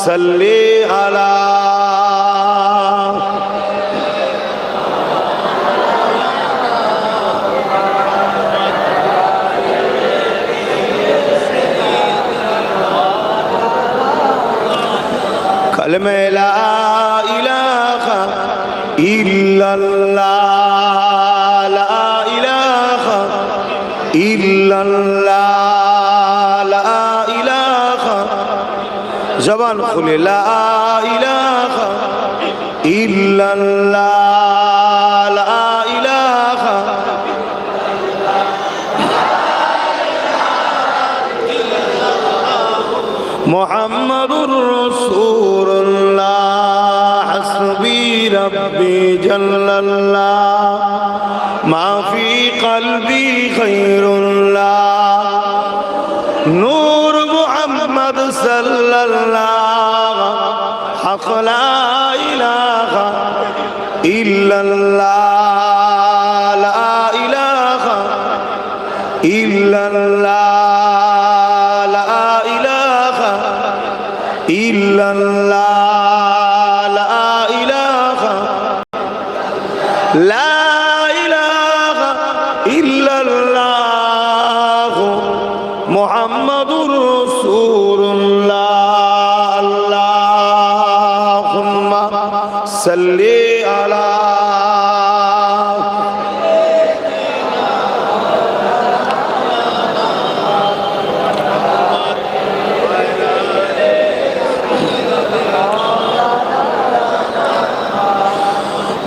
सल्ली अला कलमे ला इलाहा इल्लल्लाह ला इलाहा इल्लल्लाह जबान खुले ला इलाहा इल्लल्लाह ला इलाहा मुहम्मदुर रसूलुल्लाह हस्बी रब्बी जल्लल्लाह मा फी क़ल्बी खैरुल्लाह नूर मुहम्मद सल्लल्लाह हक़ ला इलाहा इल्लल्लाह ला इलाहा इल्लल्लाह ला इलाहा इल्लल्लाह ला इलाहा ला इलाहा इल्लल्लाह मुहम्मदुर रसूलुल्लाह अल्लाहुम्मा सल्ली अला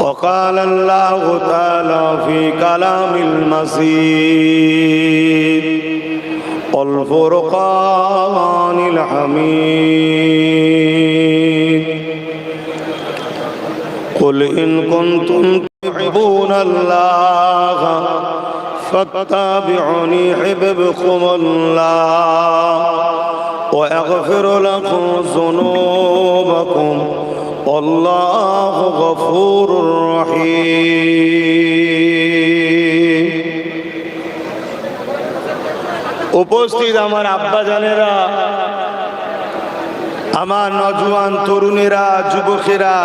وقال الله تعالى في كلام المجيد والفرقان الحميد قل إن كنتم تحبون الله فاتبعوني يحببكم الله ويغفر لكم ذنوبكم والله غفور رحيم উপস্থিত আমার আব্বা জানেরা, আমার নওজোয়ান তরুণেরা, যুবকেরা,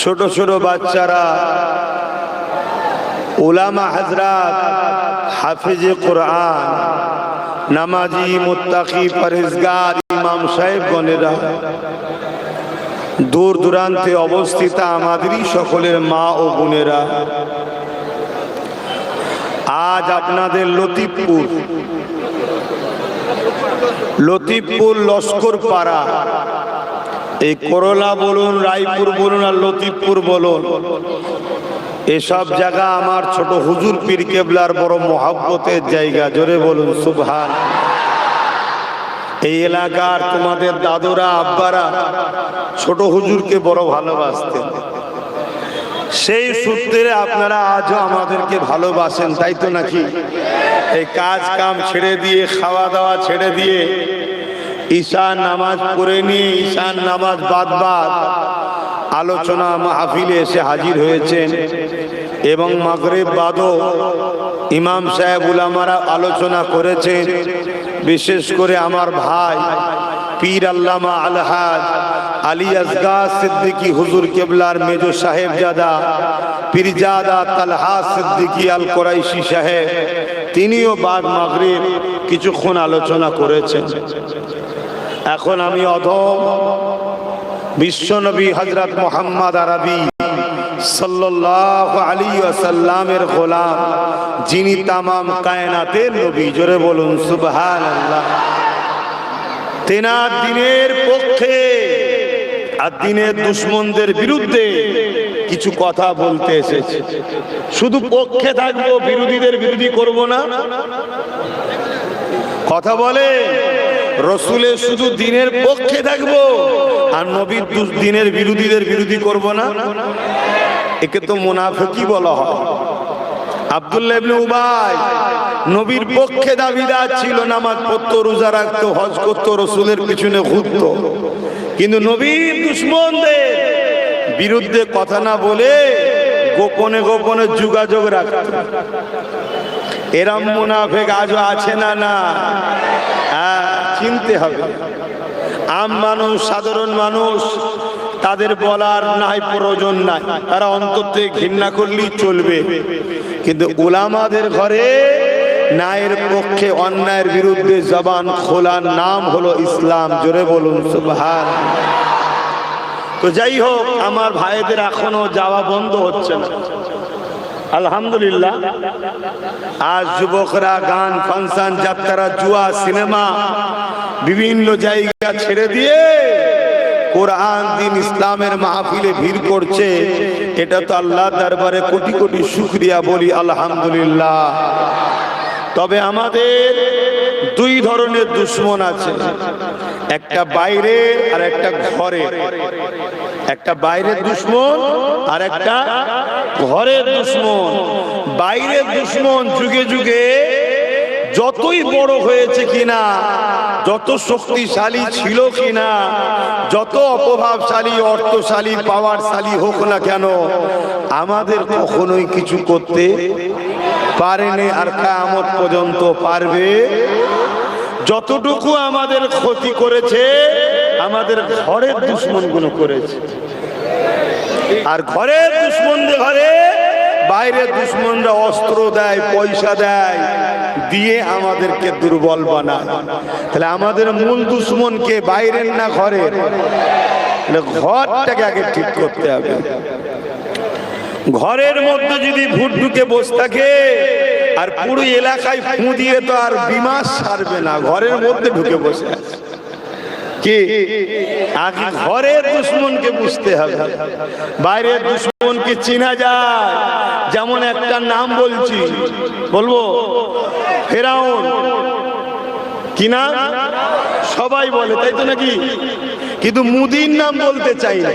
ছোট ছোট বাচ্চারা, উলামা হযরত, হাফিজে কোরআন, নামাজি, মুত্তাকি, পরহেজগার ইমাম সাহেবগণেরা, দূর দূরান্তে অবস্থিত আমাদেরই সকলের মা ও বোনেরা, আজ আপনাদের লতিফপুর লস্করপাড়া, এই করলা বলুন, রায়পুর বলুন আর লতিফপুর বলুন, এসব জায়গা আমার ছোট হুজুর পীর কেবলার বড় মহব্বতের জায়গা। জোরে বলুন সুবহান। এই এলাকার তোমাদের দাদুরা, আব্বারা ছোট হুজুরকে বড় ভালোবাসতেন, সেই সূত্রে আপনারা আজও আমাদেরকে ভালোবাসেন, তাই তো নাকি? এই কাজ কাম ছেড়ে দিয়ে, খাওয়া দাওয়া ছেড়ে দিয়ে, ঈশার নামাজ পড়ে নিয়ে, ঈশার নামাজ বাদ আলোচনা মাহফিলে এসে হাজির হয়েছেন এবং মাগরিব বাদও ইমাম সাহেব উলামারা আলোচনা করেছেন। বিশেষ করে আমার ভাই পীর আল্লামা আলহাজ আলী আসগার সিদ্দিকী হুজুর কেবলার মেজো সাহেবজাদা পীরজাদা তালহা সিদ্দিকী আল কুরাইশি সাহেব, তিনিও বাদ মাগরিব কিছুক্ষণ আলোচনা করেছেন। এখন আমি অধম বিশ্বনবী হযরত মুহাম্মদ আরবি সাল্লাল্লাহু আলাইহি ওয়াসাল্লামের গোলাম, যিনি তামাম কায়নাতের নবী, জোরে বলুন সুবহানাল্লাহ, তেনার দিনের পক্ষে আর দিনের দুশমনদের বিরুদ্ধে কিছু কথা বলতে এসেছে। শুধু পক্ষে থাকবো, বিরোধীদের বিরোধী করব না। কথা বলে রসুলের শুধু দিনের পক্ষে থাকবো আর নবীর দিনের বিরোধীদের বিরোধী করব না, একে তো মুনাফিকি বলা হয়। আব্দুল্লাহ ইবনে উবাই নবীর পক্ষে দাবিদার ছিল, নামাজ পড়তো, রোজা রাখতো, হজ করতো, রসুলের পিছনে ঘুরতো, কিন্তু নবীর দুশমনদের বিরুদ্ধে কথা না বলে গোপনে গোপনে যোগাযোগ রাখত। এরম মুনাফিক আজও আছে না? না, চিনতে হবে। আম মানুষ, সাধারণ মানুষ, তাদের বলার নাই প্রয়োজন নাই, তারা অন্তর থেকে ঘৃণা করলেই চলবে। কিন্তু উলামাদের ঘরে ন্যায়ের পক্ষে অন্যায়ের বিরুদ্ধে জবান খোলার নাম হলো ইসলাম। জোরে বলুন সুবহানাল্লাহ। তো যাই হোক, আমার ভাইদের এখনো যাওয়া বন্ধ হচ্ছে না, আলহামদুলিল্লাহ। আজ যুবকরা গান, ফাংশন, যাত্রা, জুয়া, সিনেমা বিভিন্ন জায়গা ছেড়ে দিয়ে কোরআন দিন ইসলামের মাহফিলে ভিড় করছে। এটা তো আল্লাহর দরবারে কোটি কোটি শুকরিয়া বলি আলহামদুলিল্লাহ। তবে আমাদের দুই ধরনের দুশমন আছে, একটা বাইরে আর একটা ঘরে। একটা বাইরের দুশমন আর একটা ঘরের দুশমন। বাইরের দুশমন যুগে যুগে যতই বড় হয়েছে কিনা, যত শক্তিশালী ছিল কিনা, যত অপ্রভাবশালী, অর্থশালী, পাওয়ারশালী হোক না কেন, আমাদের কখনোই কিছু করতে পারেনি, আর কিয়ামত পর্যন্ত পারবে। যতটুকু আমাদের ক্ষতি করেছে আমাদের ঘরের দুশমনগুলো করেছে। আর ঘরের দুশমনদের ঘরে বাইরের দুশমনরা অস্ত্র দেয়, পয়সা দেয়, দিয়ে আমাদেরকে দুর্বল বানায়। তাহলে আমাদের মূল দুশমন কে, বাইরের না ঘরের? ঘরটাকে আগে ঠিক করতে হবে। ঘরের মধ্যে যদি ভূত ঢুকে বসে থাকে আর পুরো এলাকায় ফু দিয়ে তো আর বিমাস সারবে না, ঘরের মধ্যে ঢুকে বসে আছে কি? আগে ঘরের দুশমনকে বুঝতে হবে, বাইরের দুশমনকে চেনা যায়। যেমন একটা নাম বলছি, বলবো ফেরাউন। কি নাম? সবাই বলে, তাই তো নাকি? কিন্তু মুদির নাম বলতে চাই না।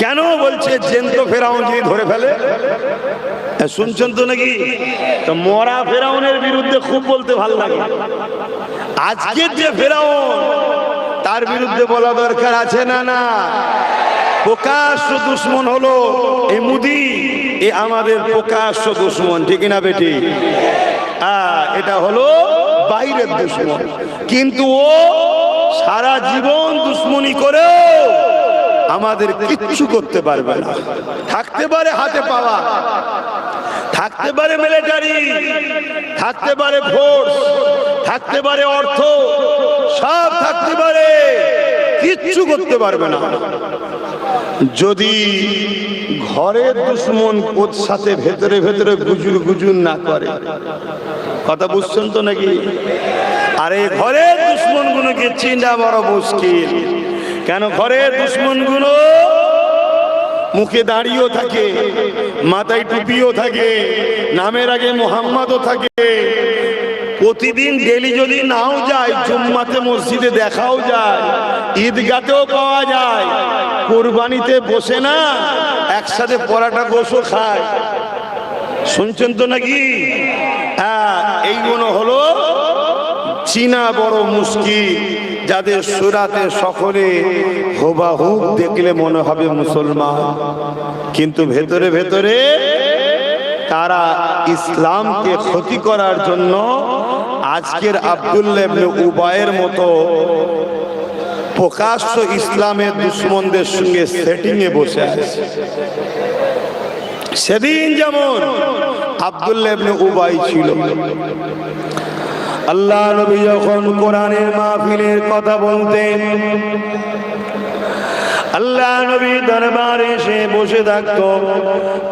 কেন বলছে? জ্যান্ত ফেরাউন যদি ধরে ফেলে। শুনছেন তো নাকি? তো মরা ফেরাউনের বিরুদ্ধে খুব বলতে ভালো লাগে। আজকের যে ফেরাউন, তার বিরুদ্ধে বলা দরকার আছে না? না। প্রকাশ্য দুশমন হলো এই মুদি, এ আমাদের প্রকাশ্য দুশমন, ঠিক না বেটি? এটা হলো বাইরের দুশমন। কিন্তু ও সারা জীবন দুশমনি করেও আমাদের কিচ্ছু করতে পারবে না। থাকতে পারে হাতে পাওয়া, থাকতে পারে মিলিটারি, থাকতে পারে ফোর্স, থাকতে পারে অর্থ, সব থাকতে পারে, কিচ্ছু করতে পারবে না যদি ঘরের দুশমন ওর সাথে ভেতরে ভেতরে গুজুর গুজুর না করে। কথা বুঝছেন তো নাকি? আর এই ঘরের দুশমন গুলোকে চিনা বড় মুশকিল। কেন? ঘরের দুশমন গুলো মুখে দাড়িও থাকে, মাথায় টুপিও থাকে, নামের আগে মোহাম্মদও থাকে। প্রতিদিন ডেলি যদি নাও যায়, জুম্মাতে মসজিদে দেখাও যায়, ঈদগাতেও পাওয়া যায়, কুরবানিতে বসে না একসাথে পরাটা গোশও খায়। শুনছেন তো নাকি? হ্যাঁ, এইগুলো হলো চীনা বড় মুশকিল, যাদের সুরাতে সকলে হুবাহুব দেখলে মনে হবে মুসলমান, কিন্তু ভেতরে ভেতরে তারা ইসলামকে ক্ষতি করার জন্য আজকের আব্দুল্লাহ ইবনে উবাইয়ের মতো প্রকাশ্য ইসলামের দুশমনদের সঙ্গে সেটিং এ বসে আছে। সেদিন যেমন আব্দুল্লাহ ইবনে উবাই ছিল, আল্লাহ নবী যখন কোরআনের মাহফিলের কথা বলতেন, আল্লাহ নবী দরবারে এসে বসে থাকতো।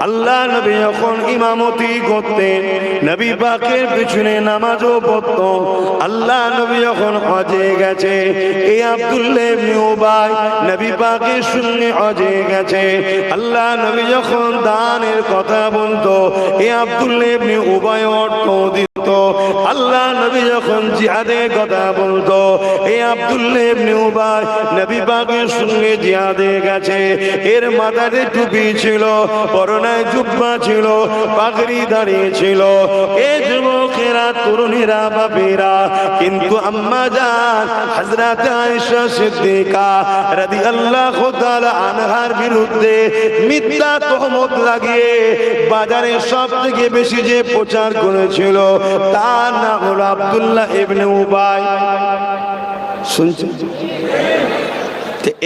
আল্লাহ নবী যখন ইমামতি করতেন, নবী পাকের পিছনে নামাজও পড়তো। আল্লাহ নবী যখন হজে গেছে, এই আব্দুল্লাহ ইবনে উবাই নবী পাকের সঙ্গে হজে গেছে। আল্লাহ নবী যখন দানের কথা বলতো, এই আব্দুল্লাহ ইবনে উবাই অর্থ দিত। আল্লাহ নবী যখন জিহাদের কথা বলতো, এই আব্দুল্লাহ ইবনে উবাই নবী পাকের সঙ্গে জিহাদে গেছে। এর মাথাতে টুপি ছিল, পরনায় জুব্বা ছিল, পাগড়ি দাঁড়িয়ে ছিল। এই যুবকেরা, তরুণীরা, বাপেরা, কিন্তু আম্মা জান হযরত আয়েশা সিদ্দিকা রাদিয়াল্লাহু তাআলা আনহার বিরুদ্ধে মিথ্যা তহমত লাগিয়ে বাজারে সবথেকে বেশি যে প্রচার করেছিল, তার নাম হলো আব্দুল্লাহ ইবনে উবাই। শুনছেন?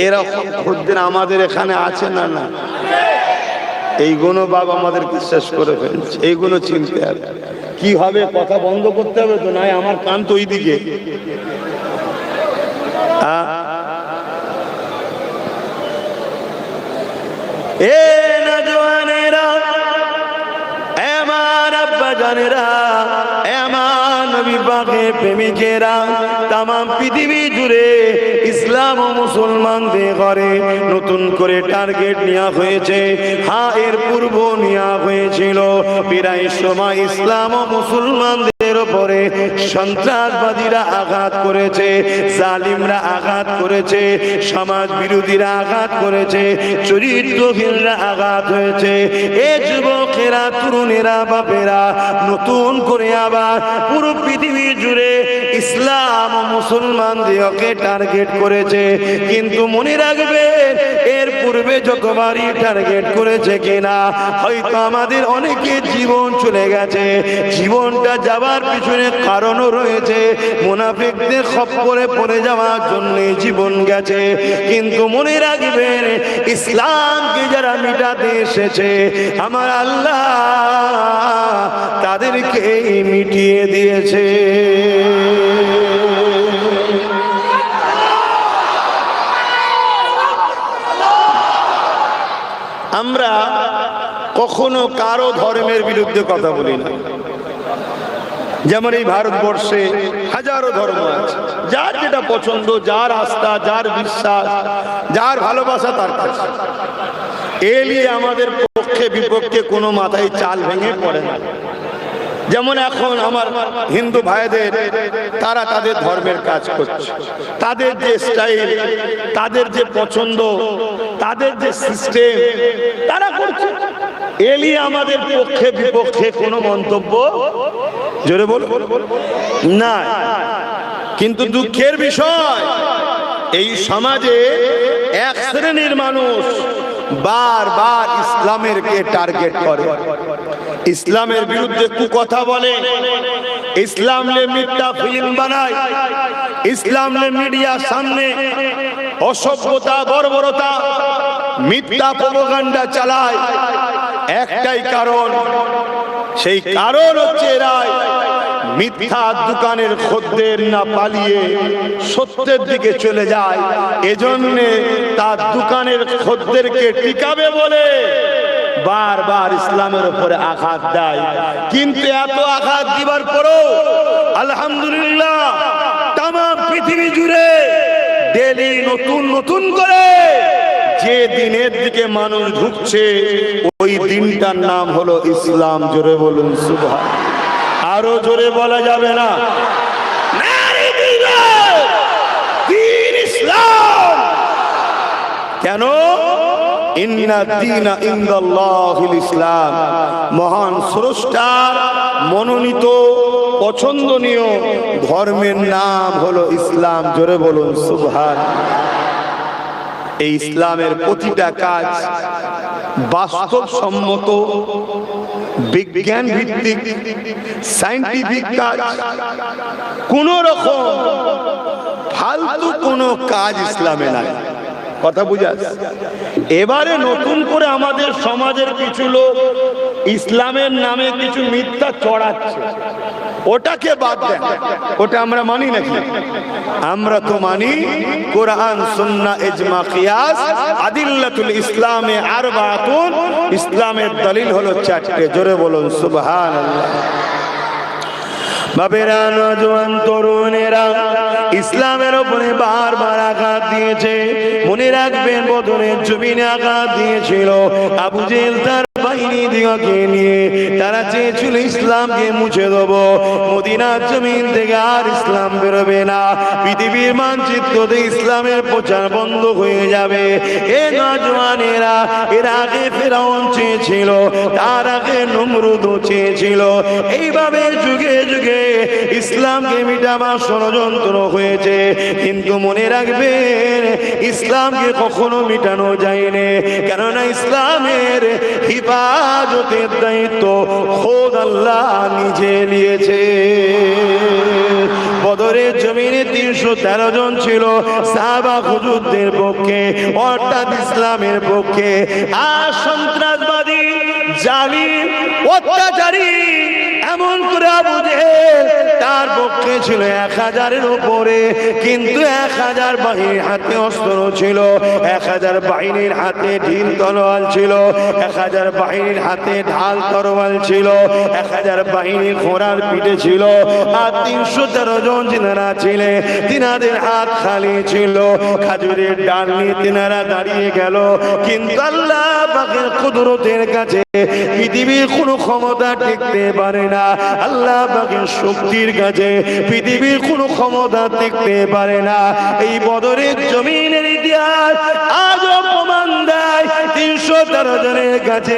এরকম খুদ্দিন আমাদের এখানে আছে না? না, এইগুলো বাবা আমাদেরকে শেষ করে ফেলছে। এইগুলো চিনতে হবে। কি হবে? কথা বন্ধ করতে হবে তো, নাই আমার কান তো ওইদিকে। এ নওজওয়ানেরা, এ আমার আব্বা জানেরা, এ আমার নবী পাকের প্রেমিকেরা, তাম পৃথিবী জুড়ে ইসলাম ও মুসলমানদের ঘরে নতুন করে টার্গেট নেওয়া হয়েছে। হ্যাঁ, এর পূর্ব নেওয়া হয়েছিল। প্রায় সময় ইসলাম ও মুসলমানদের উপরে সন্ত্রাসবাদীরা আঘাত করেছে, জালিমরা আঘাত করেছে, সমাজ বিরোধীরা আঘাত করেছে, চরিত্রহীনরা আঘাত হয়েছে। এ যুবকেরা, তরুণেরা, বাপেরা নতুন করে আবার পুরো পৃথিবী জুড়ে ইসলাম ও মুসলমানদেরকে টার্গেট করেছে। কিন্তু মনে রাখবেন, এর পূর্বে যতবারই টার্গেট করেছে কিনা, হয়তো আমাদের অনেকের জীবন চলে গেছে। জীবনটা যাবার পিছনে কারণও রয়েছে। মুনাফিকদের খপ্পরে পড়ে যাওয়ার জন্য জীবন গেছে। কিন্তু মনে রাখবেন, ইসলামকে যারা মিটাতে এসেছে, আমার আল্লাহ তাদেরকে মিটিয়ে দিয়েছে। আমরা কখনো কারো ধর্মের বিরুদ্ধে কথা বলি না। যেমন এই ভারতবর্ষে হাজারো ধর্ম আছে, যার যেটা পছন্দ, যার আস্থা, যার বিশ্বাস, যার ভালোবাসা তার কাছে। এ নিয়ে আমাদের পক্ষে বিপক্ষে কোনো মাথায় চাল ভেঙে পড়ে না। যেমন এখন আমার হিন্দু ভাইদের, তারা তাদের ধর্মের কাজ করছে, তাদের যে স্টাইল, তাদের যে পছন্দ, তাদের যে সিস্টেম তারা করছে। এলি আমাদের পক্ষে বিপক্ষে কোনো মন্তব্য জোরে বল না। কিন্তু দুঃখের বিষয়, এই সমাজে এক শ্রেণীর মানুষ বারবার ইসলামের কে টার্গেট করে, ইসলামের বিরুদ্ধে কুকথা বলে, ইসলাম লে মিথ্যা ফিল্ম বানায়, ইসলাম লে মিডিয়ার সামনে অসভ্যতা, বর্বরতা, মিথ্যা প্রোপাগান্ডা চালায়। একটাই কারণ, সেই কারণ হচ্ছে এরা মিথ্যা দোকানের খদ্দের না পালিয়ে সত্যের দিকে চলে যায়। এজন্য তার দোকানের খদ্দেরকে টিকাবে বলে বারবার ইসলামের উপরে আঘাত দেয়। কিন্তু এত আঘাত দিবার পরও আলহামদুলিল্লাহ তাম পৃথিবী জুড়ে ডেলি নতুন নতুন করে যে দিনের দিকে মানুষ ঢুকছে, ওই দিনটার নাম হলো ইসলাম। জোরে বলুন সুবহান। আরো জোরে বলা যাবে না? দ্বীন ইসলাম। কেন? ইন্না দীনা ইনদাল্লাহিল ইসলাম। মহান স্রষ্টার মনোনীত পছন্দনীয় ধর্মের নাম হলো ইসলাম। জোরে বলুন সুবহান। এই ইসলামের প্রতিটা কাজ বাস্তবসম্মত, বিজ্ঞান ভিত্তিক, সায়েন্টিফিক কাজ। কোন রকম ফালতু কোনো কাজ ইসলামে নাই। কথা বুঝা? এবারে নতুন করে আমাদের সমাজের কিছু লোক ইসলামের নামে কিছু মিথ্যা চড়াচ্ছে, ওটাকে বাদ দেন। ওটা আমরা মানি নাকি? আমরা তো মানি কোরআন, সুন্নাহ, ইজমা, কিয়াস, আদিল্লাতুল ইসলামে আরবাতুন। ইসলামের দলিল হলো চারটে। জোরে বলুন সুবহানাল্লাহ। বাবেরা, নওজোয়ান, তরুণেরা ইসলামের উপরে বারবার আঘাত দিয়েছে। মনে রাখবেন, বদরের জমিনে আঘাত দিয়েছিল আবু জেহেল তার বাহিনী দিগকে নিয়ে। তারা চেয়েছিল ইসলামকে মুছে দেব, মদিনার জমিন থেকে আর ইসলাম বেরোবে না, পৃথিবীর মানচিত্রতে ইসলামের প্রচার বন্ধ হয়ে যাবে। এ নওজোয়ানেরা, এর আগে ফেরাউন চেয়েছিল, তার আগে নমরুদ চেয়েছিল। এইভাবে যুগে যুগে ইসলামকে মিটাবার ষড়যন্ত্র হয়েছে। কিন্তু মনে রাখবেন, ইসলামকে কখনো মিটানো যায়নি। কেননা ইসলামের হিফাজত হেফাজতের দায়িত্ব খোদ আল্লাহ নিজে নিয়েছে। বদরের জমিনে 313 জন ছিল সাহাবা হুজুরদের পক্ষে, অর্থাৎ ইসলামের পক্ষে। আর সন্ত্রাসবাদী, জালিম, অত্যাচারী এমন করে আবু জেহেল তার পক্ষে ছিল 1000-এর উপরে। কিন্তু 1000 বাহিনীর হাতে অস্ত্র ছিল, 1000 বাহিনীর হাতে ঢিল তলোয়ার ছিল, 1000 বাহিনীর হাতে ঢাল তরোয়াল ছিল, 1000 বাহিনীর ঘোড়ার পিঠে ছিল। আর 313 জন যিনারা ছিলেন তিনাদের হাত খালি ছিল, খাজুরের ডাল নিয়ে তিনারা দাঁড়িয়ে গেল। কিন্তু আল্লাহ পাকের কুদরতের কাছে পৃথিবীর কোনো ক্ষমতা টিকতে পারে না। আল্লাহ পাকের শক্তির কাছে পৃথিবীর কোনো ক্ষমতা টিকতে পারে না। এই বদরের জমিনের ইতিহাস আজও প্রমাণ দেয় 313 জনের কাছে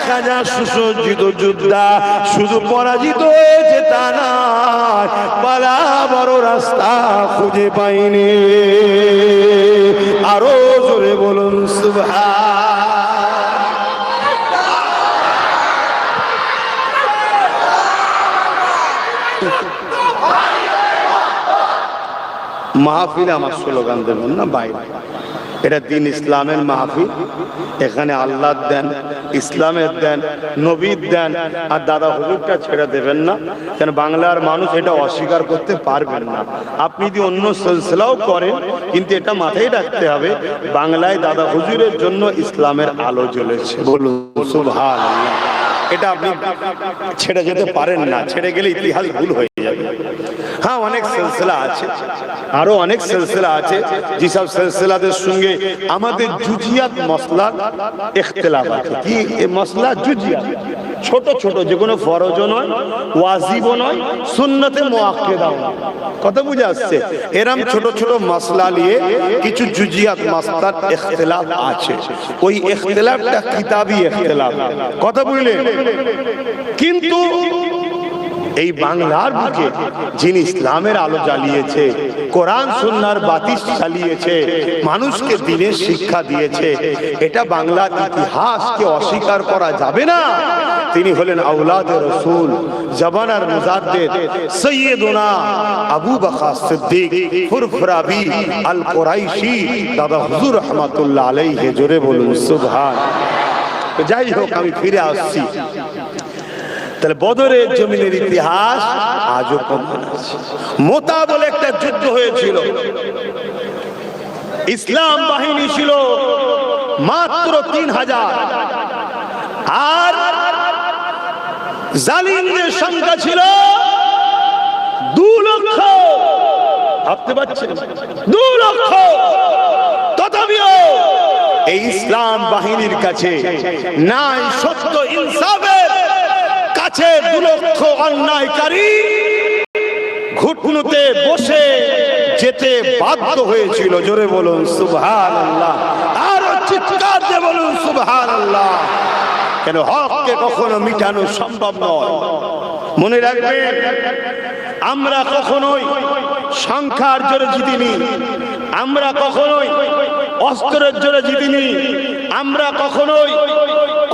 1000 সুসজ্জিত যোদ্ধা শুধু পরাজিত হয়েছে তা নয়, পালাবার রাস্তা খুঁজে পাইনি। আরো জোরে বলুন সুবহান। মাহফিলে আমার স্লোগান দেবেন না বাইরে, এটা দিন ইসলামের মাহফিল। এখানে আল্লাহ দেন, ইসলামের দেন, নবীর দেন, আর দাদা হুজুরটা ছেড়ে দেবেন না। কেন বাংলার মানুষ এটা অস্বীকার করতে পারবেন না। আপনি যদি অন্য সিলসিলাও করেন, কিন্তু এটা মাথায় রাখতে হবে বাংলায় দাদা হুজুরের জন্য ইসলামের আলো জ্বলেছে। বলুন সুবহানাল্লাহ। এটা আপনি ছেড়ে যেতে পারেন না, ছেড়ে গেলে ইতিহাস ভুল হয়ে যাবে। হ্যাঁ, অনেক সিলসিলা আছে, আরো অনেক সিলসিলা আছে যেসব সিলসিলাদের সঙ্গে আমাদের জুজিয়াত মসলার ইখতিলাফ আছে। কি মসলা? জুজিয়াত, ছোট ছোট, যে কোনো ফরজও নয়, ওয়াজিবও নয়, সুন্নতে মুআক্কাদাও নয়। কথা বুঝে আসছে? এরম ছোট ছোট মসলা নিয়ে কিছু জুজিয়াত মসলার ইখতিলাফ আছে। ওই ইখতিলাফটা কিতাবি ইখতিলাফ। কথা বুঝলেন? কিন্তু এই বাংলার বুকে যিনি ইসলামের আলো জ্বালিয়েছে, কোরআন সুন্নাহর বাতি জ্বালিয়েছে, মানুষকে দ্বীনের শিক্ষা দিয়েছে, এটা বাংলার ইতিহাসকে অস্বীকার করা যাবে না। তিনি হলেন আওলাদে রাসূল, জামানার মুজাদ্দিদ সৈয়দুনা আবু বকর সিদ্দিক ফুরফুরাবি আল কুরাইশি দাদা হুজুর রহমাতুল্লাহ আলাইহি। জোরে বলুন সুবহান। যাই হোক, আমি ফিরে আসছি। তাহলে বদরের জমিনের ইতিহাস আজও প্রমাণ আছে। মোতা বলে একটা যুদ্ধ হয়েছিল, ইসলাম বাহিনী ছিল মাত্র 3000, আর জালিমদের সংখ্যা ছিল 2 লক্ষ। ভাবতে পারছেন? 2 লক্ষ। তথাপিও এই ইসলাম বাহিনীর কাছে নাই সত্য ইনসাফের কাছে 2 লক্ষ অন্যায়কারী ঘুটনুতে বসে যেতে বাধ্য হয়েছিল। জোরে বলুন সুবহানাল্লাহ। আর চিৎকার দিয়ে বলুন সুবহানাল্লাহ। কেন হককে কখনো মিটানো সম্ভব নয়। মনে রাখবেন, আমরা কখনোই সংখ্যার জোরে জিতিনি, আমরা কখনোই অস্ত্রের জোরে জিতিনি, আমরা কখনোই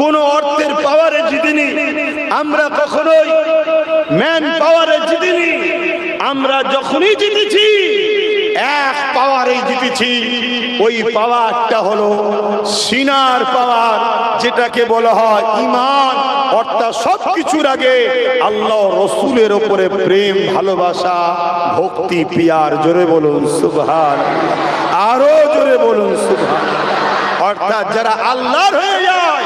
কোন অর্থের পাওয়ারে জিতিনি, আমরা কখনোই ম্যান পাওয়ারে জিতিনি। আমরা যখনই জিতেছি এক পাওয়ারেই জিতেছি। ওই পাওয়ারটা হলো সিনার পাওয়ার, যেটাকে বলা হয় ঈমান। অর্থাৎ সবকিছুর আগে আল্লাহ রসুলের উপরে প্রেম, ভালোবাসা, ভক্তি, পিয়ার। জোরে বলুন সুবহানাল্লাহ। আরো জোরে বলুন সুবহানাল্লাহ। অর্থাৎ যারা আল্লাহর হয়ে যায়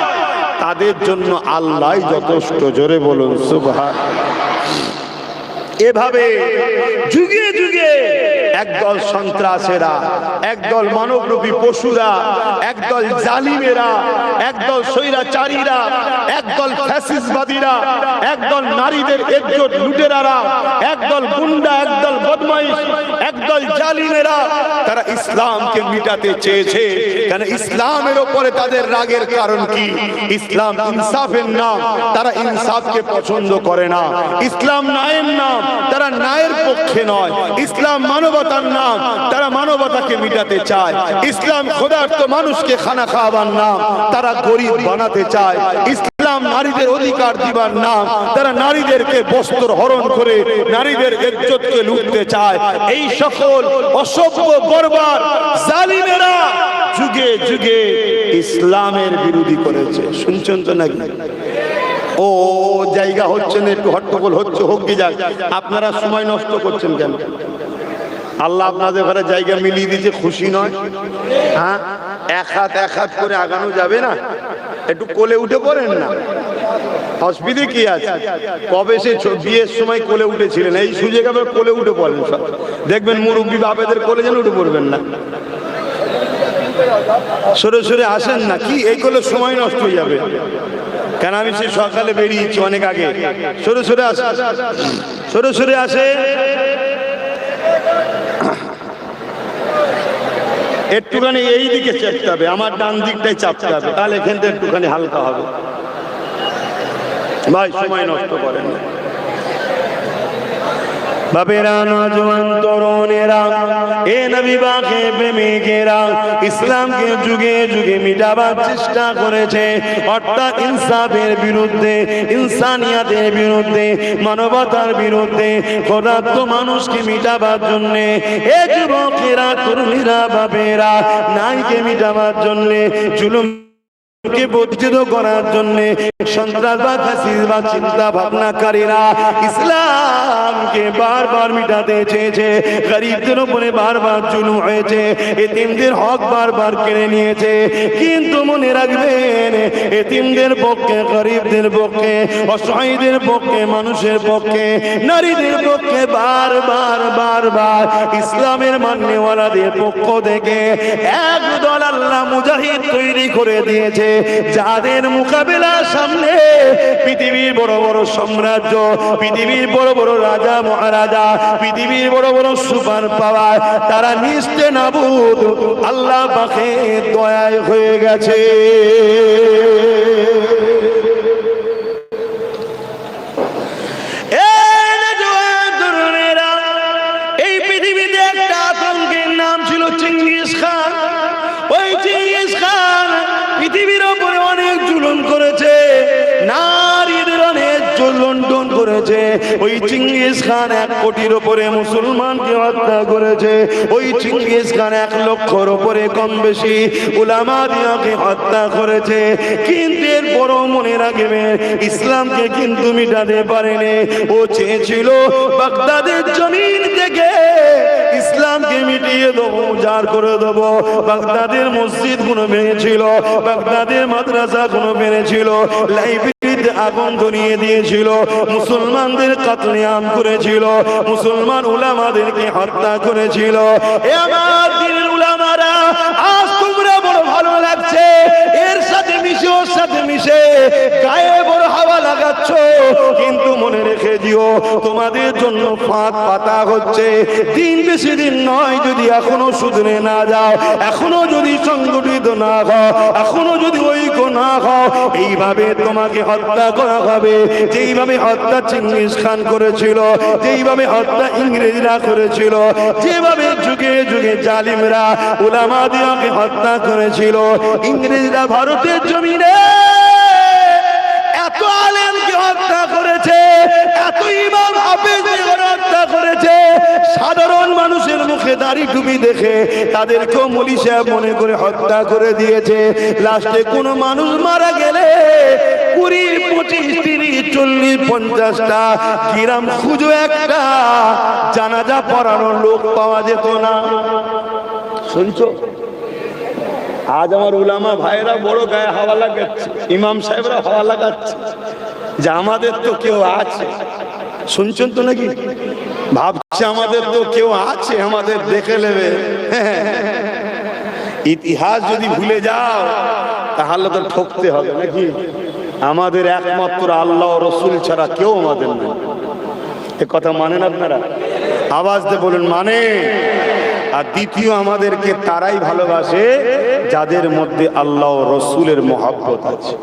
তাদের জন্য আল্লাহ যথেষ্ট। জোরে বলুন সুবহানাল্লাহ। এভাবে যুগে যুগে একদল সন্ত্রাসেরা, একদল মানবরূপী পশুরা, একদল জালিমেরা, একদল স্বৈরাচারীরা, একদল ফ্যাসিস্টবাদীরা, একদল নারীদের ইজ্জত লুটেরারা, একদল গুন্ডা, একদল বদমাইশ, একদল জালিমেরা, তারা ইসলামকে মিটাতে চেয়েছে। কেন? ইসলামের উপরে তাদের রাগের কারণ কি? ইসলাম ইনসাফের নাম, তারা ইনসাফকে পছন্দ করে না। ইসলাম ন্যায়ের নাম, তারা ন্যায়ের পক্ষে নয়। ইসলাম মানবতার নাম, তারা মানবতাকে অভাবকে মিটাতে চায়। ইসলাম ক্ষুধার্ত মানুষকে খানা খাওয়াবার নাম, তারা গরিব বানাতে চায়। ইসলাম নারীদের অধিকার দিবার নাম, তারা নারীদেরকে বস্ত্র হরণ করে নারীদের ইজ্জতকে লুটতে চায়। এই সকল অসভ্য বর্বর জালিমেরা যুগে যুগে ইসলামের বিরোধী করেছে। শুনছেন তো নাকি? ও জায়গা হচ্ছে না, একটু হট্টগোল হচ্ছে, হোক কি যাক। আপনারা সময় নষ্ট করছেন কেন? আল্লাহ আপনাদের ঘরে জায়গা মিলিয়ে দিয়েছে, খুশি নয়? হ্যাঁ, এক হাত করে আগানো যাবে না? একটু কোলে উঠে পড়েন না, অসুবিধে কি আছে? কবে সে বিয়ের সময় কোলে উঠেছিলেন, এই সুযোগ আবার কোলে উঠে পড়েন সব। দেখবেন মুরব্বী বাপেদের কোলে যেন উঠে পড়বেন না। সরে সরে আসেন না, কি এই করলে সময় নষ্ট হয়ে যাবে। কেন আমি সে সকালে বেরিয়েছি অনেক আগে। সরে সরে আসে, সরে সরে আসে। একটুখানি এই দিকে চাপতে হবে, আমার ডান দিকটাই চাপতে হবে, তাহলে এখান থেকে একটুখানি হালকা হবে। ভাই সময় নষ্ট করেন না। বাবেরা, নওজওয়ান তরুণেরা, এ নবী পাকের প্রেমিকেরা ইসলামকে যুগে যুগে মিটাবার চেষ্টা করেছে। অর্থাৎ ইনসাফের বিরুদ্ধে, ইনসানিয়াতের বিরুদ্ধে, মানবতার বিরুদ্ধে, ক্ষুধার্ত মানুষকে মিটাবার জন্যে এ যুবকেরা, তরুণীরা, বাবেরা নারীকে মিটাবার জন্যে, জুলুম কে বর্জিত করার জন্য সন্ত্রাসবাদ, ফাসিবাদ চিন্তা ভাবনাকারীরা ইসলামকে বারবার মিটাতে চেয়েছে। গরিবদের উপরে বারবার জুলুম হয়েছে, এতিমদের হক বারবার কেড়ে নিয়েছে। কিন্তু মনে রাখবেন, এতিমদের পক্ষে, গরিবদের পক্ষে, অসহায়দের পক্ষে, মানুষের পক্ষে, নারীদের পক্ষে বারবার বারবার ইসলামের মান্যওয়ালাদের পক্ষ থেকে একদল আল্লাহ মুজাহিদ তৈরি করে দিয়েছে, যাদের মোকাবেলার সামনে পৃথিবীর বড় বড় সাম্রাজ্য, পৃথিবীর বড় বড় রাজা মহারাজা, পৃথিবীর বড় বড় সুপার পাওয়ার, তারা নিস্তে নাবুদ আল্লাহ পাকের দয়ায় হয়ে গেছে। এই পৃথিবীতে একটা আতঙ্কের নাম ছিল চেঙ্গিস খান। ওই চেঙ্গিস খান পৃথিবীর ওপরে অনেক জুলুম করেছে, নারীদের অনেক লুণ্ঠন করেছে। ওই চেঙ্গিস খান 1 কোটির ওপরে মুসলমানকে হত্যা করেছে। ওই চেঙ্গিস খান 1 লক্ষর ওপরে কম বেশি উলামা দিয়াকে হত্যা করেছে। কিন্তু এরপরও মনে রাখবেন, ইসলামকে কিন্তু মিটাতে পারেনি। ও চেয়েছিল বাগদাদের জমিন থেকে ইসলামকে মিটিয়ে দেবো, উজাড় করে দেবো। বাগদাদের মসজিদ গুলো ভেঙেছিল, বাগদাদের মাদ্রাসা গুলো ভেঙেছিল, লাইব্রেরিতে আগুন ধরিয়ে দিয়েছিল, মুসলমানদের কাতলেআম করেছিল, মুসলমান উলামাদেরকে হত্যা করেছিল। এ আমার দিনের উলামারা, আজ তোমরা বড় ভালো লাগছে, এর সাথে মিশে, ওর সাথে মিশে গায়ে বড় হাওয়া লাগাচ্ছ, কিন্তু মনে রেখে দিও, তোমাদের জন্য ফাঁদ পাতা হচ্ছে। দিন বেশি দিন নয়, যদি এখনো শুধরে না যাও, এখনো যদি সংগঠিত না হও, এখনো যদি ঐক্য না হও, এইভাবে তোমাকে হত্যা করা হবে। যেইভাবে হত্যা চেঙ্গিস খান করেছিল, যেইভাবে হত্যা ইংরেজরা করেছিল, যেভাবে যুগে যুগে জালিমরা উলামা দিয়াকে হত্যা করেছিল। ইংরেজরা ভারতের জমিনে এত আলেমকে হত্যা করেছে, এত ইমাম হাফেজকে হত্যা করেছে, সাধারণ মানুষের মুখে দাড়ি টুপি দেখে তাদেরকেও মৌলী সাহেব মনে করে হত্যা করে দিয়েছে। লাস্টে কোন মানুষ মারা গেলে 20, 25, 30, 40, 50টা গ্রাম খুঁজো একটা জানাজা পড়ানোর লোক পাওয়া যেত না। শুনছো? আজ আমার উলামা ভাইরা বড় গায়ে হাওয়া লাগাচ্ছে, ইমাম সাহেবরা হাওয়া লাগাচ্ছে যে আমাদের তো কেউ আছে। শুনছেন তো নাকি? ভাবছে আমাদের তো কেউ আছে, আমাদের দেখে নেবে। ইতিহাস যদি ভুলে যাও তাহলে তো ঠকতে হবে নাকি? আমাদের একমাত্র আল্লাহ ও রসুল ছাড়া কেউ আমাদের নেই। এ কথা মানেন আপনারা? আওয়াজ দিয়ে বলুন মানে। আর দ্বিতীয়, আমাদেরকে তারাই ভালোবাসে যাদের মধ্যে আল্লাহ ও রসুলের মহব্বত আছে।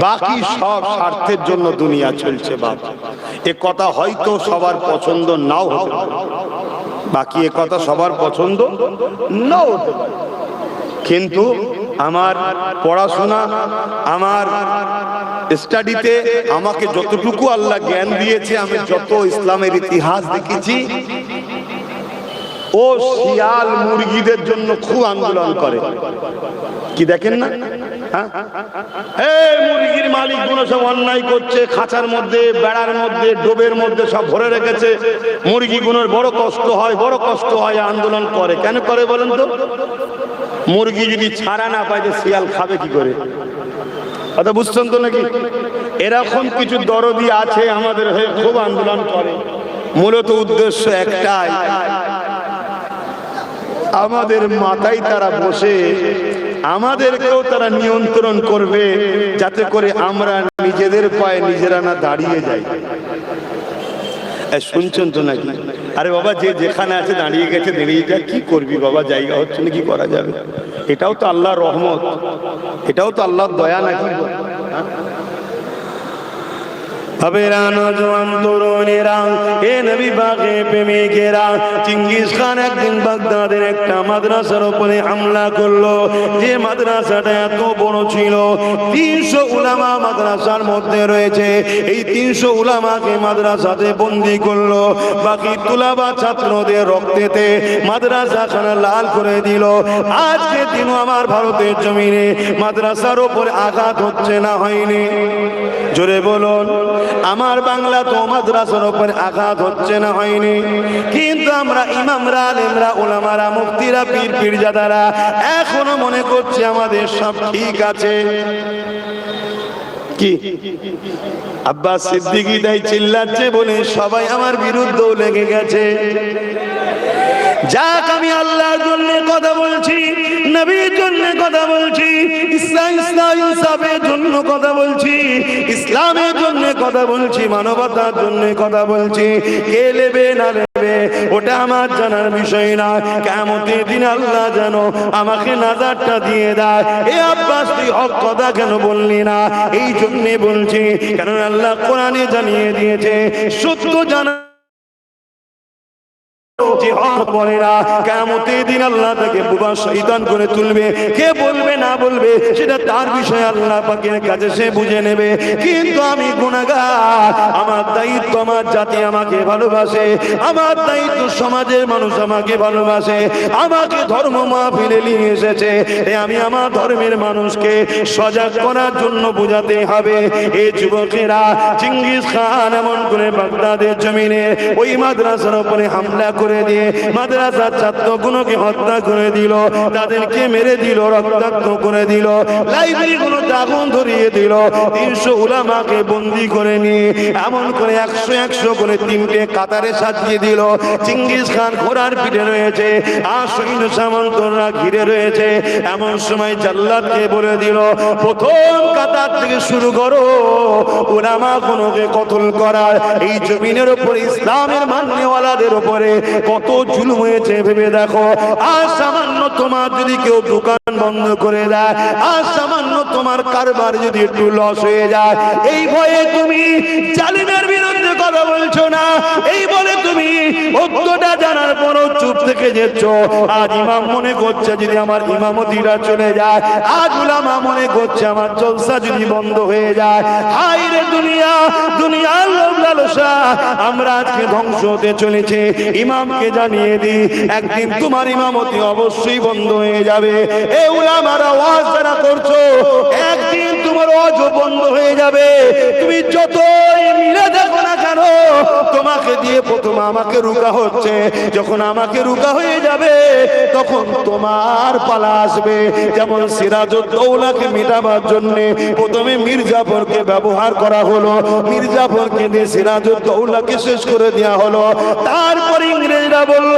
বাকি সব স্বার্থের জন্য দুনিয়া চলছে। বাবা, এ কথা হয়তো সবার পছন্দ নাও হতে পারে, বাকি এ কথা সবার পছন্দ নাও হতে পারে, কিন্তু আমার পড়াশোনা, আমার স্টাডিতে আমাকে যতটুকু আল্লাহ জ্ঞান দিয়েছে, আমি যত ইসলামের ইতিহাস দেখেছি, ও শিয়াল মুরগিদের জন্য খুব আন্দোলন করে। কি দেখেন না, মুরগির মালিক গুলো সব অন্যায় করছে, খাঁচার মধ্যে, বেড়ার মধ্যে, ডোবের মধ্যে সব ভরে রেখেছে, মুরগিগুলোর বড় কষ্ট হয়, বড় কষ্ট হয়, আন্দোলন করে। কেন করে বলেন তো? মুরগি যদি ছাড়া না পায় তো শিয়াল খাবে কি করে? কথা বুঝছেন তো নাকি? এরকম কিছু দরদি আছে আমাদের হয়ে খুব আন্দোলন করে। মূলত উদ্দেশ্য একটাই, আমাদের মাথায় তারা বসে আমাদেরকেও তারা নিয়ন্ত্রণ করবে, যাতে করে আমরা নিজেদের পায়ে নিজেরা না দাঁড়িয়ে যাই। শুনছেন তো নাকি? আরে বাবা, যে যেখানে আছে দাঁড়িয়ে গেছে, দাঁড়িয়ে যা, কি করবি বাবা, জায়গা হচ্ছে না, কি করা যাবে? এটাও তো আল্লাহর রহমত, এটাও তো আল্লাহর দয়া নাকি? চিঙ্গিস খান একদিন বাগদাদের একটা মাদ্রাসার উপরে হামলা করলো। যে মাদ্রাসাটা এত বড় ছিল, 300 উলামা মাদ্রাসার মধ্যে রয়েছে। এই 300 উলামাকে মাদ্রাসাতে বন্দি করলো। বাকি তুলাবা ছাত্রদের রক্তেতে মাদ্রাসাখানা লাল করে দিল। আজকে দিনও আমার ভারতের জমিনে মাদ্রাসার উপরে আঘাত হচ্ছে না, হয়নি? জোরে বলুন। আমার বাংলা তো মাদ্রাসার উপরে আঘাত হচ্ছে না, হয়নি? কিন্তু আমরা ইমামরা, আলেমরা, ওলামারা, মুফতিরা, পীর পীরজাদারা এখনো মনে করছি আমাদের সব ঠিক আছে। কি আব্বাস সিদ্দিকী তাই চিল্লাচ্ছে বলে সবাই আমার বিরুদ্ধেও লেগে গেছে। যাক, আমি আল্লাহর জন্য কথা বলছি, নবীর জন্য কথা বলছি, ইসলামের জন্য কথা বলছি, ইসলামের জন্য কথা বলছি, মানবতার জন্য কথা বলছি। কে নেবে না নেবে ওটা আমার জানার বিষয় না। কিয়ামতের দিন আল্লাহ যেন আমাকে নাজারটা দিয়ে দেয়। এ আব্বাস, তুই হক কথা কেন বললি না? এই জন্য বলছি, কারণ আল্লাহ কোরআনে জানিয়ে দিয়েছে, সত্য জানা কিয়ামতের দিন আল্লাহ তাকে বুবা শয়তান করে তুলবে। কে বলবে না বলবে সেটা তার বিষয়, আল্লাহ পাকের কাছে সে বুঝে নেবে। কিন্তু আমি গুনাহগার, আমার দায়িত্ব, আমার জাতি আমাকে ভালোবাসে, আমার দায়িত্ব সমাজের মানুষ আমাকে ভালোবাসে, আমাকে ধর্ম মাহফিলে নিয়ে এসেছে। আমি আমার ধর্মের মানুষকে সজাগ করার জন্য বোঝাতে হবে। এই যুবকেরা, চিঙ্গিস খান এমন করে বাগদাদের জমিনে ওই মাদ্রাসার উপরে হামলা করে দিয়ে মাদ্রাসার ছাত্রগুলোকে হত্যা করে দিল, তাদেরকে মেরে দিল, রক্তাক্ত করে দিল, লাইব্রেরিগুলোতে আগুন ধরিয়ে দিল, 300 উলামাকে বন্দি করে নিয়ে এমন করে 100 করে 3টে কাতারে সাজিয়ে দিল। চিঙ্গিস খান ঘোড়ার পিঠে রয়েছে, আর সৈন্য সামন্তরা ঘিরে রয়েছে। এমন সময় জাল্লাদকে বলে দিল, প্রথম কাতার থেকে শুরু করো উলামাগুলোকে কতল করার। এই জমিনের উপরে ইসলামের মান্যওয়ালাদের উপরে কত জুলুম হয়েছে ভেবে দেখো। আর সামান্য তোমার যদি কেউ দোকান বন্ধ করে দেয়, আর সামান্য তোমার কারবার যদি একটু লস হয়ে যায়, এই ভয়ে তুমি জালিমের বিরুদ্ধে কথা বলছো না, এই বলে তুমি সত্যটা জানার পরও চুপ থেকে যাচ্ছ। আজ ইমাম মনে করছে যদি আমার ইমামতিটা চলে যায়, আজ উলামা মনে করছে আমার জলসা যদি বন্ধ হয়ে যায়। হায় রে দুনিয়া, দুনিয়ার লোভ লালসা, আমরা আজকে ধ্বংস হতে চলেছে। ইমামকে জানিয়ে দি, একদিন তোমার ইমামতি অবশ্যই বন্ধ হয়ে যাবে। এই উলামারা ওয়াজ যারা করছো, একদিন তোমার ওয়াজও বন্ধ হয়ে যাবে। তুমি যতই মিলে দেখো না কেন, তোমাকে দিয়ে প্রথম আমাকে রুকা হচ্ছে। যখন আমাকে রুকা হয়ে যাবে, তখন তোমার পালা আসবে। যেমন সিরাজউদ্দৌলাকে মেটাবার জন্য প্রথমে মির্জাফরকে ব্যবহার করা হলো, মির্জাফরকে দিয়ে সিরাজউদ্দৌলাকে শেষ করে দেওয়া হলো। তারপর ইংরেজরা বলল,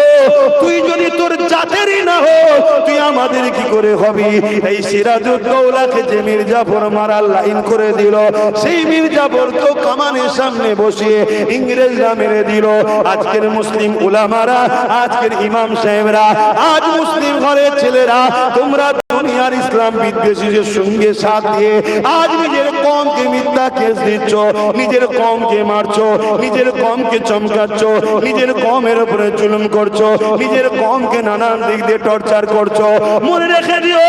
তুই যদি তোর জাতেরই না হো, তুই আমাদের কি করে হবি? এই সিরাজউদ্দৌলাকে যে মির্জাফর মারার লাইন করে দিল, সেই মির্জাফরকেও কামানের সামনে বসিয়ে ইংরেজরা মেরে দিল। আজকের মুসলিম উলামারা, আজকের ইমাম সাহেবরা, আজ মুসলিম ঘরের ছেলেরা, তোমরা দুনিয়ার ইসলাম বিদ্বেষীদের সঙ্গে সাথ দিয়ে আজ নিজের কমকে মিথ্যা কেস দিচ্ছ, নিজের কমকে মারছো, নিজের কমকে চমকাচ্ছ, নিজের কমের উপরে জুলুম করছো, নিজের কমকে নানান দিক দিয়ে টর্চার করছো। মনে রেখে দিও,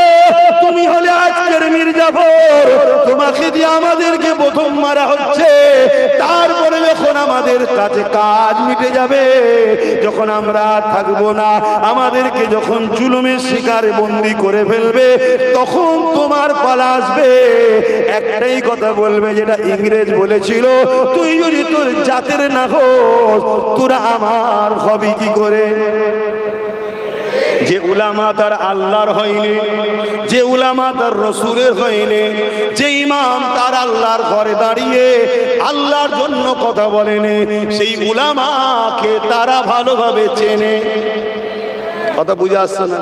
তুমি হলে আজকের মির্জাফর, তোমাকে দিয়ে আমাদেরকে প্রথম মারা হচ্ছে, তারপরে যখন আমাদের কাছে কাজ মিটে যাবে, যখন আমরা থাকবো না, আমাদেরকে যখন জুলুমের শিকারে বন্দি করে ফেলবে, তখন তোমার পালা আসবে। একটাই কথা বলবে, যেটা ইংরেজ বলেছিল, তুই যদি তোর জাতের না হোস, তোরা আমার হবি কি করে? যে উলামা তার আল্লাহর হয়নি, যে উলামা তার রসুলের হয়নি, যে ইমাম তার আল্লাহর ঘরে দাঁড়িয়ে আল্লাহর জন্য কথা বলেনি, সেই উলামাকে তারা ভালোভাবে চেনে। কথা বুঝে আসছে না?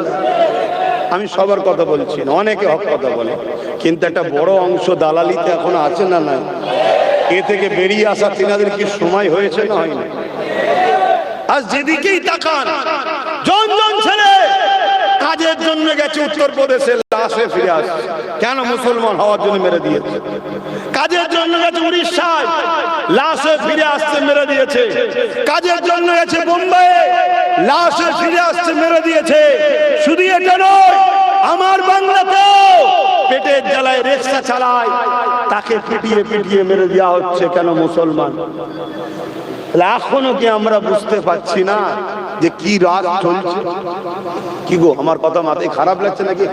আমি সবার কথা বলছি না, অনেকে হক কথা বলে, কিন্তু একটা বড় অংশ দালালিতে এখনো আছে না? নাই। এ থেকে বেরিয়ে আসা তিনাদের কি সময় হয়েছে না হয়নি? আজ যেদিকেই তাকান, জন জন ছেলে কাজের জন্য গেছে উত্তরপ্রদেশে, লাশে ফিরে আসছে। কেন? মুসলমান হওয়ার জন্য মেরে দিয়েছে। কাজের জন্য গেছে উড়িষ্যায়, লাশে ফিরে আসছে, মেরে দিয়েছে। কাজের জন্য গেছে বোম্বাইয়ে, লাশে ফিরে আসছে, মেরে দিয়েছে। শুধু এটা নয়, আমার বাংলাতেও পেটের জ্বালায় রিকশা চালায়, তাকে পিটিয়ে পিটিয়ে মেরে দেওয়া হচ্ছে। কেন? মুসলমান। এখনো কি আমরা বুঝতে পারছি না যে কি রাত চলছে? কি গো, আমার কথা মাথায় খারাপ লাগছে নাকি?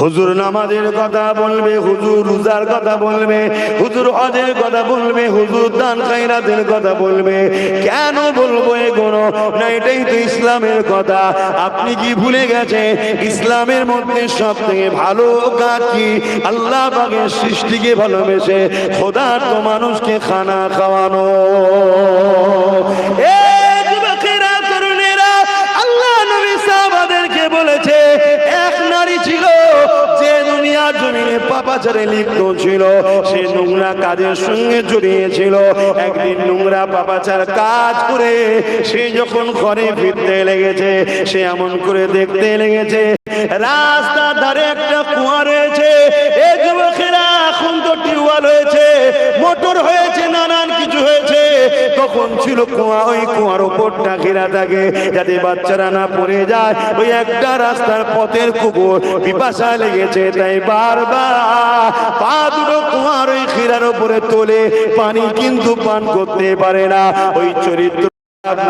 হুজুর নামাজের কথা বলবে, হুজুর রোজার কথা বলবে, হুজুর হজের কথা বলবে, হুজুর দান খায়রাতের কথা বলবে। কেন বলবো এগুলো? না, এটাই তো ইসলামের কথা। আপনি কি ভুলে গেছেন ইসলামের মধ্যে সব থেকে ভালো কাজ কি? আল্লাহ পাকের সৃষ্টিকে ভালোবেসে খোদার তো মানুষকে খানা খাওয়ানো। বলেছে এক নারী ছিল যে দুনিয়ার জমিনে পাপাচারে লিপ্ত ছিল, সে নোংরা কাজের সঙ্গে জড়িয়েছিল। একদিন নোংরা পাপাচার কাজ করে সে যখন ঘরে ফিরতে লেগেছে, সে এমন করে দেখতে লেগেছে রাস্তার ধারে একটা কুয়া রয়েছে। এই যুবকেরা, এখন তো টিউবওয়েল হয়েছে, মোটর হয়েছে, নানান কিছু হয়েছে। তখন ছিল কুয়া, ওই কুয়ার ওপরটা ঘেরা থাকে যাতে বাচ্চারা না পড়ে যায়। ওই একটা রাস্তার পথের কুকুর পিপাসা লেগেছে, তাই বারবার পা দুটো কুয়ার ওই ঘেরার উপরে তোলে, পানি কিন্তু পান করতে পারে না। ওই চরিত্র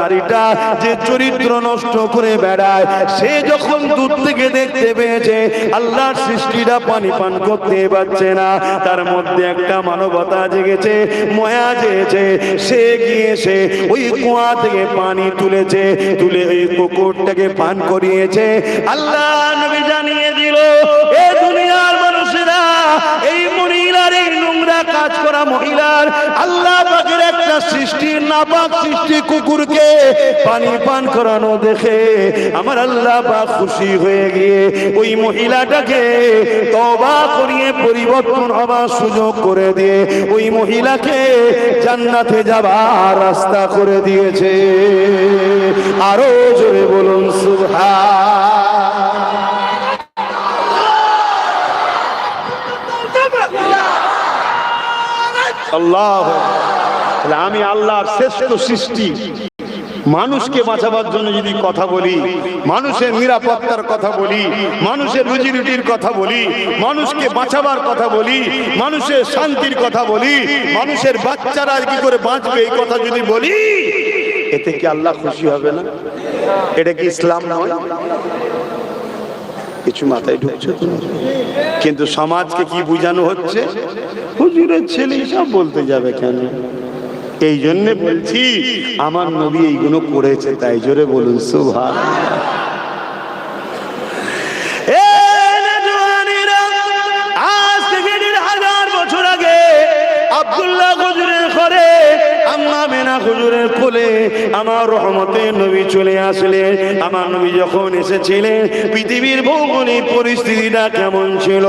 নারীটা যে চরিত্র নষ্ট করে বেড়ায়, সে যখন দূর থেকে দেখতে পেয়েছে আল্লাহর সৃষ্টিটা পানি পান করতে পারছে না, তার মধ্যে একটা মানবতা জেগেছে, মায়া জেগেছে। সে গিয়েছে ওই কুয়া থেকে পানি তুলেছে, তুলে ওই কুকুরটাকে পান করিয়েছে। আল্লাহ নবী জানিয়ে দিল, এ দুনিয়ার মানুষেরা, এই মহিলার, এই নোংরা কাজ করা মহিলার আল্লাহ পাকের একটা সৃষ্টি, নাপাক সৃষ্টি কুকুরকে পানি পান করানো দেখে আমার আল্লাহ পাক খুশি হয়ে গিয়ে ওই মহিলাটাকে তওবা করিয়ে পরিবর্তন হবার সুযোগ করে দিয়ে ওই মহিলাকে জান্নাতে যাবার রাস্তা করে দিয়েছে। আরো জোরে বলুন সুবহান। আল্লাহ, আমি আল্লাহর শ্রেষ্ঠ সৃষ্টি, মানুষকে বাঁচাবার জন্য যদি কথা বলি, মানুষের নিরাপত্তার কথা বলি, মানুষের রুজি রুটির কথা বলি, মানুষকে বাঁচাবার কথা বলি, মানুষের শান্তির কথা বলি, মানুষের বাচ্চারা কি করে বাঁচবে এই কথা যদি বলি, এতে কি আল্লাহ খুশি হবে না? এটা কি ইসলাম নয়? কিছু মাথায় ঢুকছে তো? কিন্তু সমাজকে কি বুঝানো হচ্ছে? হুজুরের ছেলে সব বলতে যাবে কেন? এই জন্য বলছি, আমার নবী এইগুলো করেছে, তাই জোরে বলুন সুবহানাল্লাহ। আজ থেকে 1000 বছর আগে আব্দুল্লাহ হুজুরের ঘরে আমেনা হুজুরের কোলে আমার রহমতের নবী চলে আসলেন। আমার নবী যখন এসেছিলেন পৃথিবীর ভৌগোলিক পরিস্থিতিটা কেমন ছিল?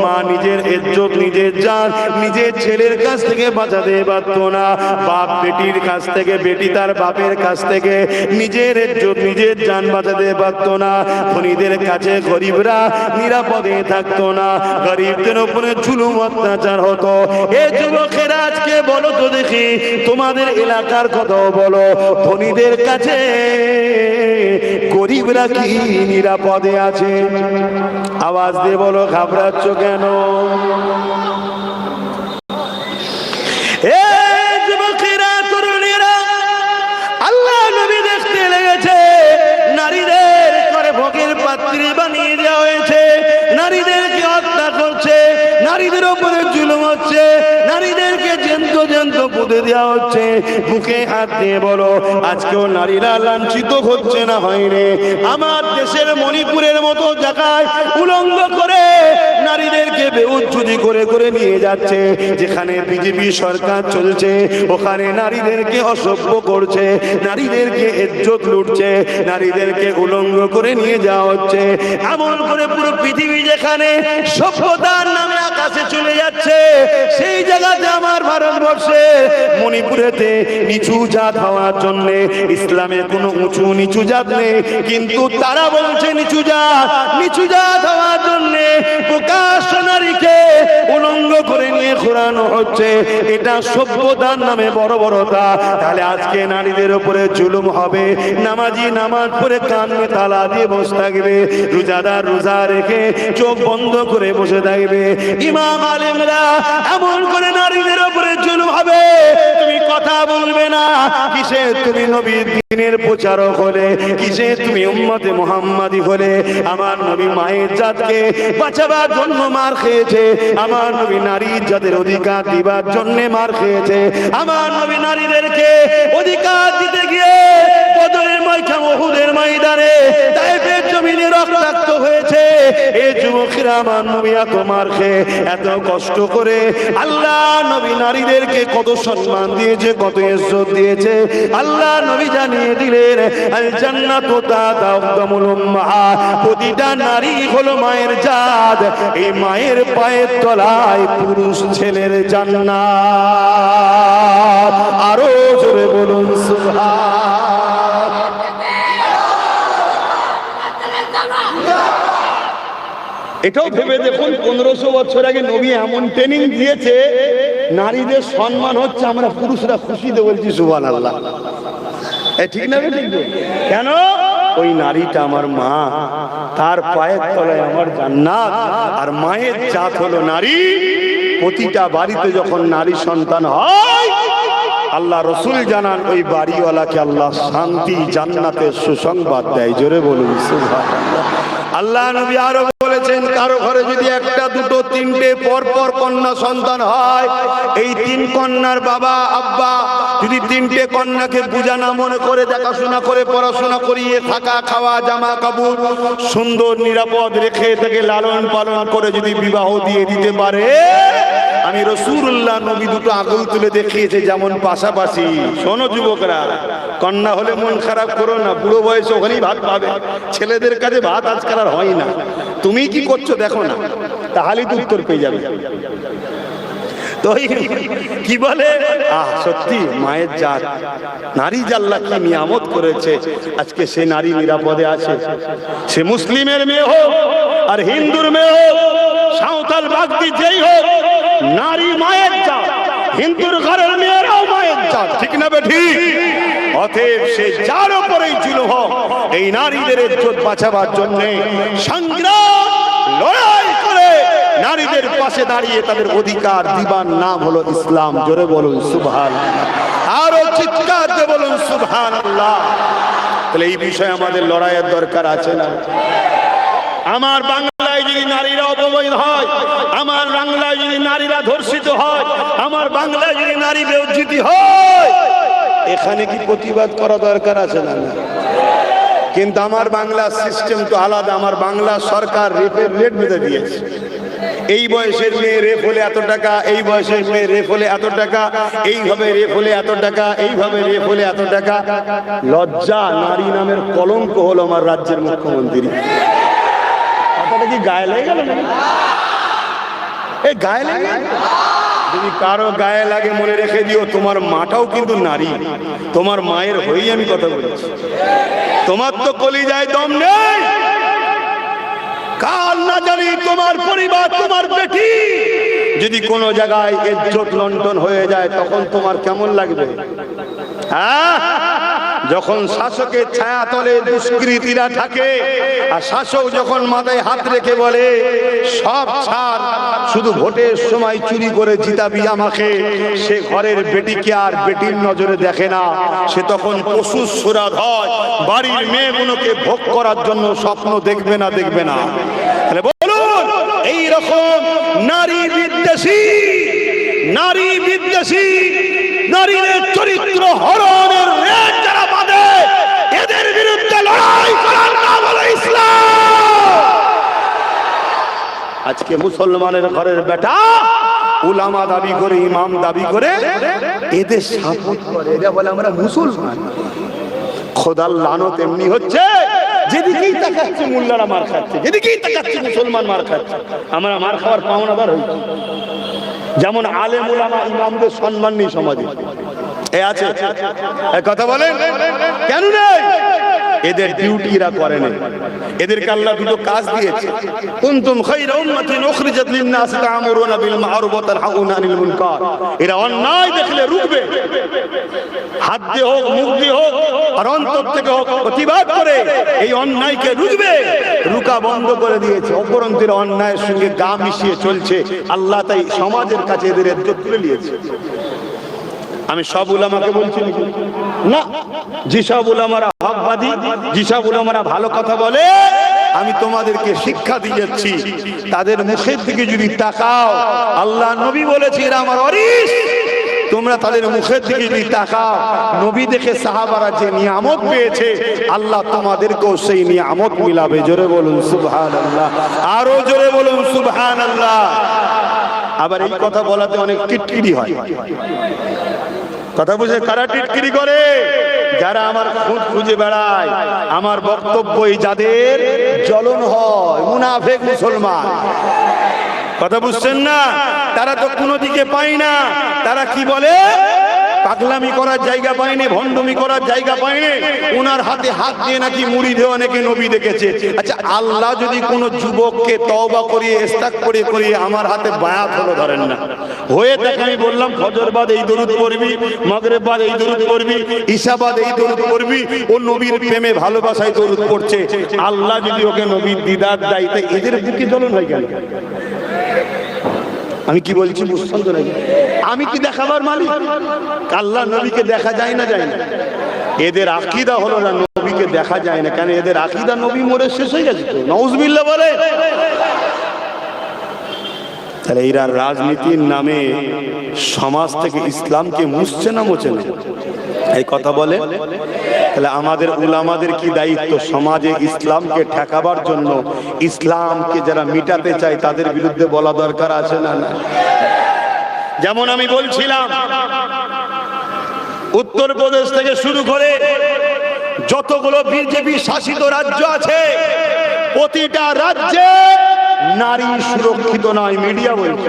মা নিজের ইজ্জত নিজের জান নিজের ছেলের কাছ থেকে বাঁচাতে পারত না, বাপ বেটির কাছ থেকে, বেটি তার বাপের কাছ থেকে নিজের ইজ্জত নিজের জান বাঁচাতে পারত না। ধনীদের কাছে গরিবরা নিরাপদে থাকতো না, গরিবদের উপরে জুলুম অত্যাচার হতো। এই যুবকেরা আজকে বলো তো দেখি, তোমাদের এলাকার কথাও বলো, ধনীদের কাছে গরিবরা কি নিরাপদে আছে? আওয়াজ দিয়ে বলো, ঘাবড়াচ্ছ কেন? যুবকেরা তরুণীরা, আল্লাহ নবী দেখতে লেগেছে নারীদের করে ভোগের পাত্রী বানিয়ে দেওয়া হয়েছে, নারীদেরকে হত্যা করছে, নারীদের উপরে জুলুম হচ্ছে, নারীদেরকে জ্যান্ত জ্যান্ত পুঁতে দেওয়া হচ্ছে। বুকে হাত দিয়ে বলো, আজকেও নারীরা লাঞ্ছিত হচ্ছে না হয়নি? আমার দেশের মণিপুরের মতো জায়গায় উলঙ্গ করে নারীদেরকে বেউজ্জুদি করে করে নিয়ে যাচ্ছে। যেখানে বিজেপি সরকার চলছে ওখানে নারীদেরকে অসভ্য করছে, নারীদেরকে ইজ্জত লুটছে, নারীদেরকে উলঙ্গ করে নিয়ে যাওয়া হচ্ছে। এমন করে পুরো পৃথিবী যেখানে সভ্যতার নামে আকাশে চলে যাচ্ছে, সেই জায়গাতে আমার ভারতবর্ষে মণিপুরেতে নিচু জাত হওয়ার জন্য ইসলামে কোনো উঁচু নিচু জাত নেই, কিন্তু তারা বলছে নিচু জাত হওয়ার জন্য প্রকাশ্য নারীকে উলঙ্গ করে নিয়ে ঘোরানো হচ্ছে। এটা সভ্যতার নামে বর্বরতা। তাহলে আজকে নারীদের উপরে জুলুম হবে, নামাজি নামাজ পড়ে কানে তালা দিয়ে বসে থাকবে, রোজাদার রোজা রেখে চোখ বন্ধ করে বসে থাকবে, ইমাম আলেমরা এমন করে নারীদের উপরে জুলুম হবে, তুমি কথা বলবে না। কিসে তুমি নবীর দ্বীনের প্রচারক হলে, কিসে তুমি উম্মতে মুহাম্মাদি হলে? আমার নবী মায়ের জাতকে বাঁচাবার জন্য মার খেয়েছে, আমার নবী নারীর জাতের অধিকার দিবার জন্য মার খেয়েছে, আমার নবী নারীদেরকে অধিকার দিতে গিয়ে বদরের ময়দানে, উহুদের ময়দানে, তায়েফের জমিনে রক্তাক্ত হয়েছে। এই যুবকেরা আমার নবী এত মার খেয়ে এত কষ্ট করে আল্লাহ নবী নারীদেরকে কত সম্মান দিয়েছে, কত ইজ্জত দিয়েছে। আল্লাহ নবী জানিয়ে দিলেন, আল জান্নাতু তাহতা আকদামুল উম্মাহাত, প্রতিটা নারী হলো মায়ের জাত, এই মায়ের পায়ের তলায় পুরুষ ছেলের জান্নাত। আরো জোরে বলুন সুবহান। এটাও ভেবে দেখুন, 1500 বছর আগে নবী এমন ট্রেনিং দিয়েছে, নারীদের সম্মান হচ্ছে, আমরা পুরুষরা খুশিতে বলছি সুবহানাল্লাহ। ঠিক না? ঠিক। কেন? ওই নারীটা আমার মা, তার পায়ের তলায় আমার জান্নাত। আর মায়ের জাত হলো নারী। প্রতিটা বাড়িতে যখন নারী সন্তান হয়, আল্লাহ রসুল জানান ওই বাড়িওয়ালাকে আল্লাহ শান্তি জান্নাতের সুসংবাদ দেয়। জোরে বলুন সুবহানাল্লাহ। আল্লাহ নবী আরো বলেছেন, কারো ঘরে যদি একটা দুটো তিনটে পর পর কন্যা সন্তান হয়, এই তিন কন্যার বাবা আব্বা যদি তিনটে কন্যাকে পূজা না মনে করে, দেখাশোনা করে, পড়াশোনা করিয়ে, থাকা খাওয়া জামা কাপড় সুন্দর নিরাপদ রেখে তাকে লালন পালন করে যদি বিবাহ দিয়ে দিতে পারে, আমি রাসূলুল্লাহ নবী দুটো আঙুল তুলে দেখিয়েছে যেমন পাশাপাশি। শোনো যুবকরা, কন্যা হলে মন খারাপ করো না, বুড়ো বয়সে ওখানেই ভাত পাবে। ছেলেদের কাছে ভাত আজকাল আর হয় না, তুমি কি করছো দেখো না, তাহলেই তো উত্তর পেয়ে যাবে। তো কি বলে, সত্যি মায়ের জাত, নারী জাল্লা কি নিয়ামত করেছে। আজকে সে নারী নিরাপদে আছে, সে মুসলিমের মেয়ে হোক আর হিন্দুর মেয়ে হোক, সাঁওতাল বাগদি যেই হোক, নারী মায়ের জাত। হিন্দুর ঘরের মেয়েরাও মায়ের জাত, ঠিক না বেঠিক? অতএব সে যার উপরেই জুলুম হোক, এই নারীদের ইজ্জত বাঁচাবার জন্য সংগ্রাম লড়াই করে নারীদের পাশে দাঁড়িয়ে তাদের অধিকার দিবার নাম হলো ইসলাম। জোরে বলুন সুবহানাল্লাহ, আরো চিৎকার দিয়ে বলুন সুবহানাল্লাহ। তাহলে এই বিষয়ে আমাদের লড়াইয়ের দরকার আছে না? আমার বাংলায় যদি নারীরা অপমান হয়, আমার বাংলায় যদি নারীরা ধর্ষিত হয়, আমার বাংলায় যদি নারী বেইজ্জতি হয়, এখানে কি প্রতিবাদ করা দরকার আছে না? কিন্তু আমার বাংলার সিস্টেম তো আলাদা। আমার বাংলা সরকার রেপের রেট বেঁধে দিয়েছে। এই বয়সের মেয়ে রেপ হলে এত টাকা, এই বয়সের মেয়ে রেপ হলে এত টাকা, এইভাবে রেপ হলে এত টাকা, এইভাবে রেপ হলে এত টাকা। লজ্জা, নারী নামের কলঙ্ক হলো আমার রাজ্যের মুখ্যমন্ত্রী। কথাটা কি গায়ে লেগে গেল? এই গায়ে লেগে, যদি কারো গায়ে লাগে মনে রেখে দিও, তোমার মাটাও কিন্তু নারী। তোমার মায়ের হয়েই আমি কথা বলেছি। তোমার তো কলিজায় দম নেই। কাল না জানি তোমার পরিবার, তোমার বেটি যদি কোনো জায়গায় ইজ্জত লন্ডন হয়ে যায়, তখন তোমার কেমন লাগবে? হ্যাঁ, যখন শাসকের ছায়া তলে দুষ্কৃতীরা থাকে, আর শাসক যখন মাথায় হাত রেখে বলে সব ছাড়, শুধু ভোটের সময় চুরি করে জিতাবি আমাকে, সে ঘরের বেটিকে আর বেটির নজরে দেখে না। সে তখন পশুর সুরাদ হয়, বাড়ির মেয়েগুলোকে ভোগ করার জন্য স্বপ্ন দেখবে না, দেখবে না। তাহলে বলুন, এইরকম নারী বিদ্বেষী, নারী বিদ্বেষী, নারীর চরিত্র হরণের রেট যারা বাঁধে, এদের বিরুদ্ধে লড়াই করার নাম হলো ইসলাম। আজকে মুসলমানের ঘরের বেটা উলামা দাবি করে, ইমাম দাবি করে, এদের সাপোর্ট করে, এরা বলে আমরা মুসলমান। খোদার লানত এমনি হচ্ছে, যেদিকেই তাকাচ্ছে মোল্লারা মার খাচ্ছে, যেদিকেই তাকাচ্ছে মুসলমান মার খাচ্ছে। আমরা মার খাওয়ার পাওনাদার হয়েছি। যেমন আলেম উলামা ইমামদের সম্মান নেই সমাজে, এ আছে কথা বলেন কেন নেই? এদের ডিউটি এরা করে না। এদেরকে আল্লাহ দুটো কাজ দিয়েছে, কুনতুম খায়রা উম্মাতিন উখরিজাত লিন-নাস তা'মুরুনা বিল মা'রুফ ওয়া তানহাউনা আনিল মুনকার। এরা অন্যায় দেখলে রুখবে, হাত দিয়ে হোক, মুখ দিয়ে হোক, আর অন্তর থেকে হোক, প্রতিবাদ করে এই অন্যায়কে রুখবে। রুকা বন্ধ করে দিয়েছে, অপরন্তের অন্যায়ের সঙ্গে গা মিশিয়ে চলছে। আল্লাহ তাই সমাজের কাছে এদের ইজ্জত তুলে নিয়েছে। আমি সব উলামাকে বলছি না, যেসব উলামারা হকবাদী, যেসব উলামারা ভালো কথা বলে, আমি তোমাদেরকে শিক্ষা দিয়ে যাচ্ছি। তাদের মুখের দিকে যদি তাকাও, আল্লাহ নবী বলেছে এরা আমার ওয়ারিস। তোমরা তাদের মুখের দিকে যদি তাকাও, নবী দেখে সাহাবারা যে নিয়ামত পেয়েছে, আল্লাহ তোমাদেরকেও সেই নিয়ামত মিলাবে। জোরে বলুন সুবহানাল্লাহ, আরো জোরে বলুন সুবহানাল্লাহ। আবার এই কথা বলাতে অনেক টিটকিরি হয়। কথা বুঝে কারা টিটকিরি করে? যারা আমার খুঁত খুঁজে বেড়ায়। আমার বক্তব্য এই যাদের জ্বলন হয়, মুনাফিক মুসলমান। কথা বুঝছেন না? তারা তো কোনো দিকে পায় না। তারা কি বলে? পাগলামি করার জায়গা পায়নি, ভণ্ডমি করার জায়গা পায়নি। ওনার হাতে হাত দিয়ে নাকি মুড়ি দেওয়া নাকি নবী দেখেছে। আচ্ছা, আল্লাহ যদি কোনো যুবককে তওবা করিয়ে ইস্তাক করিয়ে আমার হাতে বায়াত হলো ধরেন না, হয়ে থাকে, আমি বললাম ফজর বাদ এই দরুদ পড়বি, মাগরিব বাদ এই দরুদ পড়বি, ঈশা বাদ এই দরুদ পড়বি, ও নবীর প্রেমে ভালোবাসায় দরুদ পড়ছে। আল্লাহ যদি ওকে নবীর দিদার দেয়, তাই এদের বুকে জ্বলন হয় কেন? আমি কি বলছি বুঝছেন তো নাকি? আমি কি দেখাবার মালিক? আল্লাহ নবীকে দেখা যায় না, যায় না। এদের আকীদা হলো না নবীকে দেখা যায় না। কেন? এদের আকীদা নবী মরে শেষ হয়ে গেছে তো। নাউজুবিল্লাহ বলে। তাহলে এরা রাজনীতির নামে সমাজ থেকে ইসলামকে মুছছে না মোছে না? এই কথা বলে। তাহলে আমাদের উলামাদের কি দায়িত্ব? সমাজে ইসলামকে ঠেকাবার জন্য, ইসলামকে যারা মিটাতে চায় তাদের বিরুদ্ধে বলা দরকার আছে না? না। যেমন আমি বলছিলাম, উত্তরপ্রদেশ থেকে শুরু করে যতগুলো বিজেপি শাসিত রাজ্য আছে, প্রতিটা রাজ্যে নারী সুরক্ষিত নয়। মিডিয়া বলছে,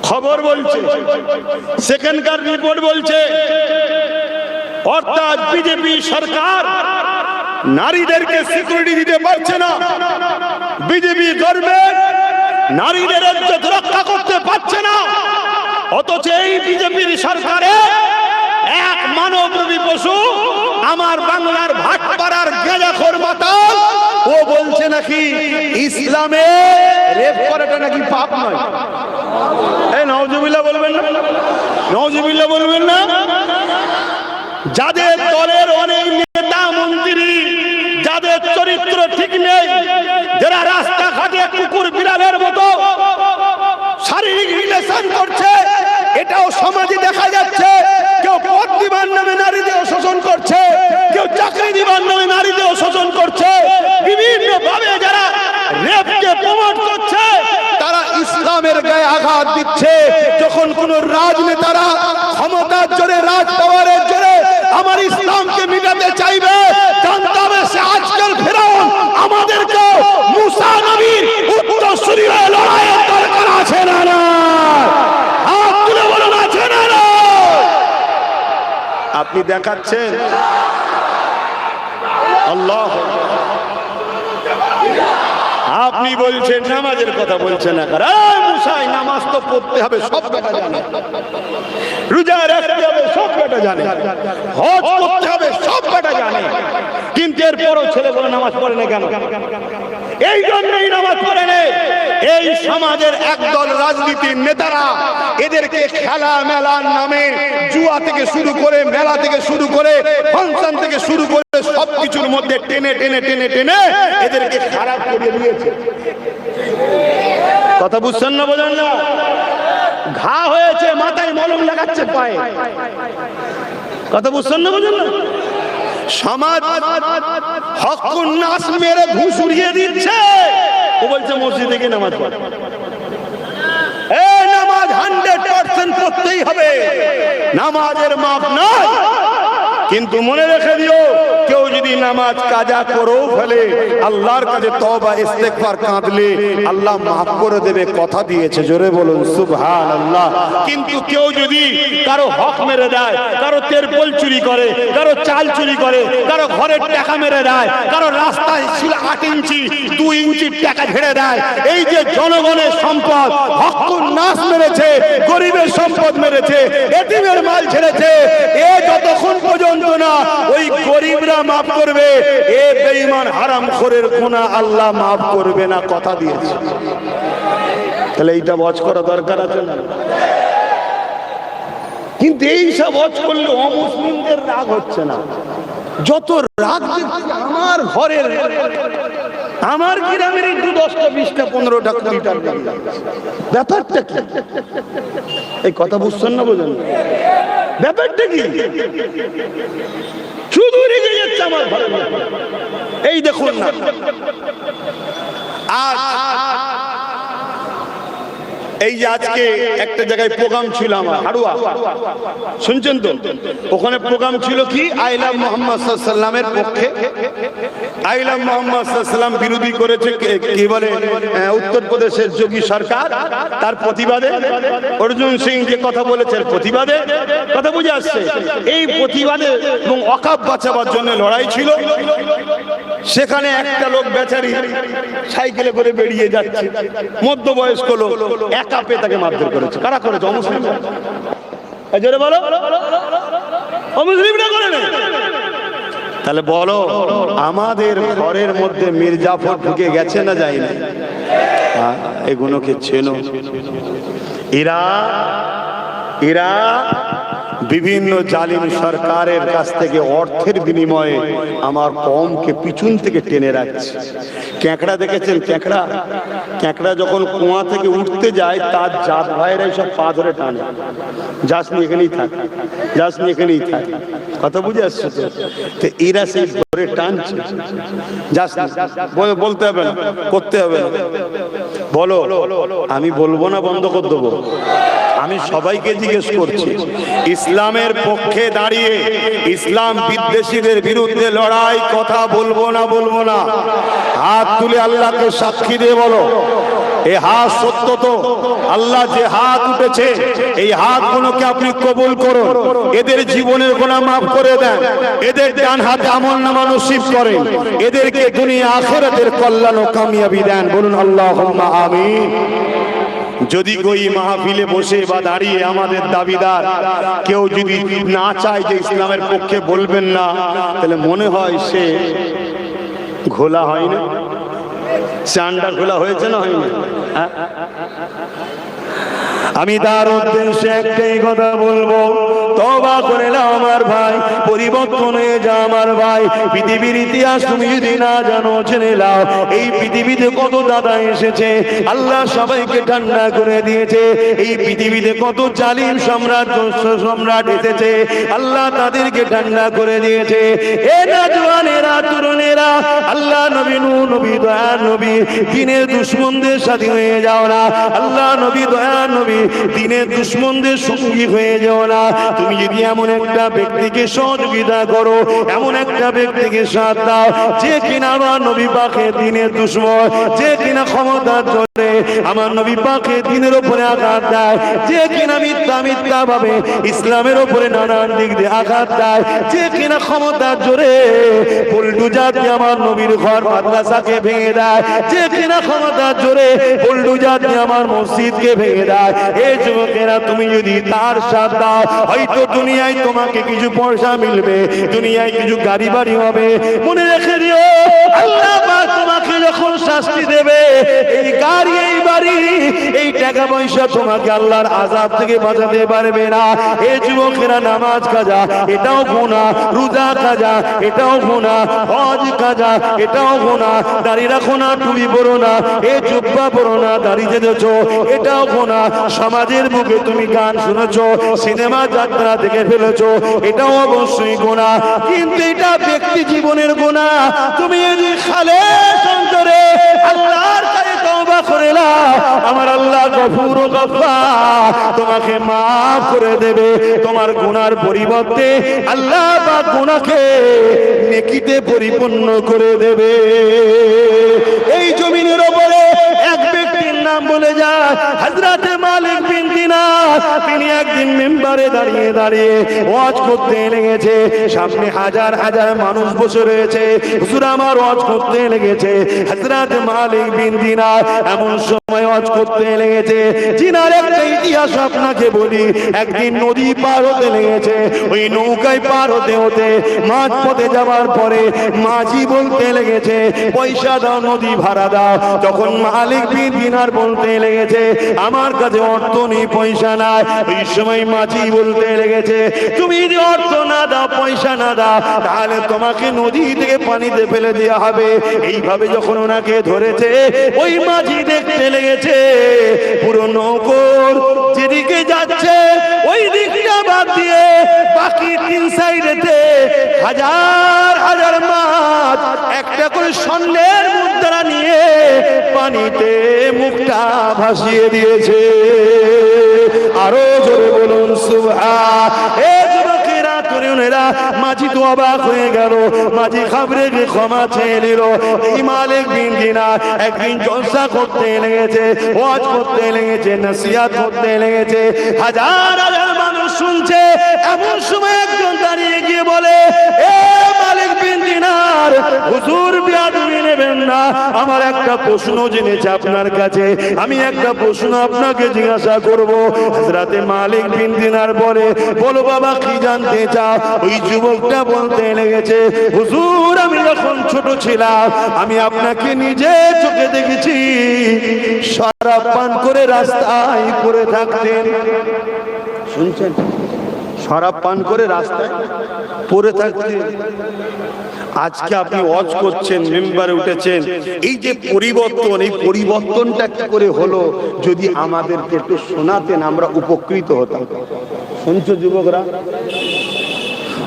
খবর বলছে, সেখানকার রিপোর্ট বলছে। অর্থাৎ বিজেপি সরকার নারীদেরকে সিকিউরিটি দিতে পারছে না। বিজেপি গভর্নমেন্ট নারীদের ইজ্জত রক্ষা করতে পারছে না। অথচ এই বিজেপির সরকারে এক মানবরূপী পশু, আমার বাংলার ভাটপাড়ার গেঁজাখোর মাতাল, ও বলছে নাকি ইসলামে রেপ করাটা নাকি পাপ নয়। এই নাউজুবিল্লাহ বলবেন না? নাউজুবিল্লাহ বলবেন না? যাদের দলের অনেক নেতা মন্ত্রী, যাদের চরিত্র ঠিক নেই, যারা রাস্তাঘাটে কুকুর বিড়ালের মতো শারীরিক রিলেশন করছে, এটাও সমাজে দেখা যাচ্ছে। কেউ পদ দিবার নামে নারীদের শোষণ করছে, কেউ চাকরি দিবার নামে নারীদের শোষণ করছে। বিভিন্ন ভাবে যারা রেপকে প্রমোট করছে, ডাকাত দিচ্ছে, যখন কোন রাজনেতারা ক্ষমতার জোরে, রাজ পাওয়ারের জোরে আমার ইসলামকে মিটাতে চাইবে, জানতে হবে সে আজকাল ফেরাউন। আমাদেরকে মুসা নবীর উত্তরসূরি হয়ে লড়াইয়ের দরকার আছে না না? হাত তুলে বলুন, আছে না না? আপনি দেখাচ্ছেন আল্লাহ, আপনি বলছেন নামাজের কথা বলছেন না। মুসাই নামাজ তো পড়তে হবে, সব বেটা জানে। রোজা রাখতে হবে, সব বেটা জানে। হজ করতে হবে, সব বেটা জানে। কিন্তু এরপরও ছেলেগুলো নামাজ পড়ে না কেন? এই জন্যই নামাজ পড়ে না। এই সমাজের একদল রাজনীতির নেতারা এদেরকে খেলা মেলার নামে, জুয়া থেকে শুরু করে, মেলা থেকে শুরু করে, ফাংশন থেকে শুরু করে সবকিছুর মধ্যে টেনে টেনে টেনে টেনে এদেরকে খারাপ করে দিয়েছে। কথা বুঝছেন না? বোঝেন না? ঘা হয়েছে, মাথায় মলম লাগাচ্ছে পায়ে। কথা বুঝছেন না? বোঝেন না? সমাজ হকুন নাস মেরে ঘুষ উড়িয়ে দিচ্ছে। ও বলছে মসজিদে গিয়ে নামাজ পড়। এই নামাজ 100% পড়তেই হবে, নামাজের মাপ নাই। কিন্তু মনে রেখে দিও, কেউ যদি নামাজ কাজা করেও ফেলে, আল্লাহর কাছে তওবা ইস্তেগফার কাঁদলে আল্লাহ মাফ করে দেবে, কথা দিয়েছে। জোরে বলুন সুবহানাল্লাহ। কিন্তু কেউ যদি কারো হক মেরে দেয়, কারো তেরপল চুরি করে, কারো চাল চুরি করে, কারো ঘরের টাকা মেরে দেয়, কারো রাস্তায় ছিল 8 ইঞ্চি 2 ইঞ্চির টাকা ঝেড়ে দেয়, এই যে জনগণের সম্পদ হকুন নাস মেরেছে, গরিবের সম্পদ মেরেছে, এতিমের মাল ছেড়েছে, এ যতক্ষণ পর্যন্ত না ওই গরিবরা মাফ করবে, এ বেঈমান হারামখোরের গুনাহ আল্লাহ মাফ করবে না, কথা দিয়েছে। তাহলে এইটা ওয়াজ করা দরকার আছে না? কিন্তু এই সব ওয়াজ করলে অমুসলিমদের রাগ হচ্ছে না। যত রাগ দেখছি আমার ঘরের, আমার গ্রামের 10টা 20টা 15টা 20টা ব্যাপারটা কি? এই কথা বুঝছেন না? বোঝেন না? ব্যাপারটা কি? শুধু রেগে যাচ্ছে আমার ঘরে। এই দেখুন না, আর এই যে আজকে একটা জায়গায় প্রোগ্রাম ছিল আমার হাড়ুয়া, শুনছেন তো? ওখানে প্রোগ্রাম ছিল কি, আই লাভ মুহাম্মদ সাল্লাল্লাহু আলাইহি ওয়াসাল্লামের পক্ষে। আই লাভ মুহাম্মদ সাল্লাল্লাহু আলাইহি ওয়াসাল্লাম বিরোধী করেছে কি বলে উত্তরপ্রদেশের যোগী সরকার, তার প্রতিবাদে অর্জুন সিং যে কথা বলেছে প্রতিবাদে, কথা বুঝে আসছে। এই প্রতিবাদে এবং ওয়াকফ বাঁচাবার জন্য লড়াই ছিল। সেখানে একটা লোক বেচারি সাইকেলে করে বেরিয়ে যাচ্ছে, মধ্যবয়স্ক লোক, একা পেয়ে তাকে মারধর করেছে। কারা করেছে? অমুসলিম। জোরে বলো, অমুসলিমরা করে না? তাহলে বলো, আমাদের ঘরের মধ্যে মীর জাফর ঢুকে গেছে না যায়নি? এগুলোকে চেনো? এরা বিভিন্ন জালিম সরকারের কাছ থেকে অর্থের বিনিময়ে আমার কমকে পিছন থেকে টেনে রাখছে। ক্যাঁকড়া দেখেছেন? ক্যাঁকড়া যখন কুয়া থেকে উঠতে যায়, তার জাত ভাইরাই সব পা ধরে টানে, যাস নি এখানেই থাক, যাস নি এখানেই থাক। কথা বুঝে আসছে তো? এরা সেই ধরে টানছে, যাস না, বলতে হবে না, করতে হবে না। বলো, আমি বলবো না বন্ধ করে দেবো? আমি সবাইকে জিজ্ঞেস করছি, ইসলামের পক্ষে দাঁড়িয়ে ইসলাম বিদ্বেষীদের বিরুদ্ধে লড়াই, কথা বলবো না? বলবো না? হাত তুলে আল্লাহকে সাক্ষী দিয়ে বলো। এই হাত সত্য তো? আল্লাহ যে হাত উঠেছে, এই হাতগুলোকে আপনি কবুল করুন, এদের জীবনের গুনাহ মাফ করে দেন, এদের ডান হাতে আমলনামা নসিব করেন, এদেরকে দুনিয়া আখিরাতের কল্যাণ ও কামিয়াবি দেন। বলুন আল্লাহুম্মা আমিন। যদি ওই মাহফিলে বসে বা দাঁড়িয়ে আমাদের দাবিদার কেউ যদি না চায় যে ইসলামের পক্ষে বলবেন না, তাহলে মনে হয় সে ঘোলা হয় না, সে আন্ডা ঘোলা হয়েছে না হয়নি? আমি তার উদ্দেশ্যে একটাই কথা বলবো, তওবা করে নাও আমার ভাই, পরিবর্তন হয়ে যা আমার ভাই। পৃথিবীর ইতিহাস তুমি যদি না জানো জেনে নাও, এই পৃথিবীতে কত দাদা এসেছে, আল্লাহ সবাইকে ঠান্ডা করে দিয়েছে। এই পৃথিবীতে কত জালিম সম্রাট সম্রাট এসেছে, আল্লাহ তাদেরকে ঠান্ডা করে দিয়েছে। এ নওজওয়ানেরা, তরুণেরা, আল্লাহ নবী নূহ নবী দয়ার নবী দ্বীনের দুশমনদের সাথী হয়ে যাও না। আল্লাহ নবী দয়ার নবী দ্বীনের দুশমনদের সঙ্গী হয়ে যাও না। তুমি যদি এমন একটা ব্যক্তিকে সহযোগিতা করো, এমন একটা ব্যক্তিকে সাথ দাও যে কিনা আমার নবী পাকের দ্বীনের দুশমন, যে কিনা ক্ষমতার জোরে আমার নবী পাকের দ্বীনের উপরে আঘাত দেয়, যে কিনা মিথ্যা ভাবে ইসলামের উপরে নানান দিক দিয়ে আঘাত দেয়, যে কিনা ক্ষমতার জোরে পল্টু জাতি আমার নবীর ঘর মাদ্রাসাকে ভেঙে দেয়, যে কিনা ক্ষমতার জোরে পল্টু জাতি আমার মসজিদকে ভেঙে দেয়। এই যুবকেরা, তুমি যদি তার সাথ দাও, হয়তো দুনিয়ায় তোমাকে কিছু পয়সা মিলবে, দুনিয়ায় কিছু গাড়ি বাড়ি হবে। মনে রেখে দিও, আল্লাহ পাক তোমাকে যখন শাস্তি দেবে, এই গাড়ি, এই বাড়ি, এই টাকা পয়সা তোমাকে আল্লাহর আযাব থেকে বাঁচাতে পারবে না। এই যুবকেরা, নামাজ কাজা এটাও গুনাহ, রোজা কাজা এটাও গুনাহ, হজ কাজা এটাও গুনাহ, দাড়ি রাখো না, টুপি পরো না, এই জুব্বা পরো না, দাড়ি যেতেছো এটাও গুনাহ। সমাজের মুখে তুমি গান শুনেছো, সিনেমা যাত্রা দেখে ফেলেছো, এটাও অবশ্যই গুনাহ। কিন্তু এটা ব্যক্তি জীবনের গুনাহ। তুমি যদি খালেস অন্তরে আল্লাহর কাছে তওবা করে নাও, আমার আল্লাহ গফুর ও গফফার, তোমাকে মাফ করে দেবে। তোমার গুনার পরিবর্তে আল্লাহ পাক গুনাহকে নেকিতে পরিপূর্ণ করে দেবে। এই জমিনের উপরে এক ব্যক্তির নাম বলে যায় হযরতে মালিক বিন দিনার। তিনি একদিন মিম্বারে দাঁড়িয়ে দাঁড়িয়ে ওয়াজ করতে লেগেছে। সামনে হাজার হাজার মানুষ বসে রয়েছে। হুজুর আমার ওয়াজ করতে লেগেছে। হযরতে মালিক বিন দিনার এমন সময় ওয়াজ করতে লেগেছে, জিনার একটা ইতিহাস আপনাকে বলি। একদিন নদী পার হতে লেগেছে। ওই নৌকায় পার হতে হতে মাঝ পথে যাওয়ার পরে মাঝি বলতে লেগেছে, পয়সা দাও, নদী ভাড়া দাও। তখন মালিক বিন দিনার বলতে লেগেছে, আমার কাছে অর্থ নেই, পয়সা নাই। ওই সময় মাঝি বলতে লেগেছে, তুমি যদি অর্থ না দাও, পয়সা না দাও, তাহলে তোমাকে নদী থেকে পানিতে ফেলে দেওয়া হবে। এইভাবে যখন ওনাকে ধরেছে, ওই মাঝি দেখতে লেগেছে পুরো নৌকোর যেদিকে যাচ্ছে ওই দিকটা বাদ দিয়ে বাকি তিন সাইডেতে হাজার হাজার মাছ একটা করে স্বর্ণের মুদ্রা নিয়ে পানিতে মুখটা ভাসিয়ে দিয়েছে। আরো জোরে বলুন সুবহান। মাঝি তো অবাক হয়ে গেল। মাঝি খাবরে ক্ষমা চেয়ে নিল। এই মালিক বিন দিনার একদিন জলসা করতে লেগেছে, ওয়াজ করতে লেগেছে, নসিহত করতে লেগেছে, হাজার হাজার মানুষ শুনছে। এমন সময় একজন দাঁড়িয়ে গিয়ে বলে, এ মালিক বিন দিনার, হুজুর বিয়াদবি নেবেন না, আমার একটা প্রশ্ন জেনেছে আপনার কাছে, আমি একটা প্রশ্ন আপনাকে জিজ্ঞাসা করব। হযরতে মালিক বিন দিনার বলে, বলো বাবা, কি জানতে চাও? ওই যুবকটা বলতে লেগেছে, হুজুর, আমি যখন ছোট ছিলাম আমি আপনাকে নিজে চোখে দেখেছি শরাব পান করে রাস্তায় পড়ে থাকতেন। শুনছেন? শরাব পান করে রাস্তায় পড়ে থাকতেন। আজকে আপনি ওয়াজ করছেন, মেম্বারে উঠেছেন, এই যে পরিবর্তন, এই পরিবর্তনটা কি করে হলো যদি আমাদেরকে একটু শোনাতেন, আমরা উপকৃত হতাম। শুনছো যুবকরা?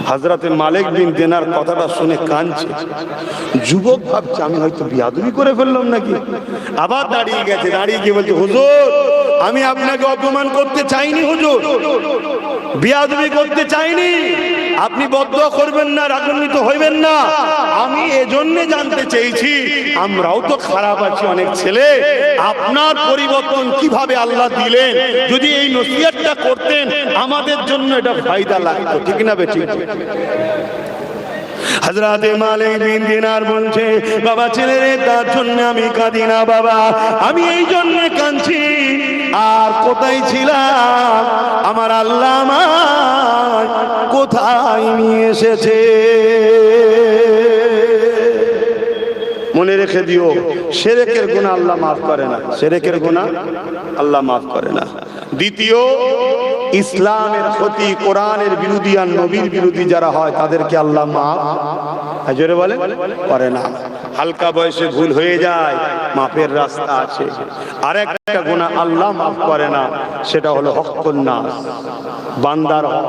হযরতে মালিক বিন দিনার কথাটা শুনে কাঁদছে। যুবক ভাবছে আমি হয়তো বিয়াদবি করে ফেললাম নাকি। আবার দাঁড়িয়ে গেছে, দাঁড়িয়ে গিয়ে বলছে, হুজুর, আমি আপনাকে অপমান করতে চাইনি, হুজুর বিয়াদবি করতে চাইনি, আপনি বদদোয়া করবেন না, রাগান্বিত হইবেন না। আমি এজন্য জানতে চেয়েছি, আমরাও তো খারাপ আছি অনেক ছেলে, আপনার পরিবর্তন কিভাবে আল্লাহ দিলেন, যদি এই নসিহতটা করতেন আমাদের জন্য এটা ফায়দা লাগতো, ঠিক না বেঠিক? হযরতে মালিক বিন দিনার বলছে, বাবা ছেলেরে, তার জন্য আমি কাঁদি না বাবা, আমি এই জন্য কাঁদছি, আর কোথায় ছিলাম আমার আল্লাহ আমায় কোথায় নিয়ে এসেছে। মনে রেখে দিও, শিরকের গুনাহ আল্লাহ মাফ করে না, শিরকের গুনাহ আল্লাহ মাফ করে না। দ্বিতীয়, ইসলামের ক্ষতি, কোরআনের বিরোধী আর নবীর বিরোধী যারা হয় তাদেরকে আল্লাহ মাফ জোরে বলে করে না। হালকা বয়সে ভুল হয়ে যায়, মাফের রাস্তা আছে। আর একটা গুনাহ আল্লাহ মাফ করে না, সেটা হলো হক্কুন নাস, বান্দার হক।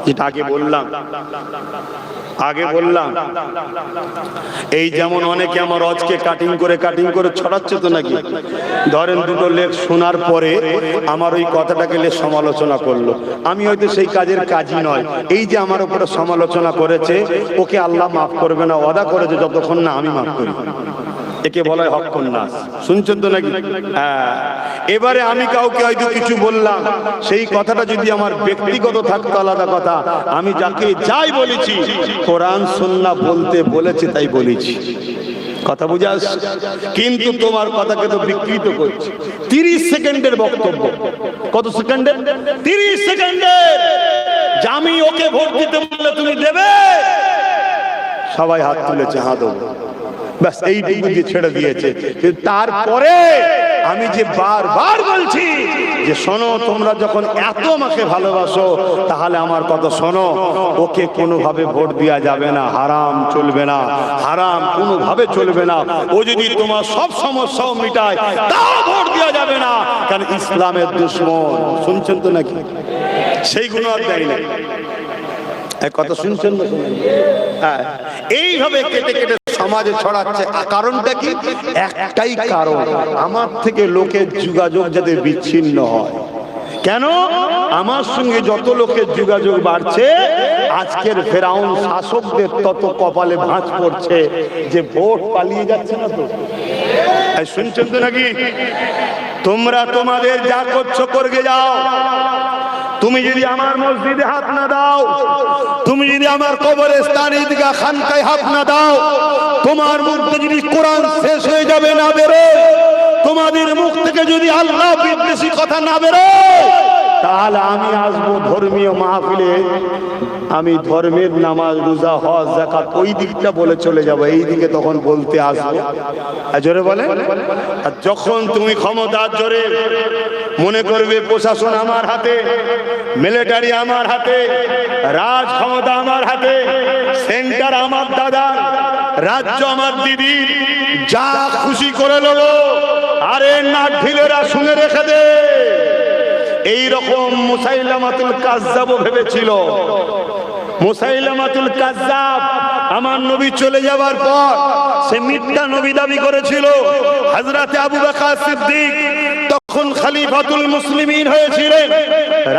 যেটা আগে বললাম এই যেমন অনেকে আমার রজকে কাটিং করে ছড়াচ্ছে তো নাকি, ধরেন দুটো লেখ শোনার পরে আমার ওই কথাটাকে সমালোচনা করলো, আমি হয়তো সেই কাজের কাজই নয়, এই যে আমার উপরে সমালোচনা করেছে ওকে আল্লাহ মাফ করবে না, ওয়াদা করেছে যতক্ষণ না আমি মাফ করি। একে বলা হয় হক্কুন নাস। শুনছেন তো নাকি? হ্যাঁ। এবারে আমি কাউকে হয়তো কিছু বললাম, সেই কথাটা যদি আমার ব্যক্তিগত থাকতো আলাদা কথা, আমি যাকে যাই বলেছি কোরআন সুন্নাহ বলতে বলেছে তাই বলেছি, কথা বুঝা আসছে? কিন্তু তোমার কথাকে তো বিকৃত করছে। 30 সেকেন্ডের বক্তব্য, কত সেকেন্ডের? 30 সেকেন্ডের। আমি ওকে ভোট দিতে বললে তুমি দেবে? সবাই হাত তুলেছে, হাত দেবো, ব্যাস এইটুকু দিয়ে ছেড়ে দিয়েছে। তারপরে আমি যে বারবার বলছি যে শোনো, তোমরা যখন এত আমাকে ভালোবাসো তাহলে আমার কথা শোনো, ওকে কোনোভাবে ভোট দেওয়া যাবে না, হারাম চলবে না, হারাম কোনোভাবে চলবে না। ও যদি তোমার সব সমস্যাও মিটায় তাও ভোট দেওয়া যাবে না, কারণ ইসলামের দুশমন। শুনছেন তো নাকি? সেইগুলো আর দেয় না। কথা শুনছেন না? হ্যাঁ, এইভাবে কেটে কেটে সমাজে ছড়াচ্ছে। কারণটা কি? একটাই কারণ, আমার থেকে লোকের যোগাযোগ যাতে বিচ্ছিন্ন হয়। কেন? আমার সঙ্গে যত লোকের যোগাযোগ বাড়ছে, আজকের ফেরাউন শাসকদের তত কপালে ভাঁজ পড়ছে যে ভোট পালিয়ে যাচ্ছে না। তো শুনছেন তো নাকি? তোমরা তোমাদের যা করছো করগে যাও। তুমি যদি আমার মসজিদে হাত না দাও, তুমি যদি আমার কবরস্থান ঈদগাহ খানকায় হাত না দাও, তোমার মুখ থেকে যদি কোরআন শেষ হয়ে যাবে না বেরো, তোমাদের মুখ থেকে যদি আল্লাহ বিদ্বেষী কথা না বেরো, তাহলে আমি আসবো ধর্মীয় মাহফিলে, আমি ধর্মের নামাজ রোজা হজ যাকাত ওই দিকটা বলে চলে যাব, এই দিকে তখন বলতে আসবো। জোরে বলে। আর যখন তুমি ক্ষমতার জোরে মনে করবে প্রশাসন আমার হাতে, মিলিটারি আমার হাতে, রাজ ক্ষমতা আমার হাতে, সেন্টার আমার দাদার, রাজ্য আমার দিদি, যা খুশি করে নেবো, আরে না ঢিলেরা শুনে রেখে দে। এইরকম মুসাইলামাতুল কাজ্জাব ভেবেছিল। মুসাইলামাতুল কাজ্জাব আমার নবী চলে যাওয়ার পর সে মিথ্যা নবী দাবি করেছিল। হযরতে আবু বকর সিদ্দিক তখন খলিফাতুল মুসলিমিন হয়েছিলেন,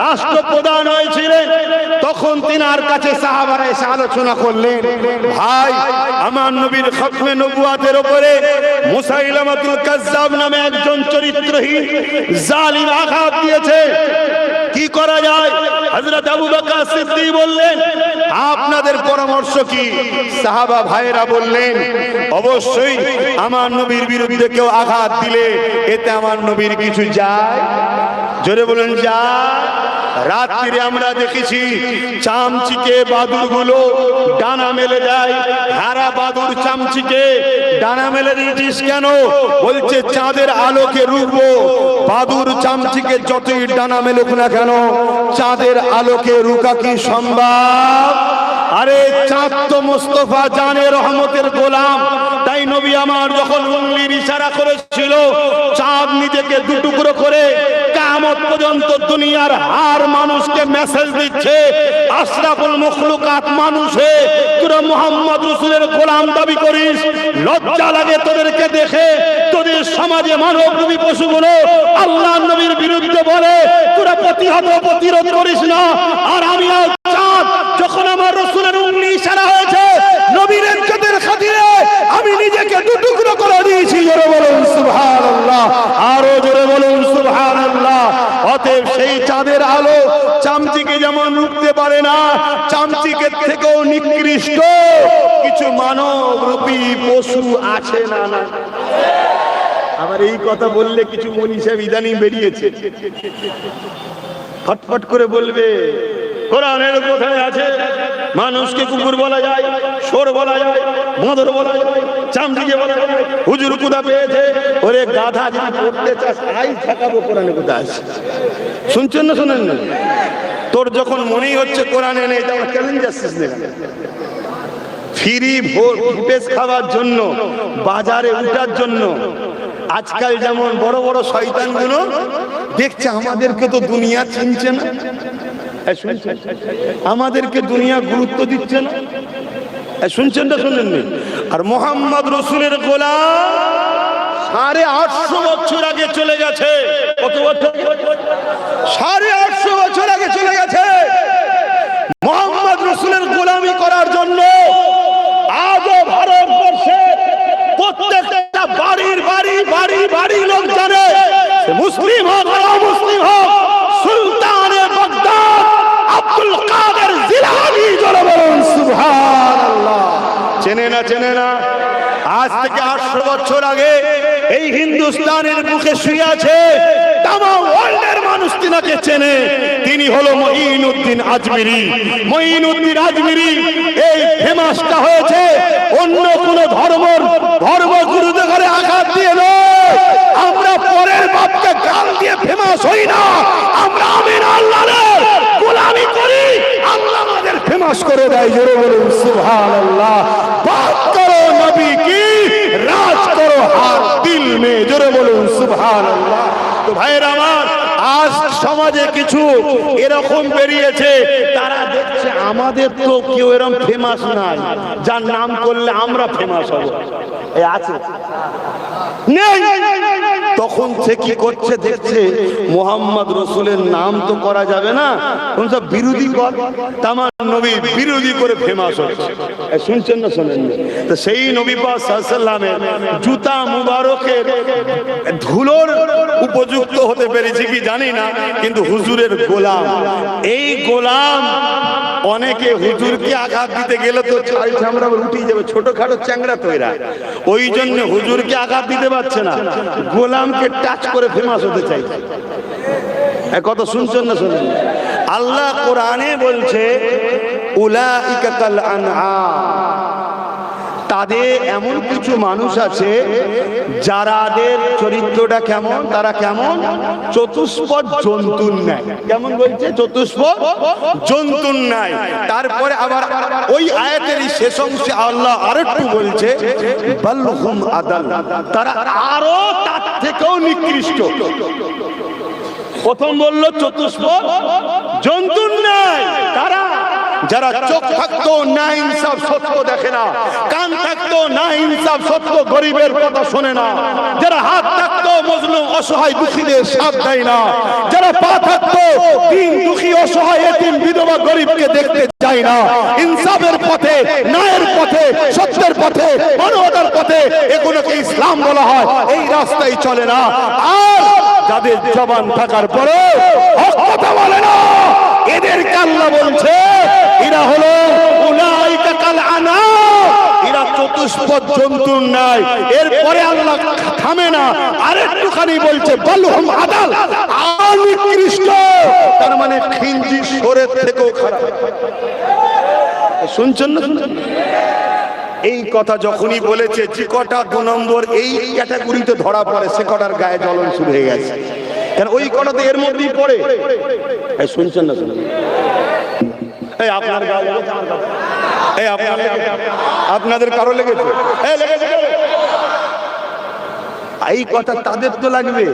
রাষ্ট্রপ্রধান হয়েছিলেন। তখন তিনার কাছে সাহাবারা এসে আলোচনা করলেন, ভাই আমার নবীর খতমে নবুয়াতের উপরে মুসাইলামাতুল কাজ্জাব নামে একজন চরিত্রহীন জালিম আঘাত দিয়েছে, কি করা যায়? হযরত আবু বকর সিদ্দিক বললেন, আপনাদের পরামর্শ কি? সাহাবা ভাইরা বললেন, অবশ্যই আমার নবীর বিরুদ্ধে কেউ আঘাত দিলে এতে আমার নবীর কিছু যায়? জোরে বলেন, যায়। রাত্রিরে আমরা দেখেছি চামচিকে বাদুরগুলো ডানা মেলে দেয়। হারা বাদুর চামচিকে ডানা মেলে দিয়েছিস কেন? বলছে চাঁদের আলোকে রুখবো। বাদুর চামচিকে যতই ডানা মেলুক না কেন, চাঁদের আলোকে রুকা কি সম্ভব? আরে চাঁদ তো মুস্তাফা জানে রহমতের গোলাম, তাই নবী আমার যখন উঙ্গলির ইশারা করেছিল, চাঁদ নিজেকে দুটুকরো করে কিয়ামত পর্যন্ত দুনিয়ার আর মানুষকে মেসেজ দিচ্ছে, আশরাফুল মখলুকাত মানুষে তোরা মুহাম্মদ রাসূলের গোলাম দাবি করিস, লজ্জা লাগে তোদেরকে দেখে। তোদের সমাজে মানব রূপী পশুগুলো আল্লাহর নবীর বিরুদ্ধে বলে, তোরা প্রতিরোধ করিস না। আর আমি চাঁদ যখন আমার রাসূলের উঙ্গলি ইশারা হয়েছে, নবীর ইজ্জতের খাতিরে আমি নিজেকে দুটুকরো করে দিয়েছি। জোরে বলুন সুবহানাল্লাহ, আরো জোরে বলুন সুবহানাল্লাহ। অতএব সেই চাঁদের আলো চামচিকে যেমন রুখতে পারে না, চামচিকের থেকেও নিকৃষ্ট কিছু মানব রূপী পশু আছে না? না। আবার এই কথা বললে কিছু মনি সাহেব ইদানিং বেরিয়েছে, ফটফট করে বলবে কোরআনের কোথায় আছে মানুষকে কুকুর বলা যায়, শোর বলা যায়, বাঁদর বলা যায়, চামচিকে বলা যায়। হুজুর কোথা পেয়েছে? ওরে গাধা, যদি পড়তে চাস আই ঠেকাবো, কোরআনে কোথায় আছে? শুনছেন না শোনেন না? তোর যখন মনেই হচ্ছে কোরআনে নেই, তাহলে চ্যালেঞ্জ আসছিস না। ফ্রি ফুটেজ খাওয়ার জন্য, বাজারে উঠার জন্য আজকাল যেমন বড় বড় শয়তানগুলো দেখছে আমাদেরকে তো দুনিয়া চিনছে না, আমাদেরকে দুনিয়া গুরুত্ব দিচ্ছে না। শুনছেন না শোনেন না? আর মোহাম্মদ রসুলের গোলাম 850 বছর আগে চলে গেছে। কত বছর? 850 বছর আগে চলে গেছে। মোহাম্মদ রসুলের গোলামি করার জন্য আজও ভারতবর্ষে প্রত্যেকটা বাড়ির বাড়ি লোক জানে, মুসলিম হোক আর অমুসলিম হোক, সুলতানে বাগদাদ আব্দুল কাদের জিলানী জোরে বলুন সুবহানাল্লাহ। চেনে না চেনে না? আজ থেকে 800 বছর আগে এই হিন্দুস্তানের বুকে শুয়ে আছে, তামাম ওয়ার্ল্ডের মানুষ তিনাকে চেনে। তিনি হলো মঈনুদ্দিন আজমিরি। মঈনুদ্দিন আজমিরি এই ফেমাসটা হয়েছে অন্য কোন ধর্মগুরুদের ঘরে আঘাত দিয়ে নয়। আমরা পরের বাপকে গাল দিয়ে ফেমাস হই না, আমরা আমিন আল্লাহর গোলামি করি, আল্লাহ আমাদের ফেমাস করে দেয়। জোরে বলুন সুবহানাল্লাহ। বাত করো নবী কি, রাজ করো হার দিল মে। জোরে বলুন সুবহানাল্লাহ। তো ভাইরা আমার, আজ সমাজে কিছু এরকম বেরিয়েছে, তারা দেখছে আমাদের তো কেউ এরকম ফেমাস নাই, যার নাম করলে আমরা ফেমাস হব। এই আছে নেই? তখন সে কি করছে, দেখছে মোহাম্মদ রসুলের নাম তো করা যাবে না, কোন সব বিরোধী কর, তামাম নবী বিরোধী করে ফেমাস হচ্ছে। শুনছেন না শোনেন? তো সেই নবী পাক সাল্লাল্লাহু আলাইহি ওয়াসাল্লামের জুতা মুবারকের ধুলোর উপযুক্ত হতে পেরেছি কি জানি না, কিন্তু হুজুরের গোলাম, এই গোলাম অনেকে হুজুরকে আঘাত দিতে গেলে তো ছাল চামড়া উঠে যাবে, ছোটখাটো চ্যাংড়া তৈরা, ওই জন্য হুজুরকে আঘাত দিতে পারছে না, গোলামকে টাচ করে ফেমাস হতে চাই। কত শুনছেন না শোনেন? আল্লাহ কোরআনে বলছে উলাইকা কাল আনআম, তাদের এমন কিছু মানুষ আছে যারাদের চরিত্রটা কেমন, তারা কেমন? চতুষ্পদ জন্তুর ন্যায়। কেমন বলছে? চতুষ্পদ জন্তুর ন্যায়। তারপরে আবার ওই আয়াতের শেষ অংশে আল্লাহ আরেকটু বলছে বালহুম আদাল, তারা আরো তার থেকেও নিকৃষ্ট। প্রথম বললো চতুষ্পদ জন্তুর ন্যায়, তারা যারা চোখ থাকতো না ইনসাফ সত্য দেখে না, কান থাকতো না ইনসাফ সত্য গরিবের কথা শোনে না, যারা হাত থাকতো মজলুম অসহায় দুঃখীদের সাথ দেয় না, যারা পা থাকতো দিন দুঃখী অসহায় এতিম বিধবা গরিবকে দেখতে যায় না, ইনসাফের পথে, ন্যায়ের পথে, সত্যের পথে, মানবতার পথে, এগুলোকে ইসলাম বলা হয়, এই রাস্তায় চলে না। আর যাদের জবান থাকার পরে হক কথা বলে না, এদেরকে আল্লাহ বলছে এরা হলো উলাইকা কাল আনআম, এরা চতুষ্পদ জন্তুর ন্যায়। এরপরে আল্লাহ থামে না, আরেকটুখানি বলছে বালহুম আদাল, নিকৃষ্ট, তার মানে খিঞ্জি সরের থেকেও খারাপ। শুনছেন না? এই কথা যখনই বলেছে, যে কটা 2 নম্বর এই ক্যাটাগরিতে ধরা পড়ে, সে কটার গায়ে জ্বলন শুরু হয়ে গেছে। কেন ওই কটাতে এর মধ্যেই পড়ে। শুনছেন না? শুনুন, এই আপনার গায়ে লেগেছে, এই আপনাদের কারো লেগেছে, এই কথা তাদের তো লাগবে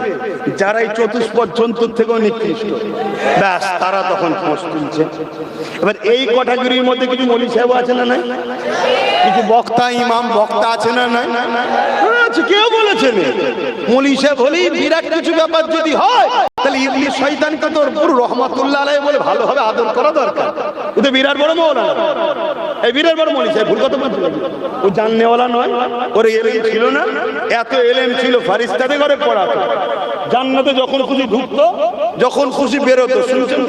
যারা এই চতুষ্পদ জন্তুর থেকেও নিকৃষ্ট। ব্যাস, তারা তখন খোঁজ তুলছে। এবার এই ক্যাটাগরির মধ্যে কিছু মৌলভী সাহেব আছে না নাই? কিছু বক্তা, ইমাম বক্তা আছে না নাই? কেউ বলেছেন মৌলভী সাহেব হলেই বিরাট কিছু ব্যাপার যদি হয়, তাহলে ইবলিস শয়তানকে তো পুরো রহমাতুল্লাহ আলাইহি বলে ভালোভাবে আদর করা দরকার। ও তো বিরাট বড় মৌলানা, এই বিরাট বড় মৌলভী সাহেব, ভুল কথা বলছে। ও জাননেওয়ালা নয়, ওর এলেম ছিল না, এত এলেম ছিল ফারিস্তাদের ঘরে পড়াতো, জান্নাতে যখন খুশি ঢুকতো, যখন খুশি বেরোতো। শুনছেন?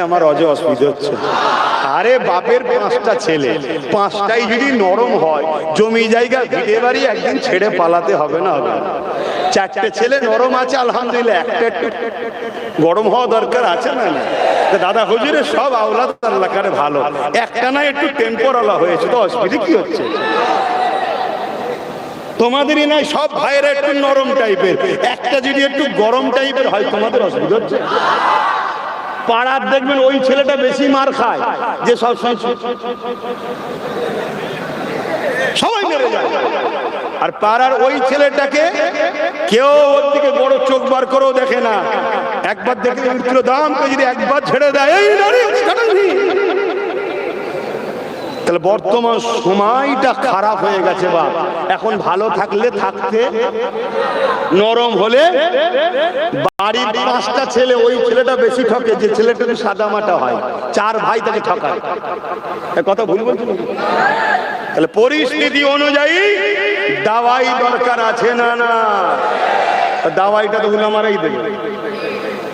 আমার অজয় অসুবিধা হচ্ছে। আরে বাপের 5টা ছেলে, 5টাই যদি নরম হয়, জমি জায়গা ভিটে বাড়ি একদিন ছেড়ে পালাতে হবে না? হবে। 4টে ছেলে নরম আছে আলহামদুলিল্লাহ, একটা একটু গরম হওয়া দরকার আছে না? দাদা হুজুরের সব আওলাদ আল্লাহ করে ভালো, একটা না একটু টেম্পোরালা হয়েছে, তো অসুবিধা কি হচ্ছে? তোমাদেরই নয়, সব ভাইয়েরা একটু নরম টাইপের, একটা যদি একটু গরম টাইপের হয় তোমাদের অসুবিধা হচ্ছে। পাড়ার দেখবেন ওই ছেলেটা বেশি মার খায়, যে সব সবাই মেরে যায়, আর পাড়ার ওই ছেলেটাকে কেউ ওর দিকে বড় চোখ বার করেও দেখে না। একবার দেখে উঠলো দাম, যদি একবার ছেড়ে দেয় এই নারী তাহলে বর্তমান সময়টা খারাপ হয়ে গেছে। বা এখন ভালো থাকলে থাকতে, নরম হলে বাড়ির 5টা ছেলে, ওই ছেলেটা বেশি ঠকে যে ছেলেটা সাদা মাটা হয়, 4 ভাই তাকে ঠকায়। কথা ভুল বলছি? তাহলে পরিস্থিতি অনুযায়ী দাওয়াই দরকার আছে না? না, দাওয়াইটা তো উলামারাই দেবে।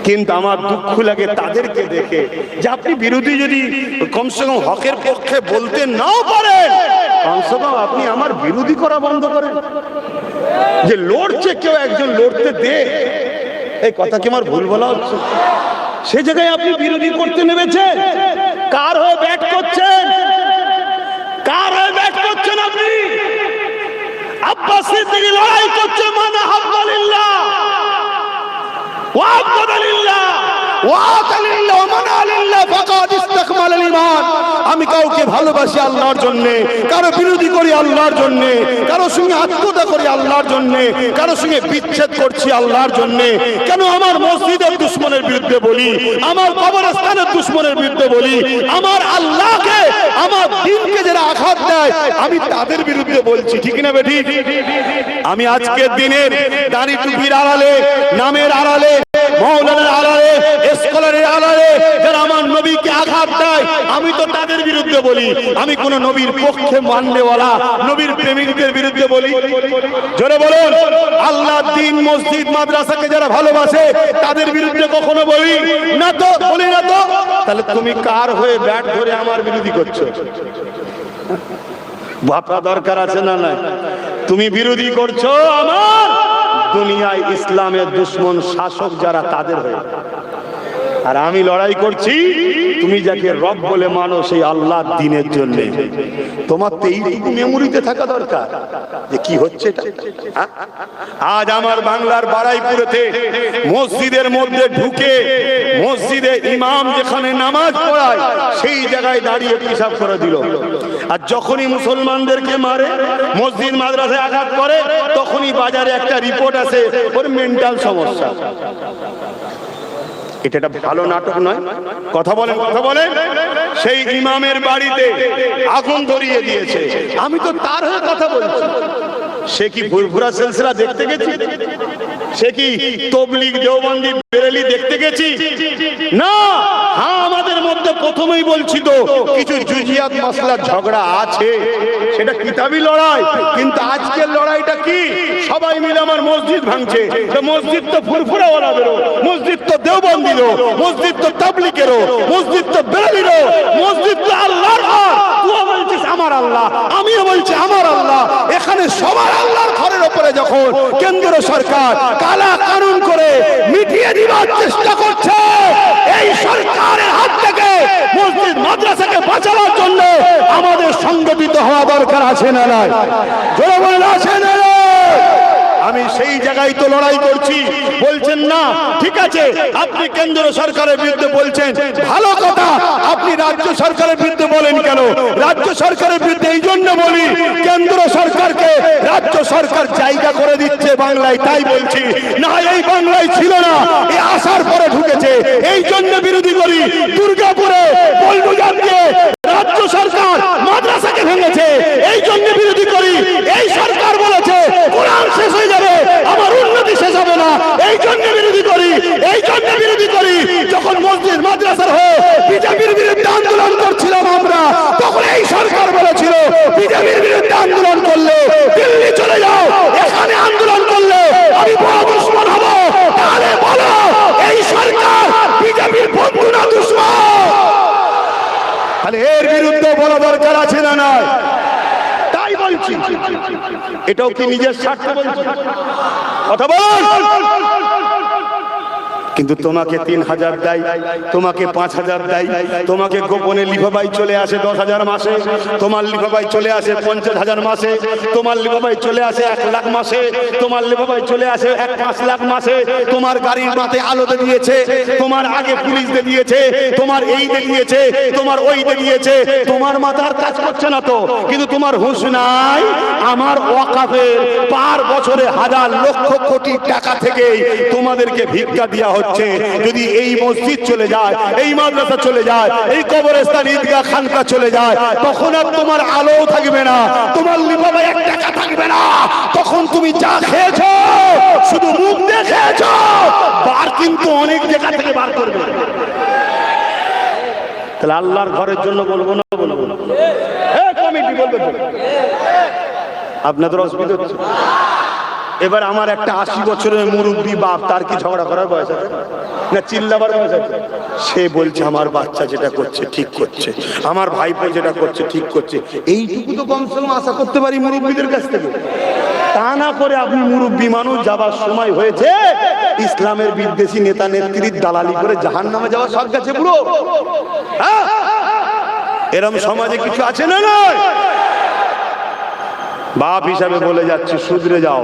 কিন্তু আমার দুঃখ লাগে তাদেরকে দেখে যে আপনি বিরোধী যদি কমসে কম হকের পক্ষে বলতে নাও পারেন, কমসে কম আপনি আমার বিরোধী করা বন্ধ করেন। যে লড়ছে কেউ একজন লড়তে দে, এই কথা কি আমার ভুল বলা হচ্ছে? সে জায়গায় আপনি বিরোধী করতে নেমেছেন, কার হয়ে ব্যাট করছেন? কার হয়ে ব্যাট করছেন আপনি? আব্বাস সিদ্দিকী লড়াই করছে মানা হাব্বালিল্লাহ আমি কাউকে ভালোবাসি আল্লাহর জন্য, কারো বিরোধী করি আল্লাহর জন্য, কারো সঙ্গে আত্মীয়তা করি আল্লাহর জন্য, কারো সঙ্গে বিচ্ছেদ করছি আল্লাহর জন্য। কেন আমার মসজিদের দুশ্মনের বিরুদ্ধে বলি, আমার কবরস্থানের দুশ্মনের বিরুদ্ধে বলি, আমার আল্লাহকে, আমার দ্বীনকে যারা আঘাত দেয় আমি তাদের বিরুদ্ধে বলছি, ঠিক না বেঠি? আমি আজকের দিনের দাড়ি টুপির আড়ালে, নামের আড়ালে, মৌলানার আড়ালে, স্কলারের আড়ালে যারা আমার নবীকে আঘাত দেয় আমি তো তাদের বিরুদ্ধে বলি। আমি কোন নবীর পক্ষে মাননেওয়ালা, নবীর প্রেমিকদের বিরুদ্ধে বলি? জোরে বলুন। আল্লাহর দ্বীন, মসজিদ, মাদ্রাসাকে যারা ভালোবাসে তাদের বিরুদ্ধে কখনো বলি না তো? বলি না তো? তাহলে তুমি কার হয়ে ব্যাট ধরে আমার বিরোধী করছো? ভাবনা দরকার আছে না? না, তুমি বিরোধী করছো আমার দুনিয়ায় ইসলামের দুশ্মন শাসক যারা তাদের হয়ে, আর আমি লড়াই করছি তুমি যাকে রব বলে মানো সেই আল্লাহর দ্বীনের জন্য। তোমার তো এইটুকু মেমোরিতে থাকা দরকার যে কি হচ্ছে এটা। আজ আমার বাংলার বারাইপুরেতে মসজিদের মধ্যে ঢুকে, মসজিদে ইমাম যেখানে নামাজ পড়ায় সেই জায়গায় দাঁড়িয়ে পেশাব করে দিল। আর যখনই মুসলমানদেরকে মারে, মসজিদ মাদ্রাসায় আঘাত করে, তখনই বাজারে একটা রিপোর্ট আসে ওর মেন্টাল সমস্যা। এটা একটা ভালো নাটক নয়? কথা বলেন, কথা বলেন। সেই ইমামের বাড়িতে আগুন ধরিয়ে দিয়েছে, আমি তো তার হয়ে কথা বলছি। সে কি ফুরফুরা সিলসিলা দেখতে গেছি? সে কি তবলিগ, দেওবন্দি, বেরেলি দেখতে গেছি? না। হ্যাঁ, আমাদের মধ্যে প্রথমেই বলছি তো কিছু জুজিয়াত মাসলা ঝগড়া আছে, সেটা কিতাবি লড়াই। কিন্তু আজকের লড়াইটা কি? সবাই মিলে আমার মসজিদ ভাঙছে। মসজিদ তো ফুরফুরাওয়ালাদেরও, মসজিদ তো দেওবন্দিরও, মসজিদ তো তাবলিগেরও, মসজিদ তো বেরেলিরও, মসজিদ তো আল্লাহর ঘর। তুই বলছিস আমার আল্লাহ, আমিও বলছি আমার আল্লাহ। এখানে সবার আল্লাহর ঘরের উপরে যখন কেন্দ্র সরকার কালা কানুন করে মিটিয়ে দিবার চেষ্টা করছে, এই সরকারের হাত থেকে মসজিদ মাদ্রাসাকে বাঁচানোর জন্য আমাদের সংগঠিত হওয়া দরকার আছে না? নাই? জোরে বলেন, আছে না? আমি সেই জায়গায় তো লড়াই করছি। বলছেন না, ঠিক আছে, আপনি কেন্দ্র সরকারের বিরুদ্ধে বলছেন, ভালো কথা। আপনি রাজ্য সরকারের বিরুদ্ধে বলেন কেন? রাজ্য সরকারের বিরুদ্ধে এই জন্য বলি, কেন্দ্র সরকারকে রাজ্য সরকার জায়গা করে দিচ্ছে বাংলায়, তাই বলছি। না, এই বাংলায় ছিল না, এই আসার পরে ঢুকেছে, এই জন্য বিরোধী করি। দুর্গাপুরে বলবুজার দিয়ে রাজ্য সরকার মাদ্রাসাকে ভেঙেছে, এই জন্য বিরোধী করি। এই সরকার বলেছে কোরআন শেষ হয়ে যাবে, আমার উন্নতি শেষ হবে না, এই জন্য বিরোধী করি। এই জন্য বিরোধী করি। যখন মসজিদ মাদ্রাসার হয়ে বিজেপির বিরুদ্ধে আন্দোলন করছিলাম আমরা, তখন এই সরকার বলেছিল বিজেপির বিরুদ্ধে আন্দোলন করলে দিল্লি চলে যাও, এখানে আন্দোলন করলে আমি বড় দুশ্মন হব। তাহলে বলো, এই সরকার বিজেপির বন্ধু না দুশ্মন? তাহলে এর বিরুদ্ধে বলা দরকার আছে না? নয়? তাই বলছি। এটাও কি নিজের স্বার্থে বলছি? কথা বল। কিন্তু তোমাকে 3000 দেয়, তোমাকে 5000 দেয়, তোমাকে গোপনে লিফাবাই চলে আসে 10,000 মাসে, তোমার লিফাবাই চলে আসে 50,000 মাসে, তোমার লিফাবাই চলে আসে 1 লাখ মাসে, তোমার লিফাবাই চলে আসে 5 লাখ মাসে। তোমার গাড়ির মাথায় আলোতে দিয়েছে, তোমার আগে পুলিশ দিয়ে দিয়েছে, তোমার এই দিয়ে দিয়েছে, তোমার ওই দিয়ে দিয়েছে, তোমার মাথার কাজ করছে না তো, কিন্তু তোমার হুঁশ নাই। আমার ওয়াকাফের পার বছরে হাজার লক্ষ কোটি টাকা থেকে তোমাদেরকে ভিক্ষা দেওয়া হচ্ছে। যদি এই মসজিদ চলে যায়, এই মাদ্রাসা চলে যায়, এই কবরস্থান ঈদগাহ খানকা চলে যায়, তখন আর তোমার আলো থাকবে না, তোমার লিফাফায় 1 টাকা থাকবে না। তখন তুমি যা খেয়েছো শুধু মুখ দিয়ে খেয়েছো, বার কিন্তু অনেক জায়গা থেকে বার করবে। তাহলে আল্লাহর ঘরের জন্য বলবো না বলবো না? কমিটি বলবে আপনাদের অসুবিধা হচ্ছে। এবার আমার একটা 80 বছরের মুরব্বী বাপ, তার কি ঝগড়া করার বয়স আছে না চিল্লাবার বয়স আছে? সে বলছে আমার বাচ্চা যেটা করছে ঠিক করছে, আমার ভাইপো যেটা করছে ঠিক করছে। এইটুকু তো কমসে কম আশা করতে পারি মুরব্বীদের কাছ থেকে। তা না করে আপনি মুরব্বী মানুষ, যাবার সময় হয়েছে, ইসলামের বিদ্বেষী নেতা নেত্রীর দালালি করে জাহান্নামে যাওয়া সব গেছে পুরো। এরম সমাজে কিছু আছে না? নয়, বাপ হিসাবে বলে যাচ্ছে শুধরে যাও।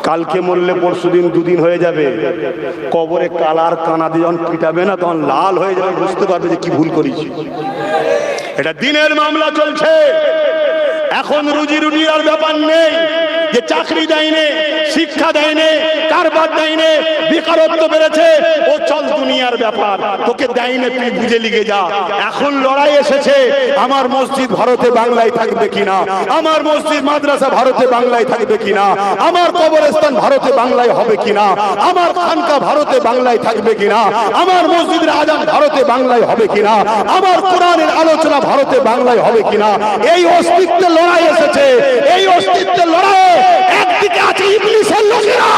কালকে মরলে পরশুদিন 2 দিন হয়ে যাবে, কবরে কালার কানা দিয়ে যখন পিটাবে না তখন লাল হয়ে যাবে, বুঝতে পারবে যে কি ভুল করেছি। এটা দিনের মামলা চলছে। এখন রুজি রুটির আর ব্যাপার নেই যে চাকরি দেয়নি, শিক্ষা দেয়নি, কারবার দেয়নি, বেকারত্ব বেড়েছে, ও চল দুনিয়ার ব্যাপার, তোকে দেয়নি তুই বুঝে লিগে যা। এখন লড়াই এসেছে, আমার মসজিদ ভারতে বাংলায় থাকবে কিনা, আমার মসজিদ মাদ্রাসা ভারতে বাংলায় থাকবে কিনা, আমার কবরস্থান ভারতে বাংলায় হবে কিনা, আমার খানকা ভারতে বাংলায় থাকবে কিনা, আমার মসজিদের আজান ভারতে বাংলায় হবে কিনা, আমার কোরআনের আলোচনা ভারতে বাংলায় হবে কিনা। এই অস্তিত্বের লড়াই এসেছে। এই অস্তিত্বের লড়াই একদিকে আছে ইবলিসের লোকেরা,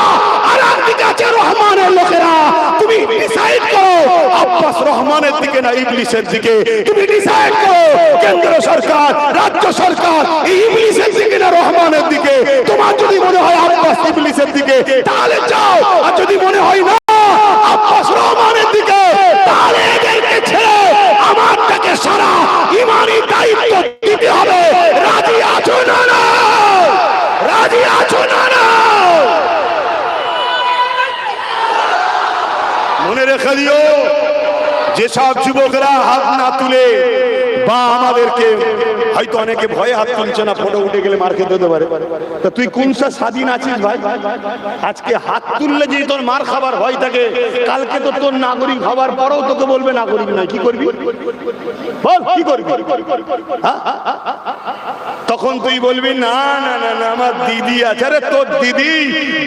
আর একদিকে আছে রহমানের লোকেরা। তুমি ডিসাইড করো আব্বাস রহমানের দিকে না ইবলিসের দিকে। তুমি ডিসাইড করো কেন্দ্র সরকার, রাজ্য সরকার ইবলিসের দিকে না রহমানের দিকে। তোমার যদি মনে হয় আব্বাস ইবলিসের দিকে তাহলে যাও, আর যদি মনে হয় না আব্বাস রহমানের দিকে তাহলে এদেরকে ছেড়ে আমারটাকে সারা ইমানি দায়িত্ব দিতে হবে। রাজি আছো না? রাজি আছো না? মনে রেখে দিও, যেসব যুবকরা হাত না তুলে বা আমাদেরকে হয়তো অনেকে ভয়ে হাত তুলছে না, ফটো উঠে গেলে মার খেতে হতে পারে, তা তুই কোন স্বাধীন আছিস ভাই? আজকে হাত তুললে যে তোর মার খাবার ভয় থাকে, কালকে তো তোর নাগরিক হবার পরেও তোকে বলবে নাগরিক নয়, কি করবি বল? কি করবি? তখন তুই বলবি না না না না আমার দিদি আছে। আরে তোর দিদি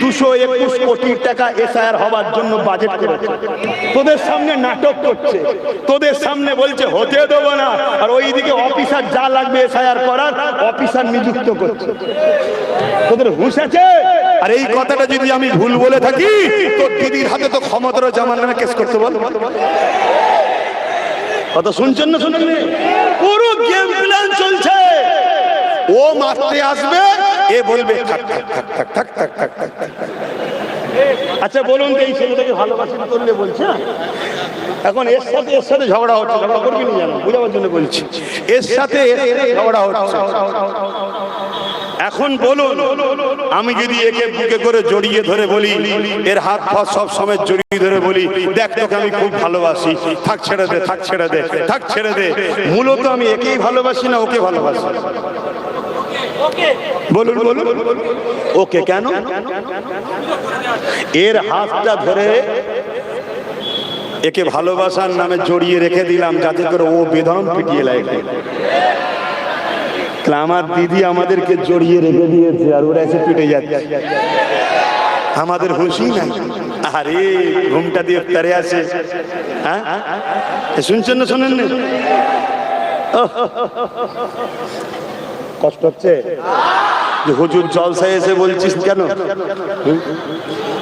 221 কোটি টাকা এসআইআর হবার জন্য বাজেট করেছে, তোদের সামনে নাটক করছে, তোদের সামনে বলছে হতে দেবো না, আর ওইদিকে অফিসার যা লাগবে এসআইআর করার অফিসার নিযুক্ত করছে। তোদের হুঁশ আছে? আর এই কথাটা যদি আমি ভুল বলে থাকি, তোর দিদির হাতে তো ক্ষমতার জামান নামে কেস করতে বল। কত শুনছেন না? শুনেন, পুরো গেম প্ল্যান চলছে। ও মারতে আসবে, এ বলবে থাক থাক থাক থাক থাক থাক থাক থাক। আচ্ছা বলুন তো, এই ছেলেটাকে ভালোবাসেন করলে বলছে এখন এর সাথে ঝগড়া হচ্ছে, ঝগড়া করবি না জানো, বুঝাবার জন্য বলছি, এর সাথে ঝগড়া হচ্ছে। এখন বলুন, আমি যদি একে বুকে করে জড়িয়ে ধরে বলি, এর হাত পা সব সময় জড়িয়ে ধরে বলি, দেখ তোকে আমি খুব ভালোবাসি, থাক ছেড়ে দে, থাক ছেড়ে দে, থাক ছেড়ে দে, মূলত আমি একেই ভালোবাসি না ওকে ভালোবাসি? বলুন বলুন, ওকে কেন? এর হাতটা ধরে একে ভালোবাসার নামে জড়িয়ে রেখে দিলাম, যাতে করে ও বেদম পিটিয়ে লাগে। আমার দিদি আমাদেরকে জড়িয়ে রেখে দিয়েছে, আর ওরা এসে পিটে যাচ্ছে, আমাদের হুঁশি নাই। আরে ঘুমটা দিয়ে তারে আসে। হ্যাঁ শুনছেন না? শোনেন না? কষ্ট হচ্ছে যে হুজুর জলসায় এসে বলছিস কেন?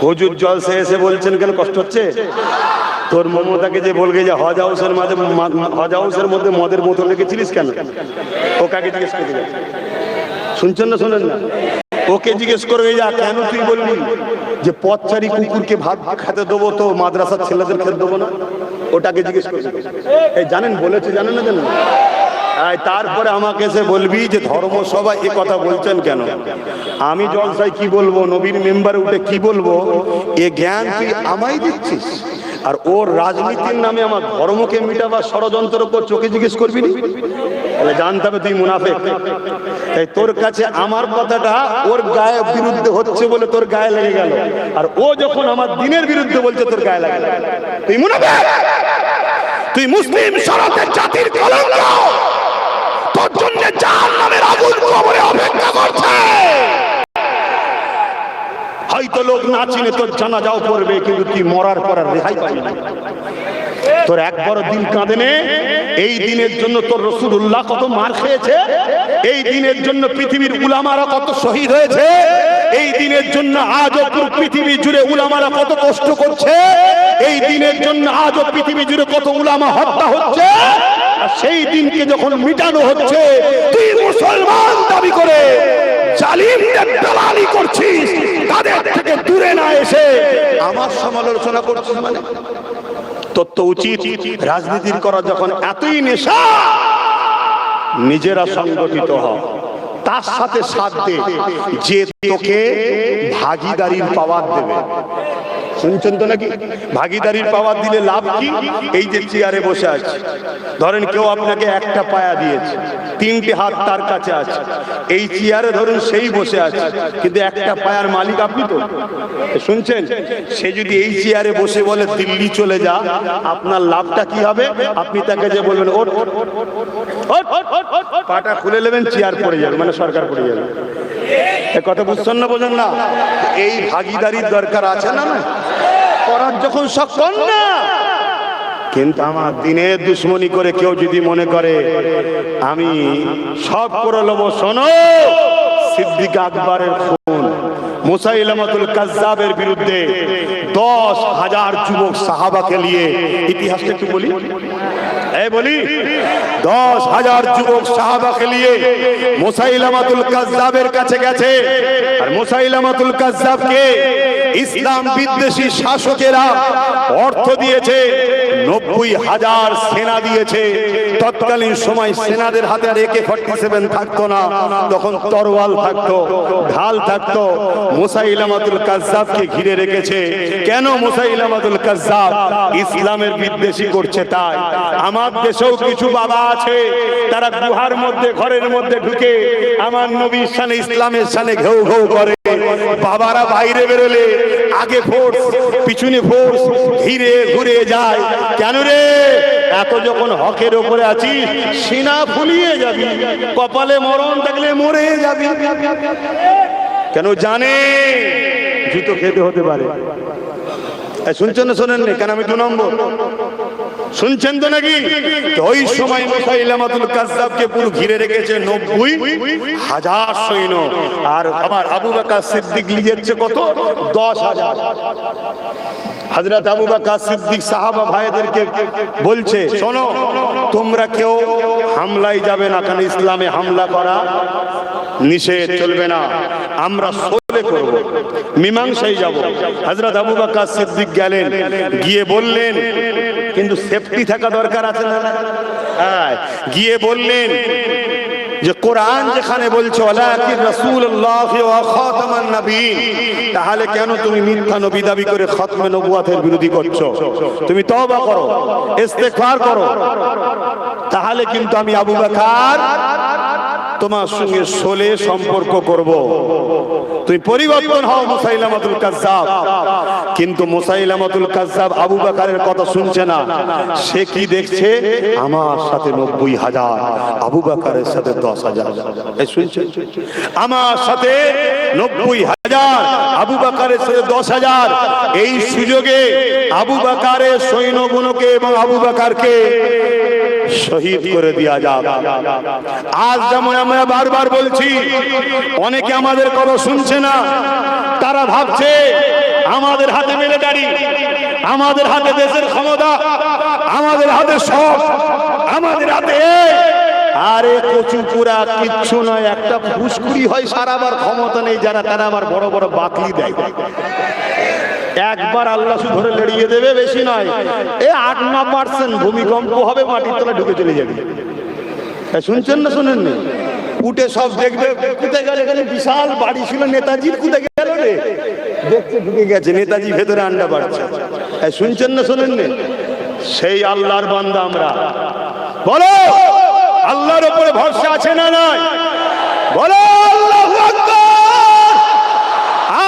হুজুর জলসায় এসে বলছেন কেন? কষ্ট হচ্ছে? তোর মমতাকে যে বলবে যে হজ হাউসের মধ্যে মদের বোতল রেখেছিলিস কেন? ও কাকে জিজ্ঞেস করে? শুনছেন না? শোনেন না? ওকে জিজ্ঞেস করবে, যা কেন তুই বললি যে পথচারী কুকুরকে ভাত খেতে দেবো তো মাদ্রাসার ছেলেদের খেতে দেবো না? ওটাকে জিজ্ঞেস করবে। এই জানেন বলেছে, জানেন না জানেন? তারপরে আমাকে এসে বলবি যে ধর্মসভায় এ কথা বলছেন কেন? আমি জলসায় কি বলবো, নবীর মেম্বারে উঠে কি বলবো, এ জ্ঞান তুই আমায় দিচ্ছিস? আর ওর রাজনীতির নামে আমার ধর্মকে মিটাবার ষড়যন্ত্র উপর চোখে জিজ্ঞেস করবি না? তাহলে জানতে হবে তুই মুনাফিক। তাই তোর কাছে আমার কথাটা ওর গায়ে বিরুদ্ধে হচ্ছে বলে তোর গায়ে লেগে গেল, আর ও যখন আমার দিনের বিরুদ্ধে বলছে তোর গায়ে লাগে, তুই মুনাফিক, তুই মুসলিম শরতের জাতির কলঙ্ক, তোর জন্য জাহান্নামের আগুন কবরে অপেক্ষা করছে। হয়তো লোক না চিনে তোর জানাজাও পড়বে, কিন্তু তুই মরার পর আর রেহাই পাবি না। তোর একবার দিন কাঁদে নে, এই দিনের জন্য তোর রাসূলুল্লাহ কত মার খেয়েছে, এই দিনের জন্য পৃথিবীর উলামারা কত শহীদ হয়েছে, এই দিনের জন্য আজও পৃথিবী জুড়ে উলামারা কত কষ্ট করছে, এই দিনের জন্য আজও পৃথিবী জুড়ে কত উলামা হত্যা হচ্ছে। আর সেই দিনকে যখন মিটানো হচ্ছে, তুই মুসলমান দাবি করে জালিমদের দালালি করছিস, তাদের থেকে দূরে না এসে আমার সমালোচনা করছিস। মানে তোর তো উচিত রাজনীতির করা যখন এতই নেশা, নিজেরা সংগঠিত হ, তার সাথে সাথ দে যে তোকে ভাগীদারির পাওয়ার দেবে। শুনছেন তো নাকি? ভাগীদারির পাওয়ার দিলে লাভ কি? এই যে চেয়ারে বসে আছে, ধরেন কেউ আপনাকে একটা পায়া দিয়েছে, তিনটে হাত তার কাছে আছে, এই চেয়ারে ধরুন সেই বসে আছে, কিন্তু একটা পায়ার মালিক আপনি তো। শুনছেন? সে যদি এই চেয়ারে বসে বলে দিল্লি চলে যা, আপনার লাভটা কি হবে? আপনি তাকে যে বলবেন ওঠ, পাটা খুলে নেবেন, চেয়ার পড়ে যাবে, মানে সরকার পড়ে যাবে। কথা বুঝছেন না, বোঝেন না? এই ভাগীদারির দরকার আছে না? না করার যখন সক্ষম না। কিন্তু আমার দিনের দুশ্মনী করে কেউ যদি মনে করে আমি সব করে নেব, শোনো, সিদ্দিক আকবরের খুন, মুসাইলামাতুল কাজ্জাবের বিরুদ্ধে 10,000 যুবক সাহাবাকে নিয়ে, ইতিহাসটা একটু বলি, বলি 10,000 যুবক সাহাবাকে নিয়ে মুসাইলামাতুল কাজ্জাবের কাছে গেছে। আর মুসাইলামাতুল কাজ্জাবকে ইসলাম বিদ্বেষী শাসকেরা অর্থ দিয়েছে, 90,000 সেনা দিয়েছে। তৎকালীন সময় সেনাদের হাতে আর AK-47 থাকতো না, তখন তরোয়াল থাকতো, ঢাল থাকতো। মুসাইলামাতুল কাজ্জাবকে ঘিরে রেখেছে। কেন? মুসাইলামাতুল কাজ্জাব ইসলামের বিদ্বেষী করছে তাই। আমার দেশেও কিছু বাবা আছে, তারা গুহার মধ্যে, ঘরের মধ্যে ঢুকে আমার নবীর শানে, ইসলামের শানে ঘেউ ঘেউ করে। বাবারা বাইরে বেরোলে আগে ফোর্স, পিছনে ফোর্স, ঘিরে ঘুরে যায়। কেন রে? এত যখন হকের ওপরে আছিস, সিনা ফুলিয়ে যাবি, কপালে মরণ থাকলে মরে যাবি। কেন? জানে জুতো খেতে হতে পারে। শুনছেন না শোনেন না? কেন আমি 2 নম্বর শুনছেন তো নাকি? ওই সময় মুসাইলামাতুল কাজ্জাবকে পুরো ঘিরে রেখেছে 90,000 সৈন্য। আর আমার আবু বকর সিদ্দিক লিখেছে কত? 10,000। হযরত আবু বকর সিদ্দিক সাহাবা ভাইদেরকে বলছে, শোনো, তোমরা কেউ হামলায় যাবে না, কারণ ইসলামে হামলা করা নিষেধ, চলবে না। আমরা সলে করব, মীমাংসায় যাব। হযরত আবু বকর সিদ্দিক গেলেন, গিয়ে বললেন, কিন্তু সেফটি থাকা দরকার আছে না? হ্যাঁ, গিয়ে বললেন যে কোরআন যেখানে বলছে ওয়ালাকিন রাসূলুল্লাহ ওয়া খাতামান নবিয়্যিন, তাহলে কেন তুমি মিথ্যা নবী দাবি করে খতমে নবুয়তের বিরোধী করছো? তুমি তওবা করো, ইস্তেগফার করো, তাহলে কিন্তু আমি আবু বকর তোমার সঙ্গে সলে সম্পর্ক করব। তুমি পরিবর্তন হও মুসাইলামাতুল কাজ্জাব। কিন্তু মুসাইলামাতুল কাজ্জাব আবু বকরের কথা শুনছে না। সে কি দেখছে? আমার সাথে 90,000, আবু বকরের সাথে 10,000। এই শুনছেন? আমার সাথে 90,000, আবু বকরের সাথে 10,000। এই সুযোগে আবু বকরের সৈন্যগুলোকে এবং আবু বকরকে শহীদ করে দেয়া যাক। আজ যেমন আমরা বারবার বলছি, অনেকে আমাদের কথা শুনছে না। তারা ভাবছে আমাদের হাতে মিলিটারি, আমাদের হাতে দেশের ক্ষমতা, আমাদের হাতে সব, আমাদের হাতে। আরে কচু পুরা কিচ্ছু নয়, একটা ফুসকুড়ি হয় সারাবার ক্ষমতা নেই যারা, তারা আবার বড় বড় বাকলি দেয়। একবার আল্লাহ ধরে লড়িয়ে দেবে, বেশি নয়, 8-9% ভূমিকম্প হবে, মাটির তলা ঢুকে চলে যাবে। শুনছেন না শোনেননি? উঠে সব দেখবে কোথায় গেল, এখানে বিশাল বাড়ি ছিল নেতাজির, কোথায় গেল রে, দেখছে ঢুকে গেছে নেতাজি, ভেতরে আন্ডা বাড়ছে। শুনছেন না শোনেননি? সেই আল্লাহর বান্দা আমরা। বলো আল্লাহর উপরে ভরসা আছে না নাই? বলো আল্লাহু আকবার।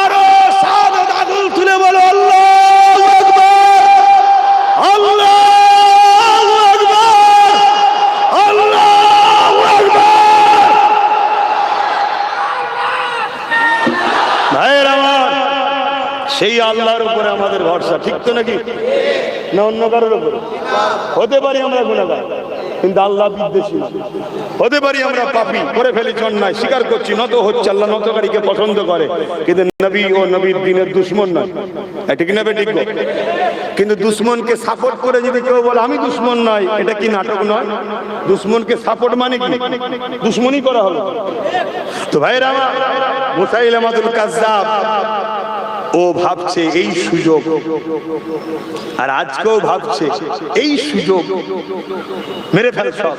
আরো সাদত আগুল তুলে বলো আল্লাহু আকবার, আল্লাহু আকবার, আল্লাহু আকবার। ভাইরা আমার, সেই আল্লাহর উপরে আমাদের ভরসা, ঠিক তো নাকি? না অন্য কারোর উপরে? হতে পারি আমরা গুনাহগার, কিন্তু আল্লাহ বিদ্বেষী না। হতে পারি আমরা পাপী, করে ফেলেছি অন্যায়, স্বীকার করছি, নত হচ্ছে, আল্লাহ নতকারীকে পছন্দ করে, কিন্তু নবী ও নবীর দ্বীনের দুশমন নয়। ঠিক না ঠিক? কিন্তু দুশমনকে সাপোর্ট করে যদি কেউ বলে আমি দুশমন নয়, এটা কি নাটক নয়? দুশমনকে সাপোর্ট মানে কি? দুশমনই করা হলো। তো ভাইরা আমার, মুসাইলামাতুল কাজ্জাব ও ভাবছে এই সুযোগ, আর আজকেও ভাবছে এই সুযোগ মেরে ফেল সব।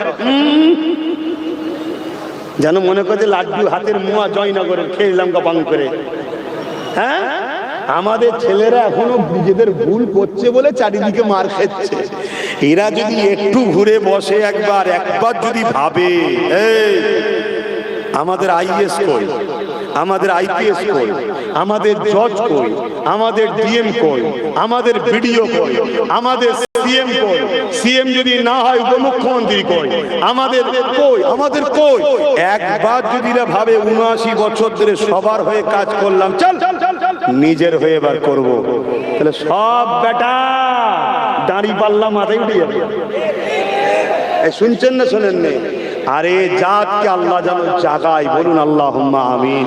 যেন মনে করে লাড্ডু হাতের মুয়া জয়নগরের খেলাম গাপাং করে। হ্যাঁ, আমাদের ছেলেরা এখনো নিজেদের ভুল করছে বলে চারিদিকে মার খাচ্ছে। এরা যদি একটু ঘুরে বসে, একবার যদি ভাবে, এই আমাদের আইএস কই, আমাদের আইপিএস কই, আমাদের জজ কই, আমাদের ডিএম কই, আমাদের বিডিও কই, আমাদের সিএম কই, সিএম যদি না হয় উপমুখ্যমন্ত্রী কই, আমাদের কই, আমাদের কই, একবার যদি ভাবে ৭৯ বছর ধরে সবার হয়ে কাজ করলাম, চল নিজের হয়ে এবার করবো, তাহলে সব বেটা দাঁড়ি পাল্লা মাথায় উঠে যাবে। শুনছেন না শোনেন নেই? আরে জাতকে আল্লাহ যেন জাগায়, বলুন আল্লাহুম্মা আমিন।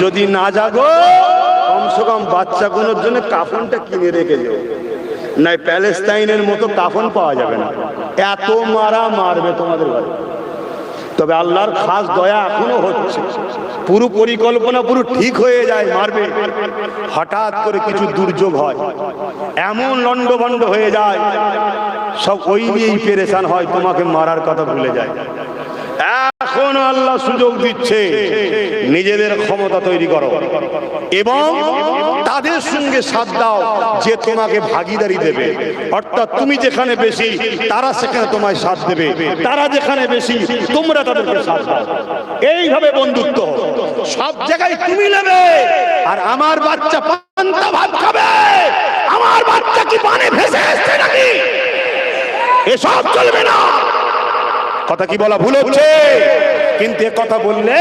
যদি না জাগো, কমসে কম বাচ্চাগুলোর জন্য কাফনটা কিনে রেখে যাও, নাই প্যালেস্তাইনের মতো কাফন পাওয়া যাবে না, এত মারা মারবে তোমাদের ঘরে। তবে আল্লাহর খাস দয়া এখনো হচ্ছে, পুরো পরিকল্পনা পুরো ঠিক হয়ে যায়, মারবে। হঠাৎ করে কিছু দুর্যোগ হয়, এমন লন্ডভন্ড হয়ে যায়, সব ওই নিয়েই পেরেশান হয়, তোমাকে মারার কথা ভুলে যায়। এখন আল্লাহ সুযোগ দিচ্ছে, নিজেদের ক্ষমতা তৈরি করো এবং তাদের সঙ্গে সাথ দাও যে তোমাকে ভাগিদারি দেবে। অর্থাৎ তুমি যেখানে বেশি, তারা সেখানে তোমায় সাথ দেবে, তারা যেখানে বেশি, তোমরা তাদেরকে সাথ দাও। এইভাবে বন্ধুত্ব সব জায়গায় তুমি নেবে, আর আমার বাচ্চা পান্তা ভাত খাবে, আমার বাচ্চা কি পানে ভেসে এসছে নাকি, এসব চলবে না। কথা কি বলা ভুল হচ্ছে? কিন্তু এ কথা বললে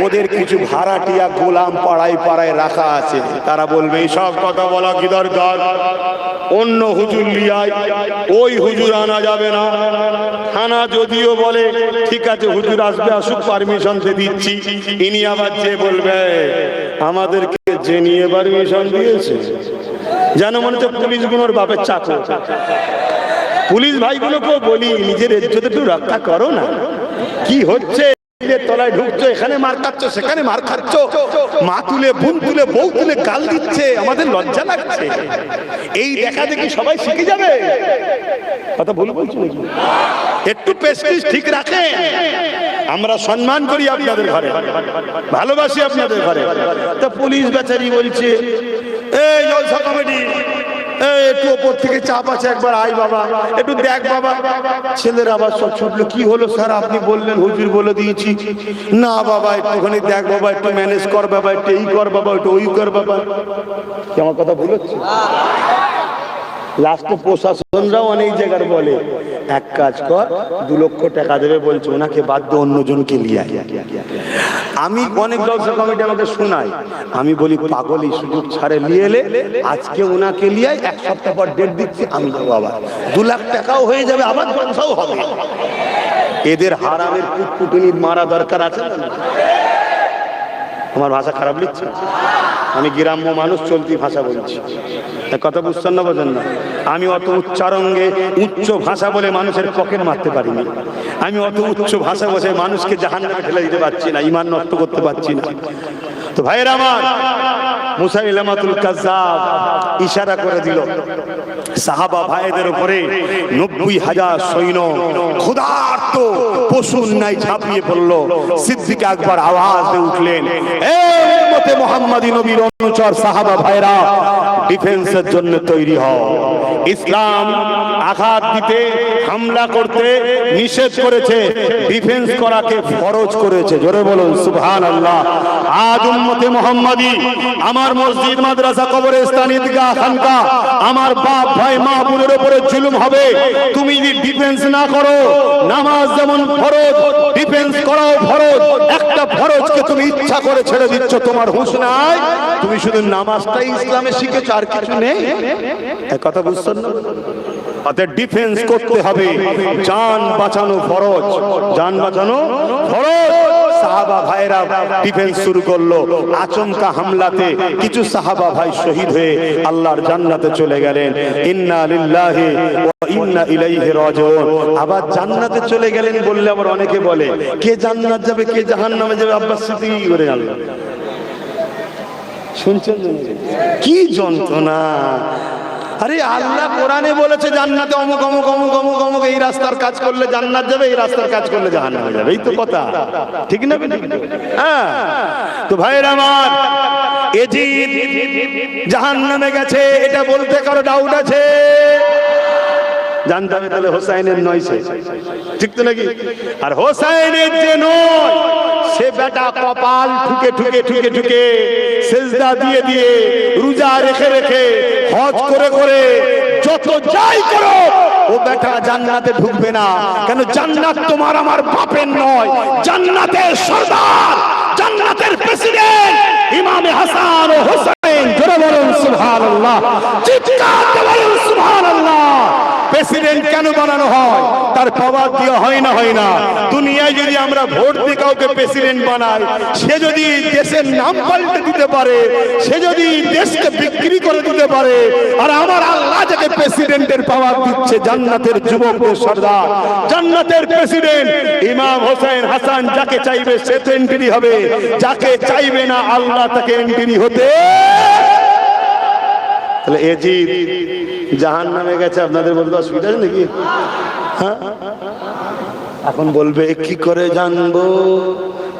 ওদের কিছু ভাড়াটিয়া গোলাম পাড়ায় পাড়ায় রাখা আছে, তারা বলবে এইসব কথা বলা কি দরকার, অন্য হুজুর লিয়ায়, ওই হুজুর আনা যাবে না। থানা যদিও বলে ঠিক আছে হুজুর আসবে, আসুক, পারমিশন দিচ্ছি, ইনি আবার যে বলবে আমাদেরকে যে নিয়ে পারমিশন দিয়েছে, যেন মনে হচ্ছে পুলিশ গুলোর বাপের চাকর। পুলিশ ভাইগুলোকেও বলি নিজের ইজ্জত একটু রক্ষা করো না। কি হচ্ছে, তলায় ঢুকছো, এখানে মার খাচ্ছ, সেখানে মার খাচ্ছ, মা তুলে, বোন তুলে, বউ তুলে গাল দিচ্ছে, আমাদের লজ্জা লাগছে। এই দেখা দেখি সবাই শিখে যাবে। কথা ভুল বলছি নাকি? একটু প্রেস্টিজ ঠিক রাখে। আমরা সম্মান করি আপনাদের ঘরে, ভালোবাসি আপনাদের ঘরে। তা পুলিশ বেচারি বলছে এই জলসা কমিটি একটু ওপর থেকে চাপ আছে, একবার আয় বাবা, একটু দেখ বাবা। ছেলের আবার সব ছুটলো, কি হলো স্যার, আপনি বললেন, হুজুর বলে দিয়েছি। না বাবা, একটুখানি দেখ বাবা, একটু ম্যানেজ কর বাবা, একটু এই কর বাবা, একটু ওই কর বাবা। কি আমার কথা ভুল হচ্ছে? লাস্টে প্রশাসনরাও অনেক জায়গার বলে এক কাজ কর, 2 লক্ষ টাকা দেবে বলছে, ওনাকে বাদ দিয়ে অন্যজনকে লিয়ে। আমি অনেক জলসা কমিটি আমাকে শোনাই, আমি বলি পাগল, এই সুযোগ ছাড়ে নিয়ে এলে আজকে ওনাকে লিয়ে 1 সপ্তাহ পর ডেট দিচ্ছি, আমি যাবো, আবার 2 লাখ টাকাও হয়ে যাবে, আবার জলসাও হবে। এদের হারামের কুটকুটুনি মারা দরকার আছে না? আমার ভাষা খারাপ লিখছে? আমি গ্রাম্য মানুষ, চলতি ভাষা বলছি, কথা বুঝছেন না, বোঝেন না? আমি অত উচ্চারঙ্গে উচ্চ ভাষা বলে মানুষের পকেট মারতে পারিনি। আমি অত উচ্চ ভাষা বসে মানুষকে জাহান্নামে ঠেলে দিতে পারছি না, ঈমান নষ্ট করতে পারছি না। তো ভাইয়েরা আমার, মুসাইলামাতুল কাজ্জাব ইশারা করে দিল সাহাবা ভাইদের উপরে ৯০,০০০ সৈন্য ক্ষুধার্ত পশুর ন্যায় ঝাঁপিয়ে পড়ল। সিদ্দিক আকবর আওয়াজ দিয়ে উঠলেন, এ উম্মতে মুহাম্মাদি নবীর অনুচর সাহাবা ভাইরা, ডিফেন্সের জন্য তৈরি হও। ইসলাম আঘাত দিতে, হামলা করতে নিষেধ করেছে, ডিফেন্স করাকে ফরজ করেছে। জোরে বলুন সুবহানাল্লাহ। আজ উম্মতে মুহাম্মাদি, আমার মসজিদ, মাদ্রাসা, কবরস্থান, ঈদগাহ, খানকা, আমার বাপ ভাই মা বোনের উপরে জুলুম হবে। তুমি যদি ডিফেন্স না করো, নামাজ যেমন ফরজ, ডিফেন্স করাও ফরজ। একটা ফরজকে তুমি ইচ্ছা করে ছেড়ে দিচ্ছ, তোমার হুঁশ নাই, তুমি শুধু নামাজটাই ইসলামে শিখেছো, আর কিছু নেই। কথা বুঝছেন না? অতএব ডিফেন্স করতে হবে, জান বাঁচানো ফরজ, জান বাঁচানো ফরজ। সাহাবা ভাইরা ডিফেন্স শুরু করলো। আচমকা হামলাতে কিছু সাহাবা ভাই শহীদ হয়ে আল্লাহর জান্নাতে চলে গেলেন। ইন্না লিল্লাহি ওয়া ইন্না ইলাইহি রাজিউন। আবার জান্নাতে চলে গেলেন বললে আবার অনেকে বলে, কে জান্নাত যাবে কে জাহান্নামে যাবে, আব্বাস সিদ্দিক করে গেল। শুনছেন কি যন্ত্রণা? আরে আল্লাহ কোরআনে বলেছে জান্নাতে অমুক অমুক অমুক অমুক অমুক এই রাস্তার কাজ করলে জান্নাত যাবে, এই রাস্তার কাজ করলে জাহান্নামে যাবে, এই তো কথা, ঠিক না? হ্যাঁ। তো ভাইরা আমার, এজিদ জাহান্নামে গেছে, এটা বলতে কারো ডাউট আছে? জানতে হবে তাহলে হোসাইনের নয় সে, ঠিক তো নাকি? আর হোসাইনের যে নয়, সে বেটা কপাল ঠুকে ঠুকে ঠুকে ঠুকে, সেজদা দিয়ে দিয়ে, রোজা রেখে রেখে, হজ করে করে, যত যাই করো, ও বেটা জান্নাতে ঢুকবে না। কেন? জান্নাত তোমার আমার বাপের নয়, জান্নাতের সরদার, জান্নাতের প্রেসিডেন্ট ইমামে হাসান ও হোসেন। জোরে বলুন সুবহানাল্লাহ, চিৎকার দিয়ে বলুন সুবহানাল্লাহ। প্রেসিডেন্ট কেন বানানো হয়? তার পাওয়ার দিয়ে হয় না, হয় না। দুনিয়ায় যদি আমরা ভোট দিয়ে কাউকে প্রেসিডেন্ট বানাই, সে যদি দেশের নাম পাল্টে দিতে পারে, সে যদি দেশকে বিক্রি করে দিতে পারে, আর আমার আল্লাহ যাকে প্রেসিডেন্টের পাওয়ার দিচ্ছে, জান্নাতের যুবকদের সরদার, জান্নাতের প্রেসিডেন্ট ইমাম হোসেন হাসান, যাকে চাইবে সে তো এন্ট্রি হবে, যাকে চাইবে না আল্লাহ তাকে এন্ট্রি হতে। তাহলে এজিদ জাহান্নামে গেছে, আপনাদের বলতে অসুবিধা আছে নাকি? হ্যাঁ, এখন বলবে কি করে জানবো?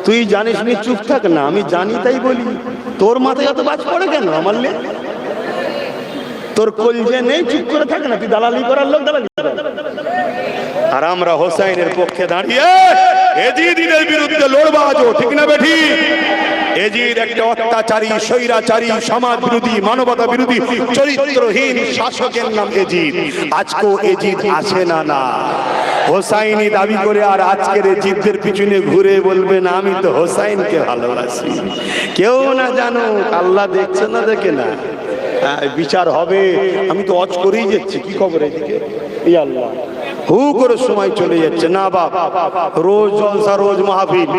তুই জানিস নি, চুপ থাক না। আমি জানি তাই বলি। তোর মাথায় এত বাজ পড়ে কেন? আমার লে তোর কলজে নেই, চুপ করে থাক না। তুই দালালি করার লোক, দালালি। আর আমরা হোসাইনের পক্ষে দাঁড়িয়ে এজিদের বিরুদ্ধে লড়বো আজও, ঠিক না বেঠি? এজিদ একটা অত্যাচারী, স্বৈরাচারী, সমাজ বিরোধী, মানবতা বিরোধী, চরিত্রহীন শাসকের নাম এজিদ। আজকেও এজিদ আছে না? না। হোসাইনি দাবি করে আর আজকের এজিদদের পিছনে ঘুরে বলবে না আমি তো হোসাইনকে ভালোবাসি। কেউ না জানো, আল্লাহ দেখছে না, দেখে না? বিচার হবে। আমি তো অজ করেই যাচ্ছি, কি খবর এদিকে? এই আল্লাহ হু করে সময় চলে যাচ্ছে না। বাপ রোজ জলসা, রোজ মাহফিল,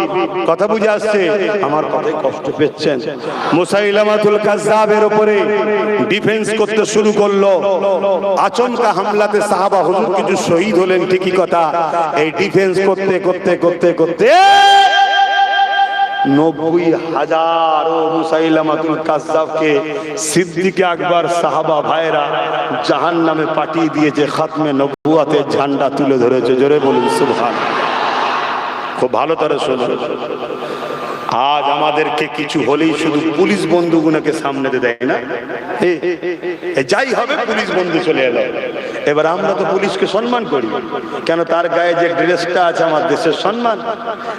কথা বুঝে আসছে? আমার কথায় কষ্ট পেচ্ছেন? মুসাইলামাতুল কাজ্জাবের উপরে ডিফেন্স করতে শুরু করলো। আচমকা হামলাতে সাহাবা হুজুর কিছু শহীদ হলেন, ঠিকই কথা। এই ডিফেন্স করতে করতে করতে করতে ৯০,০০০ মুসাইলামাতুল কাজ্জাবকে সিদ্দিক আকবর সাহাবা ভাইরা জাহান্নামে পাঠিয়ে দিয়েছে। খাতমে নবুয়াতের ঝান্ডা তুলে ধরেছে। জোরে বলুন সুবহানাল্লাহ। খুব ভালো করে শুনুন। আজ আমাদেরকে কিছু হলেই শুধু পুলিশ বন্ধুগুলোকে সামনে দেয় না, যাই হবে পুলিশ বন্ধু চলে এলো। এবার আমরা তো পুলিশকে সম্মান করি, কেন? তার গায়ে যে ড্রেসটা আছে আমার দেশের সম্মান,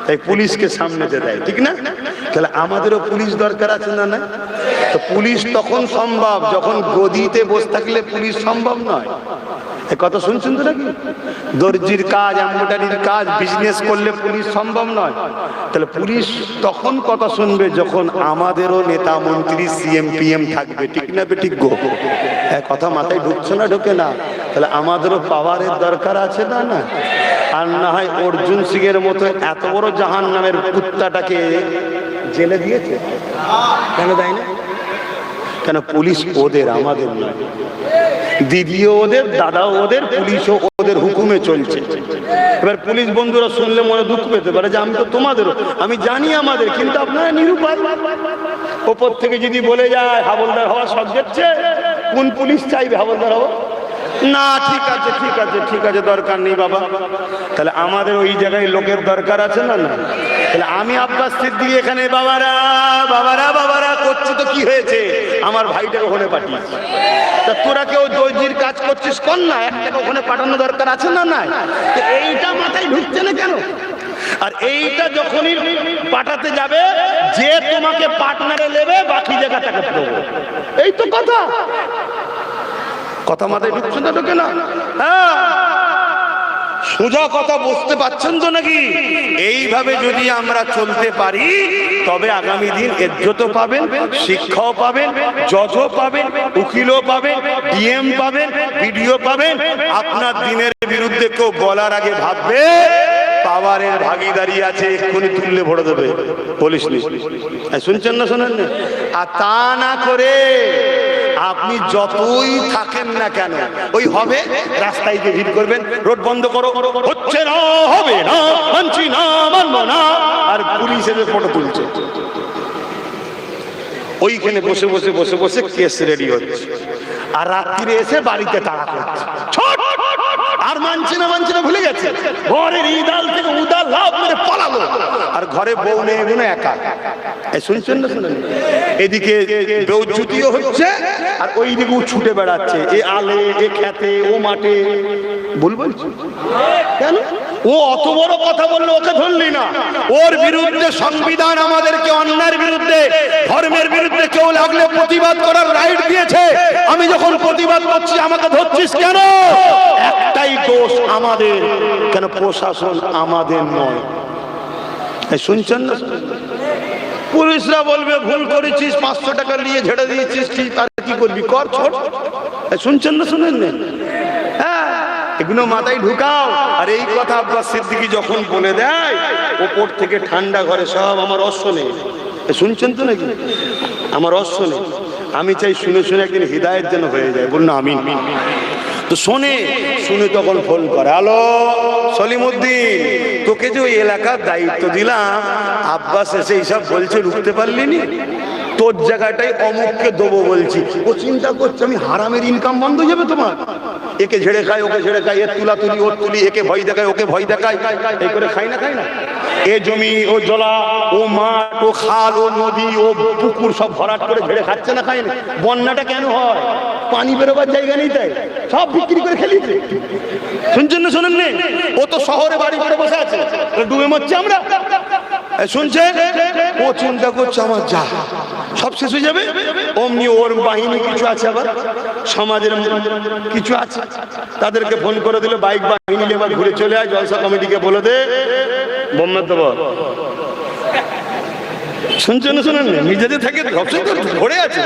তাই পুলিশকে সামনে দেয়, ঠিক না? তাহলে আমাদেরও পুলিশ দরকার আছে না? না। তো পুলিশ তখন সম্ভব যখন গদিতে বসে থাকলে পুলিশ সম্ভব নয়। কথা শুনছেন তো নাকি? দর্জির কাজ, এমব্রয়ডারির কাজ, বিজনেস করলে পুলিশ সম্ভব নয়। তাহলে পুলিশ তখন কথা শুনবে যখন আমাদেরও নেতা মন্ত্রী সিএম পিএম থাকবে, ঠিক না? ঠিক গো, কথা মাথায় ঢুকছে না? ঢোকে না। তাহলে আমাদেরও পাওয়ারের দরকার আছে না? না। আর না হয় অর্জুন সিং এর মতো এত বড় জাহান্নামের কুত্তাটাকে জেলে দিয়েছে, কেন দেয় না? কেন পুলিশ ওদের, আমাদের নয়। দিদিও ওদের, দাদাও ওদের, পুলিশও ওদের হুকুমে চলছে। এবার পুলিশ বন্ধুরা শুনলে মনে দুঃখ পেতে পারে যে আমি তো তোমাদেরও, আমি জানি আমাদের, কিন্তু আপনারা নিরুপায়। ওপর থেকে যদি বলে যায় হাবলদার হওয়া সব যাচ্ছে, কোন পুলিশ চাইবে হাবলদার হওয়া? না, ঠিক আছে ঠিক আছে ঠিক আছে, দরকার নেই বাবা। তাহলে আমাদের ওই জায়গায় লোকের দরকার আছে না? না। তাহলে আমি আব্বাস সিদ্দিকী এখানে বাবারা বাবারা বাবারা করছি তো কি হয়েছে? আমার ভাইটাকে ওখানে পাঠিয়েছি। তা তোরা কেউ দর্জির কাজ করছিস কর না, একটাকে ওখানে পাঠানো দরকার আছে না? নাই। এইটা মাথায় ঢুকছে না কেন? আর এইটা যখনই পাঠাতে যাবে, যে তোমাকে পার্টনারে নেবে বাকি জায়গাটাকে দেবো, এই তো কথা। কথা মাথায় ঢুকছে না? ঢুকে না? হ্যাঁ, সোজা কথা বুঝতে পারছেন তো নাকি? এইভাবে যদি আমরা চলতে পারি তবে আগামী দিন ইজ্জতও পাবেন, শিক্ষাও পাবেন, জজও পাবেন, উকিলও পাবেন, ডিএম পাবেন, বিডিও পাবেন। আপনার দিনের বিরুদ্ধে কেউ বলার আগে ভাববে পাওয়ারের ভাগিদারি আছে, এক্ষুনি তুললে ভরে দেবে। বলিস নি, শুনছেন না? শোনেন না? আর তা না করে আপনি যতই থাকেন না কেন, ওই হবে রাস্তায় গিয়ে ভিড় করবেন, রোড বন্ধ করো, হচ্ছে না, হবে না, মানছি না, মানবো না, আর পুলিশ এসে ফটো তুলছে। ওইখানে বসে বসে বসে বসে কেস রেডি হচ্ছে, আর রাত্রিরে এসে বাড়িতে তাড়া করছে। আর মানছি না মানছি না ভুলে গেছে, ঘরের ইদাল থেকে উদাল লাভ মেরে পালালো, আর ঘরে বউ নেই, এগুলো একা। শুনছেন না? শুনেন? এদিকে বেউজ্জতিও হচ্ছে, আর ওইদিকে ছুটে বেড়াচ্ছে, এ আলে, এ খেতে, ও মাঠে। বলবো কেন? ও অত বড় কথা বললো, ওকে ধরলি না? ওর বিরুদ্ধে সংবিধান আমাদেরকে অন্যায়ের বিরুদ্ধে, ধর্মের বিরুদ্ধে কেউ লাগলে প্রতিবাদ করার রাইট দিয়েছে। আমি যখন প্রতিবাদ করছি আমাকে ধরছিস কেন? একটাই দোষ আমাদের, কেন প্রশাসন আমাদের নয়। শুনছেন না? পুলিশরা বলবে ভুল করেছিস, 500 টাকা নিয়ে ঝেড়ে দিয়েছিস, ঠিক, আর কি করবি কর, ছোট। শুনছেন না? শুনেন না? হ্যাঁ, এগুলো মাথায় ঢুকাও। আর এই কথা আব্বাস সিদ্দিকী যখন বলে দেয়, ওপর থেকে ঠান্ডা ঘরে সব আমার অশ্ব নেই। শুনছেন তো নাকি? আমার অশ্ব নেই। আমি চাই শুনে শুনে একদিন হৃদায়ত যেন হয়ে যায়। বলুন আমিন। তো শুনে তখন ফোন করে, হ্যালো সলিমউদ্দিন, তোকে যে ওই এলাকার দায়িত্ব দিলাম, আব্বাস এসে এইসব বলছে, রুখতে পারলি নি? তোর জায়গাটাই অমুককে দেবো বলছি। ও চিন্তা করছে আমি হারামের ইনকাম বন্ধ হয়ে যাবে তোমার। একে ঝেড়ে খায়, ওকে ঝেড়ে খায়, এর তুলা তুলি, ওর তুলি, একে ভয় দেখায়, ওকে ভয় দেখায়, এই করে খাই না? এ জমি, ও জলা, ও মাঠ, ও খাল, ও নদী, ও পুকুর সব ভরাট করে ঝেড়ে খাচ্ছে না? খায় না? বন্যাটা কেন হয়? পানি বেরোবার জায়গা নেই, তাই সব বিক্রি করে খেলিছে। শুনছেন না? শোনেন না? ও তো শহরে বাড়ি করে বসে আছে, ডুবে মরছে আমরা। শুনছেন? ও চিন্তা করছে আমার যা সব শেষ হয়ে যাবে। অমনি ওর বাহিনী কিছু আছে, আবার সমাজের কিছু আছে, তাদেরকে ফোন করে দিল, বাইক বাহিনী এবার ঘুরে চলে আয়, জলসা কমিটিকে বলে দে বোমা দেবো। শুনছেন না? শোনেন না? নিজেদের থাকে ধরে আছে।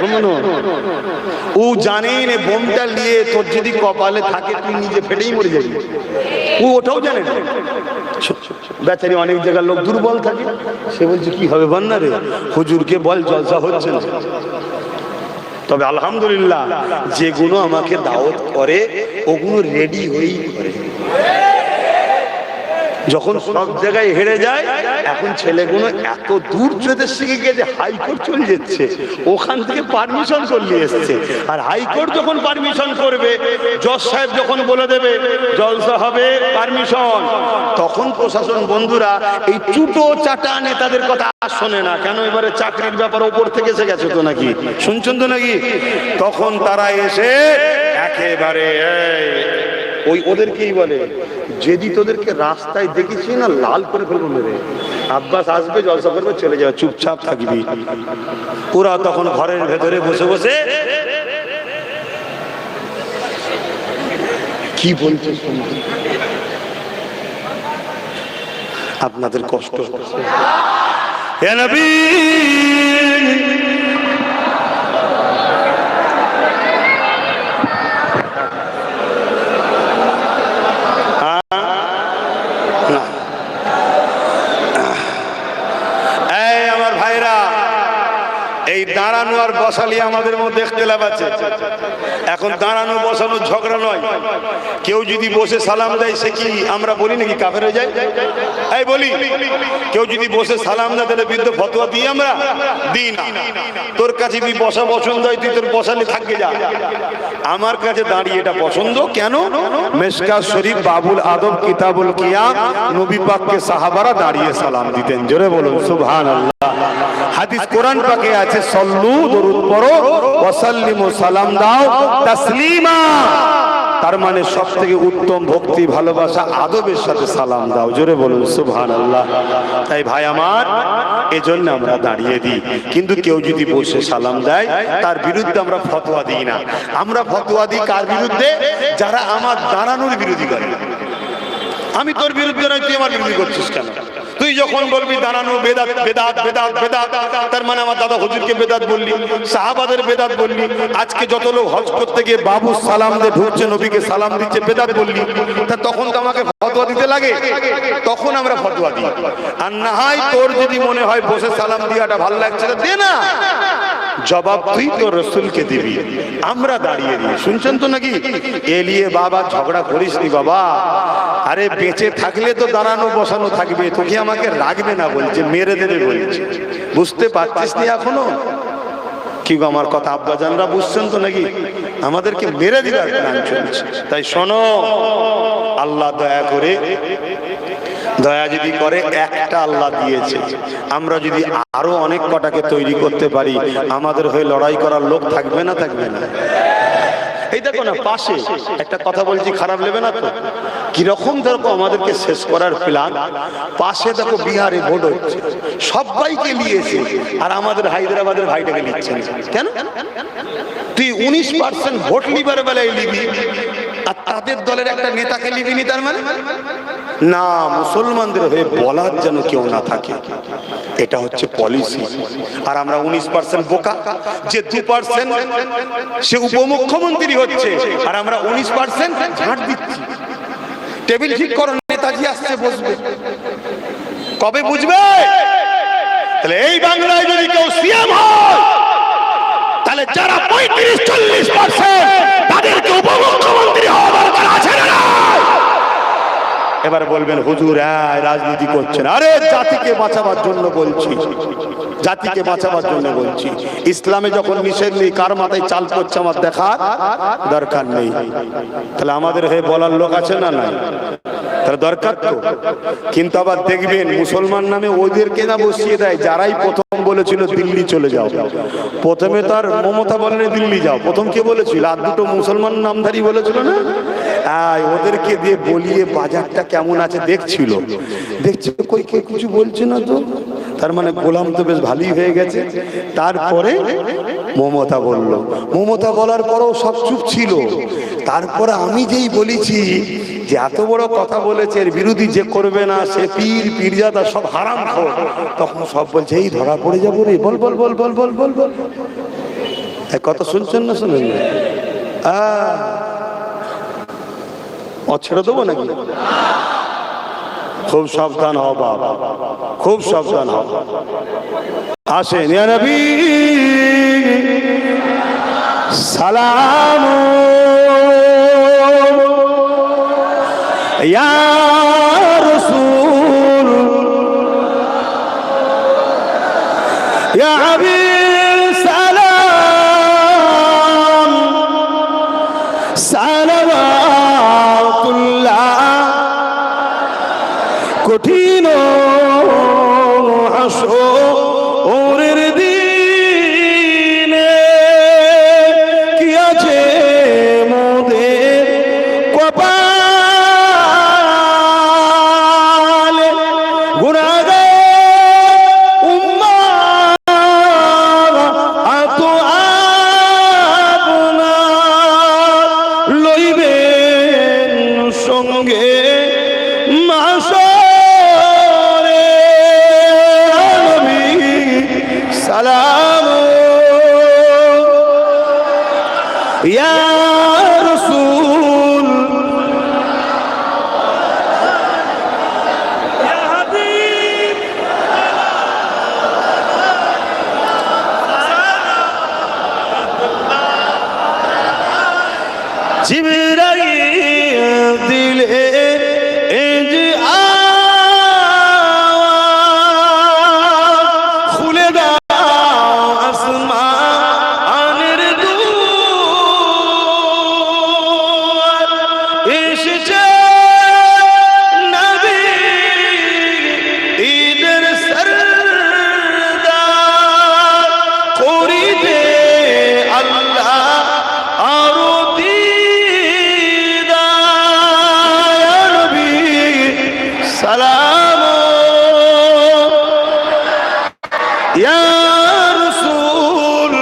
ও জানেন বোমটা নিয়ে তোর যদি কপালে থাকে তুই নিজে ফেটেই মরে যাবি। ও ওটাও জানে না। বেচারি অনেক জায়গার লোক দুর্বল থাকে, সে বলছে কি হবে বন্যা রে, হুজুরকে বল জলসা হচ্ছে না। তবে আলহামদুলিল্লাহ যেগুলো আমাকে দাওয়াত করে ওগুলো রেডি হয়েই করে। যখন সব জায়গায় হেরে যায়, এখন ছেলেগুলো এত দূর চলে শিখে গিয়ে যে হাইকোর্ট চলে যাচ্ছে, ওখান থেকে পারমিশন করলে এসছে। আর হাইকোর্ট যখন পারমিশন করবে, জজ সাহেব যখন বলে দেবে জলসা হবে, পারমিশন, তখন প্রশাসন বন্ধুরা এই চুটো চাটা নেতাদের কথা শোনে না। কেন? এবারে চাকরির ব্যাপার ওপর থেকে এসে গেছে তো নাকি? শুনছেন তো নাকি? তখন তারা এসে একেবারে ওই ওদেরকেই বলে, যেদি তোদেরকে রাস্তায় দেখেছি না লাল করে ফেলবো মেরে। আব্বাস আসবে, জলসা করবে, চলে যাবে, চুপচাপ থাকবি। ওরা তখন ঘরের ভেতরে বসে বসে কি বলছে আপনাদের কষ্ট হচ্ছে। হে নবী, এই দাঁড়ানো আর বসালি আমাদের মধ্যে ইখতিলাফ আছে। এখন দাঁড়ানো বসানো ঝগড়া নয়, কেউ যদি বসে সালাম দেয় সে কি আমরা বলি নাকি কাফের হয়ে যায়? এই বলি, কেউ যদি বসে সালাম দেয় তাহলে বিরুদ্ধে ফতোয়া দিই আমরা? দিই না। তোর কাছে যদি বসা পছন্দ হয় তুই তোর বসালে থাকবে যা, আমার কাছে দাঁড়িয়ে এটা পছন্দ কেন? মিশকাত শরীফ বাবুল আদব কিতাবুল কিয়াম, নবী পাককে সাহাবারা দাঁড়িয়ে সালাম দিতেন। জোরে বলুন সুবহানাল্লাহ। হাদিস কোরআন পাকে আছে সল্লু দরুদ পড়ো ওয়া সাল্লিমু সালাম দাও তাসলিমা, তার মানে সবথেকে উত্তম ভক্তি ভালোবাসা আদবের সাথে সালাম দাও। জোরে বলুন সুবহানাল্লাহ। তাই ভাই আমার, এজন্য আমরা দাঁড়িয়ে দিই, কিন্তু কেউ যদি বসে সালাম দেয় তার বিরুদ্ধে আমরা ফতোয়া দিই না। আমরা ফতোয়া দিই কার বিরুদ্ধে? যারা আমার দাঁড়ানোর বিরোধী করে। আমি তোর বিরুদ্ধে নয়, তুই আমার বিরোধী করছিস কেন? তুই যখন বলবি দাঁড়ানো বেদাত বেদাত বেদাত বেদাত, তার মানে আমার দাদা হুজুরকে বেদাত বললি, সাহাবাদের বেদাত বললি। আজকে যত লোক হজ করতে গিয়ে বাবু সালাম দিয়ে ঢুকছে, নবীকে সালাম দিচ্ছে, বেদাত বললি। তা তখন তো আমাকে ফতোয়া দিতে লাগে, তখন আমরা ফতোয়া দিই। আর না হয় তোর যদি মনে হয় বসে সালাম দিয়াটা ভালো লাগছে দে না, জবাব তুই তো রসুলকে দিবি, আমরা দাঁড়িয়ে দিই। শুনছেন তো নাকি? এলিয়ে বাবা ঝগড়া করিস নি বাবা। আরে বেঁচে থাকলে তো দাঁড়ানো বসানো থাকবে, তোকে আমাকে রাখবে না বলছে, মেরে দেবে বলছে। বুঝতে পারছিস নি এখনো? কি গো আমার কথা আব্বাজানরা বুঝছেন তো নাকি? আমাদেরকে মেরে দিবার প্ল্যান চলছে। তাই শোনো, আল্লাহ দয়া করে, দয়া যদি করে, একটা আল্লাহ দিয়েছে, আমরা যদি আরো অনেক কটাকে তৈরি করতে পারি, আমাদের হয়ে লড়াই করার লোক থাকবে না? থাকবে না? এই দেখো না, পাশে একটা কথা বলছি, খারাপ নেবে না তো? কিরকম দেখো আমাদেরকে শেষ করার প্ল্যান। পাশে দেখো বিহারে ভোট হচ্ছে, সবাইকে নিয়েছে, আর আমাদের হায়দ্রাবাদের ভাইটাকে নিচ্ছে কেন? তুই 19% ভোট লিবার বেলায় নিবি, আর তাদের দলের একটা নেতাকে নিবিনি, তার মানে না, মুসলমানদের হয়ে বলার যেন কেউ না থাকে, এটা হচ্ছে পলিসি। আর আমরা 19% বোকা, যে 2% সে উপমুখ্যমন্ত্রী হচ্ছে, আর আমরা 19% ঝাঁট দিচ্ছি। টেবিল ঠিক করো, নেতাজি আসছে, বসবে, কবে বুঝবে? তাহলে এই বাংলায় যদি কেউ সিএম হয়, তাহলে যারা 35-40% তাদেরকে উপমুখ্যমন্ত্রী হওয়া দরকার আছে না? এবার বলবেন হুজুর রাজনীতি করছেন। আরে জাতিকে বাঁচাবার জন্য বলছি, জাতিকে বাঁচাবার জন্য বলছি। ইসলামে যখন নিষেধ নেই, কার মাথায় চাল করছে আমার দেখার দরকার নেই। তাহলে আমাদের হয়ে বলার লোক আছে না? নাই। তাহলে দরকার তো। কিন্তু আবার দেখবেন মুসলমান নামে ওদেরকে না বসিয়ে দেয়, যারাই প্রথম বলেছিল দিল্লি চলে যাও। প্রথমে তার মমতা বলেন দিল্লি যাও, প্রথম কে বলেছিল? আর দুটো মুসলমান নামধারী বলেছিল না? ওদেরকে দিয়ে বলিয়ে বাজারটা কেমন আছে দেখছিল, দেখছে কই কে কিছু বলছে না তো, তার মানে গোলাম তো বেশ ভালোই হয়ে গেছে। তারপরে মমতা বলল, মমতা বলার পরও সব চুপ ছিল। তারপরে আমি যেই বলেছি যে এত বড় কথা বলেছে, এর বিরোধী যে করবে না সে পীর পীরজাদা সব হারাম খোর, তখন সব বলছে এই ধরা পড়ে যাবো রে, বল বল বল বল বল বল বল। কথা শুনছেন না? শুনেন না? ছেড়ে দেবো নাকি? খুব সাবধান হও বাবা, খুব সাবধান হও। আসেন ইয়া নবী সালাম, ইয়া রাসূল, ইয়া হাবিব সালাম, সালাওয়াতুল্লাহ। কঠিন হাসরের দিনে কি আছে মোদের কপালে, গুনাহগার উম্মাত আত আপনার লইবেন সঙ্গে মাশরে। নবী সালাম, ইয়া রাসূল, ইয়া হাবিব জিবরাইল দিলে এজ খুলে দাও আসমানের দুয়ার এসেছে নবী ঈদের সরদার করিতে আল্লাহ আরো দিদার নবী সালাম ইয়া রাসূল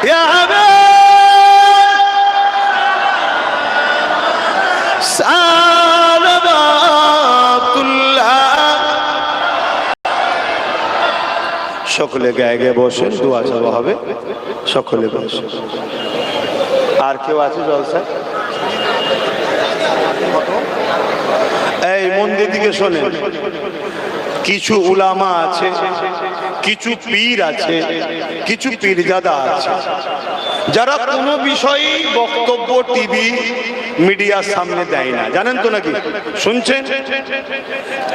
ইয়া হাবিব সালাওয়াতুল্লাহ। সকলে গায়ে গায়ে বসেন, দোয়া চাওয়া হবে। সকলে বসে। আর কেউ আছে জলসা? এই মন্দির দিকে শোনেন, কিছু উলামা আছে, কিছু পীর আছে, কিছু পীরজাদা আছে, যারা কোনো বিষয়ে বক্তব্য টিভি মিডিয়ার সামনে দেয় না, জানেন তো নাকি? শুনছেন?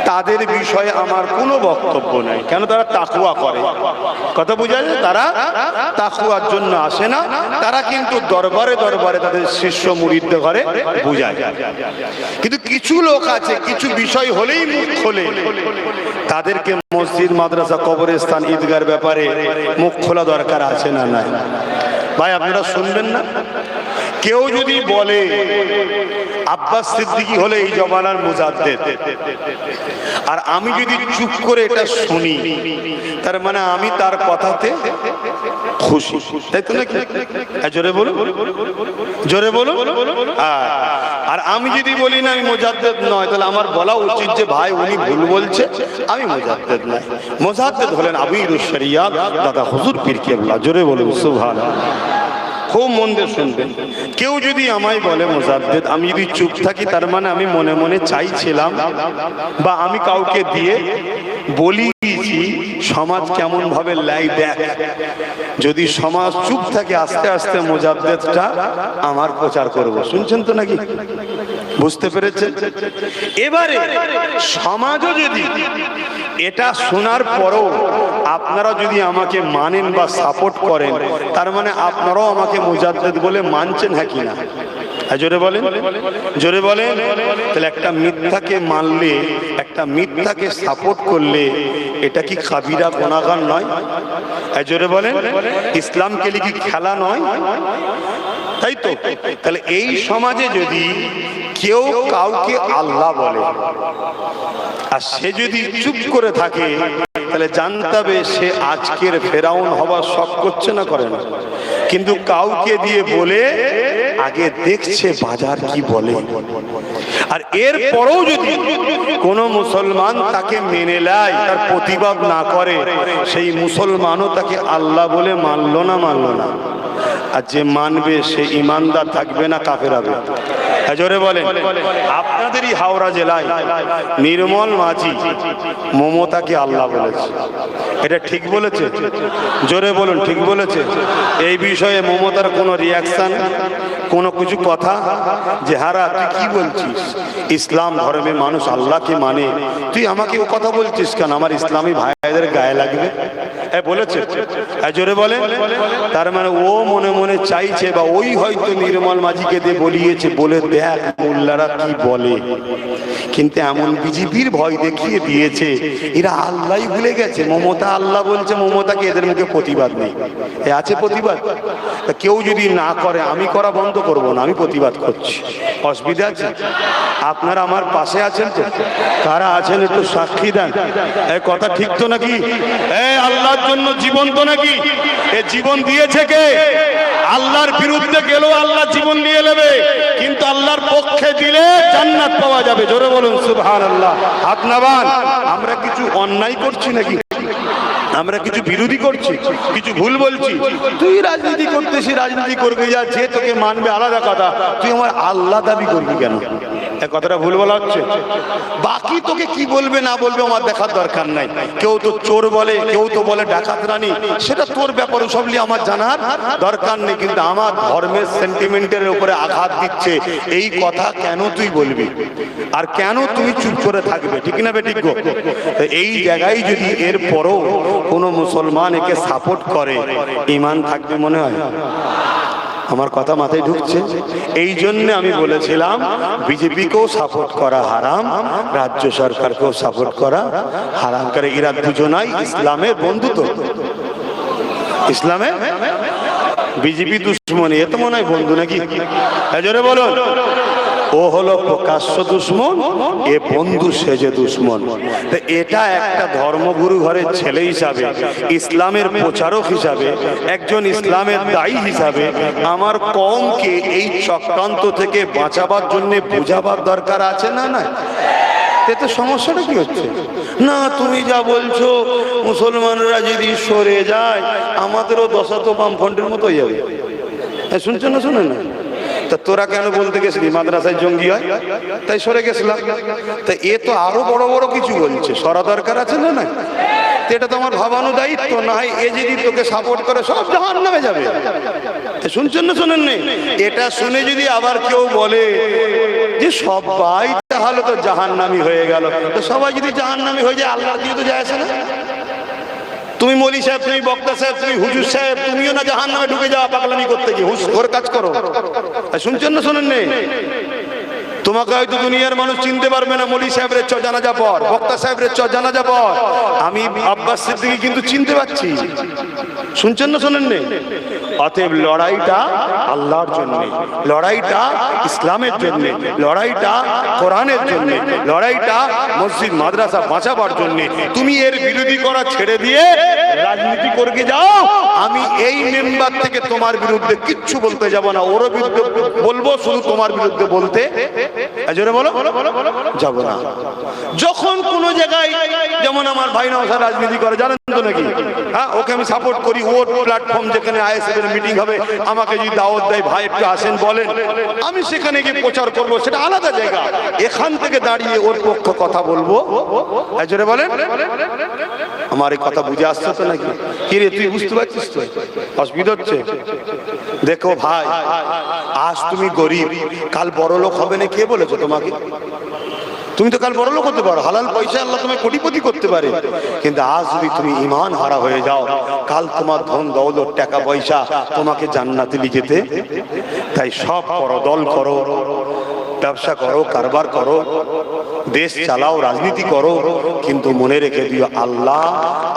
তাদের বিষয়ে আমার কোনো বক্তব্য নাই। কেন? তারা তাকওয়া করে। কথা বুঝা যায়? তারা তাকওয়ার জন্য আসে না, তারা কিন্তু দরবারে দরবারে তাদের শিষ্য মুরিদদের ঘরে বুঝায়। কিন্তু কিছু লোক আছে, কিছু বিষয় হলেই মুখ খোলে, তাদেরকে মসজিদ, মাদ্রাসা, কবরস্থান, ঈদগার ব্যাপারে মুখ খোলা দরকার আছে না নাই? ভাই আপনারা শুনবেন না? কেউ যদি বলে আব্বাস সিদ্দিকী হলে এই জমানার মুজাদ্দেদ, আর আমি যদি চুপ করে এটা শুনি, তার মানে আমি তার কথাতে খুশি, তাই তো নাকি? জোরে বলুন, জোরে বলুন। আর আমি যদি বলি না আমি মুজাদ্দেদ নয়, তাহলে আমার বলা উচিত যে ভাই উনি ভুল বলছে, আমি মুজাদ্দেদ নয়। মুজাদ্দেদ হলেন আমিরুশ শরিয়াত দাদা হুজুর পীর কেবলা। জোরে বলুন সুবহানাল্লাহ। খুব মন দিয়ে শুনবেন। কেউ যদি আমায় বলে মুজাদ্দেদ, আমি যদি চুপ থাকি, তার মানে আমি মনে মনে চাইছিলাম, বা আমি কাউকে দিয়ে বলিয়েছি সমাজ কেমন ভাবে লাই দেখ। যদি সমাজ চুপ থাকে, আস্তে আস্তে মুজাদ্দেদটা আমার প্রচার করব। শুনছেন তো নাকি? বুঝতে পেরেছেন? এবারে সমাজও যদি এটা শোনার পরও আপনারা যদি আমাকে মানেন বা সাপোর্ট করেন, তার মানে আপনারাও আমাকে মুজাদ্দেদ বলে মানছেন, হ্যাঁ কি না? জোরে বলেন, জোরে বলেন। তাহলে একটা মিথ্যাকে মানলে, একটা মিথ্যাকে সাপোর্ট করলে, এটা কি কাবিরা গুনাহগার নয়? জোরে বলেন। ইসলামকে কি খেলা নয়? তাই তো। তাহলে এই সমাজে যদি কেউ কাউকে আল্লাহ বলে আর সে যদি চুপ করে থাকে, তাহলে জানতে হবে সে আজকের ফেরাউন হবার শখ করছে না, করে না। কিন্তু কাউকে দিয়ে বলে আগে দেখছে বাজার কি বলে। আর এর পরেও যদি কোন মুসলমান তাকে মেনে নেয়, তার প্রতিবাদ না করে, সেই মুসলমানও তাকে আল্লাহ বলে মানলো না, মানলো না। আর যে মানবে সে ইমানদার থাকবে না, কাফের হবে। জোরে বলেন। আপনাদেরই হাওড়া জেলায় নির্মল মাঝি মমতাকে আল্লাহ বলেছে, এটা ঠিক বলেছে? জোরে বলুন, ঠিক বলেছে? এই বিষয়ে মমতার কোনো রিয়াকশন, কোনো কিছু কথা যে হারা তুই কি বলছিস? ইসলাম ধর্মে মানুষ আল্লাহকে মানে, তুই আমাকে ও কথা বলছিস কেন? আমার ইসলামী ভাইদের গায়ে লাগবে, বলেছে? জোরে বলে। তার মানে ও মনে মনে চাইছে, বা ওই হয়তো নির্মল মাঝিকে দিয়ে বলিয়েছে, বলে দেখ মোল্লারা কি বলে। কিন্তু এমন বিজেপির ভয় দেখিয়ে দিয়েছে, এরা আল্লাহই ভুলে গেছে। মমতা আল্লাহ বলছে, মমতাকে এদের মুখে প্রতিবাদ নেই। আছে প্রতিবাদ? কেউ যদি না করে, আমি করা বন্ধ করব না, আমি প্রতিবাদ করছি। অসুবিধা আছে? আপনারা আমার পাশে আছেন তো? কারা আছেন একটু সাক্ষী দেন। এই কথা ঠিক তো নাকি? এই আল্লাহর জন্য জীবন তো নাকি? এ জীবন দিয়েছে কে? আল্লাহর বিরুদ্ধে গেলেও আল্লাহ জীবন নিয়ে নেবে, কিন্তু আল্লাহর পক্ষে দিলে জান্নাত পাওয়া যাবে। জোরে বলুন সুবহানাল্লাহ। হাত নামান। আমরা কিছু অন্যায় করছি নাকি? আমরা কিছু বিরোধী করছি, কিছু ভুল বলছি? তুই রাজনীতি করতেছি, রাজনীতি করবি, যা যে তোকে মানবে আলাদা কথা, তুই আমার আল্লাহ দাবি করবি কেন? এ কথাটা ভুল বলা হচ্ছে। বাকি তোকে কি বলবে না বলবে আমার দেখার দরকার নাই। কেউ তো চোর বলে, কেউ তো বলে ডাকাত রানী, সেটা তোর ব্যাপার, সবলি আমার জানার দরকার নেই। কিন্তু আমার ধর্মের সেন্টিমেন্টের উপরে আঘাত দিচ্ছে, এই কথা কেন তুই বলবি আর কেন তুমি চুপ করে থাকবে? ঠিক না বেঠিক গো? এই জায়গায় যদি এর পরও কোনো মুসলমান একে সাপোর্ট করে, ঈমান থাকবে মনে হয়? আমার কথা মাথায় ঢুকছে? এই জন্য আমি বলেছিলাম বিজেপিকেও সাপোর্ট করা হারাম, রাজ্য সরকারকেও সাপোর্ট করা হারাম। করে এরা দুজনাই ইসলামের বন্ধু। তো ইসলামের বিজেপি দুশ্মনী, এ তো মনে হয় বন্ধু নাকি? জোরে বলুন। ও হলো প্রকাশ্য দুশ্মন, এ বন্ধু সেজে দুশ্মন। এটা একটা ধর্মগুরু ঘরের ছেলে হিসাবে, ইসলামের প্রচারক হিসাবে, একজন ইসলামের দায়ী হিসাবে আমার কওমকে এই চক্রান্ত থেকে বাঁচাবার জন্য বোঝাবার দরকার আছে না? না, এতে সমস্যাটা কি হচ্ছে? না তুমি যা বলছো মুসলমানরা যদি সরে যায় আমাদেরও দশা তো বামফ্রন্টের মতো হয়ে যাবে। শুনছো না? শুনে না? তা তোরা কেন বলতে গেছিলি মাদ্রাসায় জঙ্গি হয়, তাই সরে গেছিলাম? তা এ তো আরো বড় বড় কিছু বলছে, সরা দরকার আছে না? না, এটা তো আমার ভাবানো দায়িত্ব। না হয় এ যদি তোকে সাপোর্ট করে সব জাহান্নামে যাবে। শুনছেন না শোনেন নি? এটা শুনে যদি আবার কেউ বলে যে সবাই তাহলে তো জাহান্নামী হয়ে গেল, তো সবাই যদি জাহান্নামী হয়ে যায় আল্লাহর দিয়ে তো যায় আসে না? তুমি মৌলী সাহেব, তুমি বক্তা সাহেব, তুমি হুজুর সাহেব, তুমিও না জাহান্নামে ঢুকে যাওয়া পাগলামি করতে গিয়ে হুঁশখোর কাজ করো। শুনছেন না শোনেন নি? তোমাকে হয়তো দুনিয়ার মানুষ চিনতে পারবে না মৌলী সাহেবের জানাজা পর, বক্তা সাহেবের জানাজা পর, আমি আব্বাস সিদ্দিকী কিন্তু চিনতে পারছি। শুনছেন না শোনেন নি? অতএব লড়াইটা আল্লাহর জন্য, লড়াইটা ইসলামের জন্য, লড়াইটা কোরআনের জন্য, লড়াইটা মসজিদ মাদ্রাসা বাঁচাবার জন্য। তুমি এর বিরোধী করা ছেড়ে দিয়ে রাজনীতি করতে যাও, আমি এই মেম্বার থেকে তোমার বিরুদ্ধে কিচ্ছু বলতে যাব না, ওর বিরুদ্ধে বলবো, শুধু তোমার বিরুদ্ধে বলতে জোরে বলো যাব না। যখন কোন জায়গায়, যেমন আমার ভাই নওশাদ রাজনীতি করে জানেন তো নাকি? হ্যাঁ, ওকে আমি সাপোর্ট করি। ওর প্ল্যাটফর্ম যেখানে আইএসএফ এর মিটিং হবে আমাকে যদি দাওয়াত দেয়, ভাই একটু আসেন বলেন, আমি সেখানে গিয়ে প্রচার করব, সেটা আলাদা জায়গা। এখান থেকে দাঁড়িয়ে ওর পক্ষ কথা বলবো, জোরে বলেন। আমার এই কথা বুঝে আসছে তো নাকি? কি রে তুই বুঝতে পারছিস তো? অসুবিধা হচ্ছে? দেখো ভাই, আজ তুমি গরিব, কাল বড় লোক হবে না, কে বলেছো তোমাকে? তুমি তো কাল বড় লোক হতে পারো, হালাল পয়সা আল্লাহ তোমায় কোটিপতি করতে পারে। কিন্তু আজ যদি তুমি ঈমান হারা হয়ে যাও, কাল তোমার ধন দৌলত টাকা পয়সা তোমাকে জান্নাতে নিয়ে যেতে। তাই সব করো, দল করো, ব্যবসা করো, কারবার করো, দেশ চালাও, রাজনীতি করো, কিন্তু মনে রেখে দিও আল্লাহ,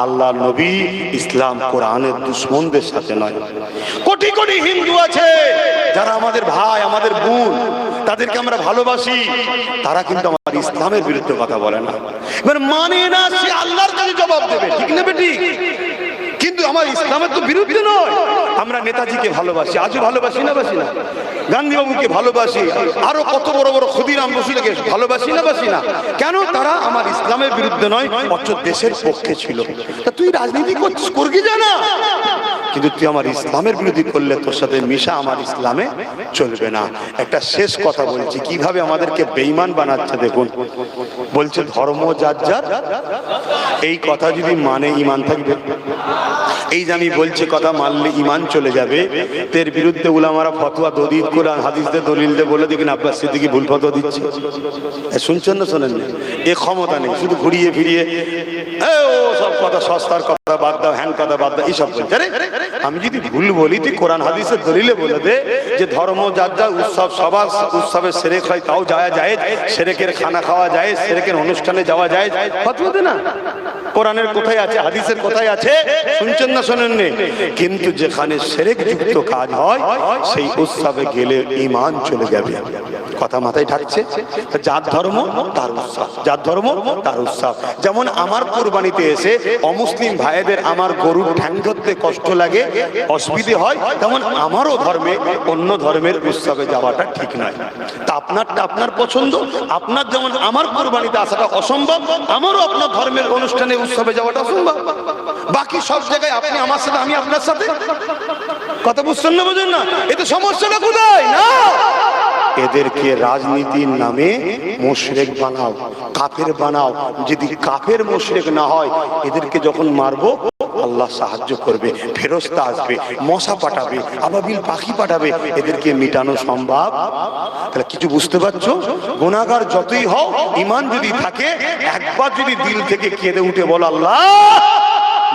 আল্লাহ নবী, ইসলাম কোরআনের দুশ্মনদের সাথে নয়। কোটি কোটি হিন্দু আছে যারা আমাদের ভাই, আমাদের বোন, তাদেরকে আমরা ভালোবাসি, তারা কিন্তু আমার ইসলামের বিরুদ্ধে কথা বলে না। এবার মানে না, সে আল্লাহর কাছে জবাব দেবে, ঠিক না বেটি? কিন্তু আমার ইসলামের তো বিরুদ্ধে নয়। আমরা নেতাজিকে ভালোবাসি, আজও ভালোবাসি না? বাসি না? গান্ধী বাবুকে ভালোবাসি, আরো কত বড় বড় ক্ষুদিরাম বসুকে ভালোবাসি না? বাসি না? কেন? তারা আমার ইসলামের বিরুদ্ধে নয়, অথচ দেশের পক্ষে ছিল। তা তুই রাজনীতি করছিস, করবি জানা, কিন্তু তুই আমার ইসলামের বিরোধী করলে তোর সাথে মিশা আমার ইসলামে চলবে না। একটা শেষ কথা বলছি, কিভাবে আমাদেরকে বেঈমান বানাচ্ছে দেখুন। বলছে ধর্ম যার যার, এই কথা যদি মানে ঈমান থাকবে। এই যে আমি বলছি কথা মানলে ঈমান চলে যাবে, এর বিরুদ্ধে উলামারা ফতোয়া দলিল, কোরআন হাদিসে দলিল দিয়ে বলে দেখেন আব্বাস সিদ্দিকী ভুল ফতোয়া দিচ্ছে। শুনছেন না শোনেন না? এ ক্ষমতা নেই, শুধু ঘুরিয়ে ফিরিয়ে ও সব কথা, সস্তার কথা বাদ দাও, হ্যান কথা বাদ দাও, এইসব বলছে। আমি যদি ভুল বলি তুই কোরআন হাদিসের দলিলে বলে দে যে ধর্ম যার যার, উৎসব সবার উৎসবে সেরেক হয় তাও যাওয়া যায়, সেরেকের খানা খাওয়া যায়, সেরেকের অনুষ্ঠানে যাওয়া যায়, ফতোয়া দে না। কোরআনের কোথায় আছে, হাদিসের কোথায় আছে? শুনছেন না শোনেননি? কিন্তু যেখানে শিরক যুক্ত কাজ হয় সেই উৎসবে গেলে ঈমান চলে যাবে। কথা মাথায় ঢাকছে? যার ধর্ম তার উৎসব, যার ধর্ম তার উৎসব। যেমন আমার কুরবানিতে এসে অমুসলিম ভাইদের আমার গরুর ঠ্যাং ধরতে কষ্ট লাগে, অসুবিধে হয়, তেমন আমারও ধর্মে অন্য ধর্মের উৎসবে যাওয়াটা ঠিক নয়। তা আপনারটা আপনার পছন্দ, আপনার যেমন আমার কুরবানিতে আসাটা অসম্ভব, আমারও আপনার ধর্মের অনুষ্ঠানে উৎসবে যাওয়াটা অসম্ভব। বাকি সব জায়গায় আপনি আমার সাথে, আমি আপনার সাথে। কথা বুঝছেন না? বুঝেন না? এতে সমস্যাটা কোথায়? না, এদেরকে রাজনীতির নামে মুশরিক বানাও, কাফের বানাও। যদি কাফের মুশরিক না হয়, এদেরকে যখন মারবো আল্লাহ সাহায্য করবে, ফেরেশতা আসবে, মশা পাঠাবে, আবাবিল পাখি পাঠাবে, এদেরকে মিটানো সম্ভব। তাহলে কিছু বুঝতে পারছো? গুনাহগার যতই হও, ঈমান যদি থাকে, একবার যদি দিল থেকে কেঁদে উঠে বলো আল্লাহ